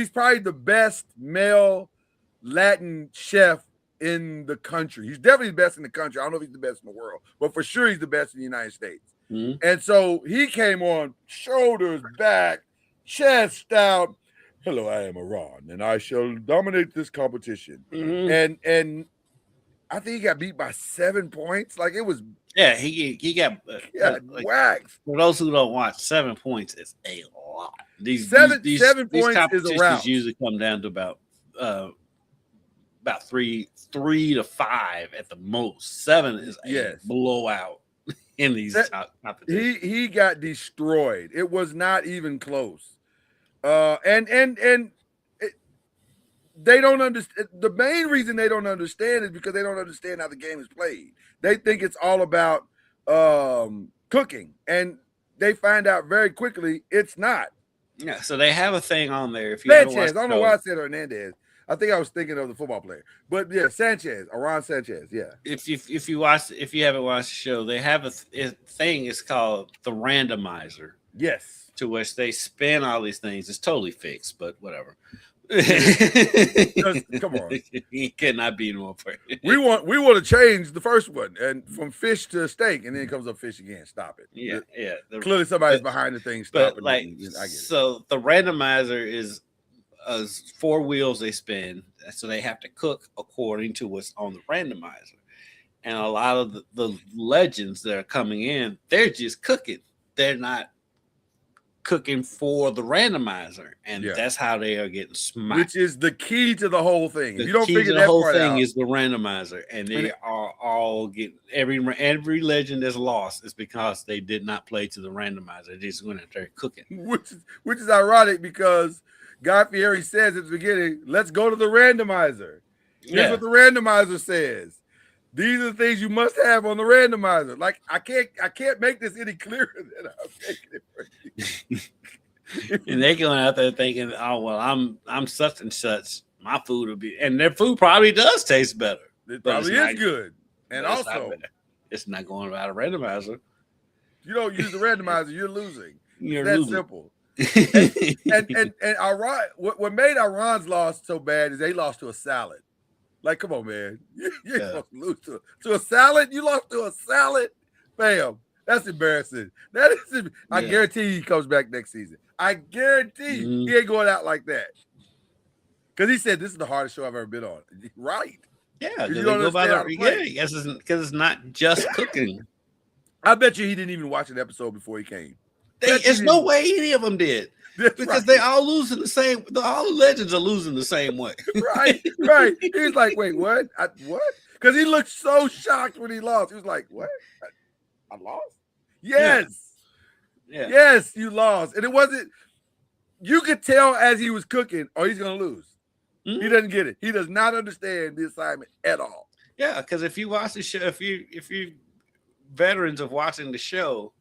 probably the best male Latin chef in the country. He's definitely the best in the country. I don't know if he's the best in the world, but for sure he's the best in the United States. Mm-hmm. And so he came on shoulders back, chest out. Hello, I am Aron, and I shall dominate this competition. Mm-hmm. And I think he got beat by 7 points. Like, it was.
Yeah, he got
waxed.
For those who don't watch, 7 points is a lot. These
7 points
competitions
is around.
Usually come down to about about 3 to 5 at the most. 7 is a blowout in these competitions.
He got destroyed. It was not even close. And they don't understand. The main reason they don't understand is because they don't understand how the game is played. They think it's all about cooking, and they find out very quickly it's not.
Yeah, so they have a thing on there. If you
Sanchez, I don't know why I said Hernandez. I think I was thinking of the football player, but yeah, Aaron Sanchez. Yeah.
If you haven't watched the show, they have a thing. It's called the randomizer.
Yes.
To which they spin all these things. It's totally fixed, but whatever.
Come on,
he cannot be more perfect.
We want to change the first one and from fish to steak, and then it comes up fish again. Stop it.
Yeah.
Clearly, somebody's behind the thing. Stop it.
Like,
I get it.
So the randomizer is 4 wheels they spin, so they have to cook according to what's on the randomizer. And a lot of the legends that are coming in, they're just cooking. They're not cooking for the randomizer, and that's how they are getting smacked.
Which is the key to the whole thing.
If
you don't figure that
whole
part
thing
out,
is the randomizer, and they are all getting every legend that's lost is because they did not play to the randomizer. They just went out there cooking.
Which is ironic because Guy Fieri says at the beginning, "Let's go to the randomizer." Here's what the randomizer says. These are the things you must have on the randomizer. Like I can't make this any clearer than I'm making it for you.
And they're going out there thinking, "Oh well, I'm such and such. My food will be," and their food probably does taste better.
It probably is good, and also
it's not going out of randomizer.
You don't use the randomizer, you're losing.
You're
That's
losing.
simple. and Iran, what made Iran's loss so bad is they lost to a salad. Like, come on, man. You're supposed to lose to a salad? You lost to a salad? Bam. That's embarrassing. That is. I guarantee he comes back next season. I guarantee he ain't going out like that. Because he said, this is the hardest show I've ever been on. Right.
Yeah. Because it's not just cooking.
I bet you he didn't even watch an episode before he came.
There's no way any of them did. Because they all losing the same. All the legends are losing the same way.
Right. He's like, wait, what? What? Because he looked so shocked when he lost. He was like, what? I lost? Yes. Yeah. Yes, you lost. And it wasn't. You could tell as he was cooking, oh, he's going to lose. Mm-hmm. He doesn't get it. He does not understand the assignment at all.
Yeah, because if you watch the show, if you veterans of watching the show,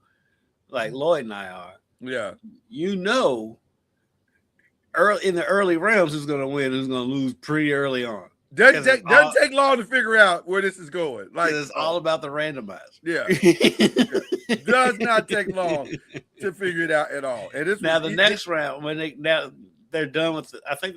like Lloyd and I are, you know, in the early rounds, who's going to win, who's going to lose pretty early on.
Doesn't take long to figure out where this is going. Like
it's all about the randomizer.
Yeah. Does not take long to figure it out at all. And
the next round when they're done with it, I think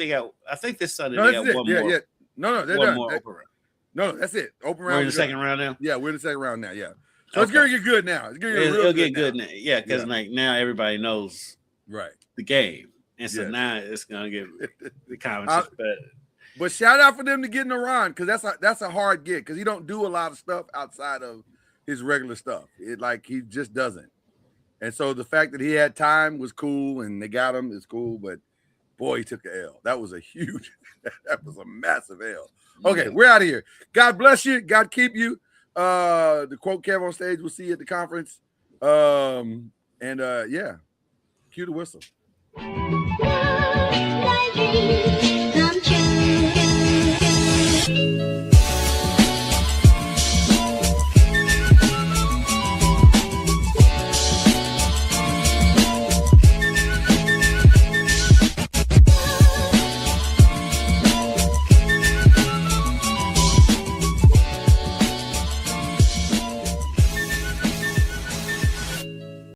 this Sunday they got one more.
Yeah. No, they're
one
done.
More open round.
No, that's it. Open round.
We're in the second round now.
Yeah, we're in the second round now. Yeah. So it's gonna get good now.
It'll get good now. Yeah, because like now everybody knows the game, and so now it's gonna get the comments better.
But shout out for them to getting Iran because that's a hard get because he don't do a lot of stuff outside of his regular stuff. He just doesn't. And so the fact that he had time was cool, and they got him is cool. But boy, he took the L. That was a massive L. Okay, we're out of here. God bless you. God keep you. The quote Kev on stage. We'll see you at the conference. Cue the whistle.
My dreams come true.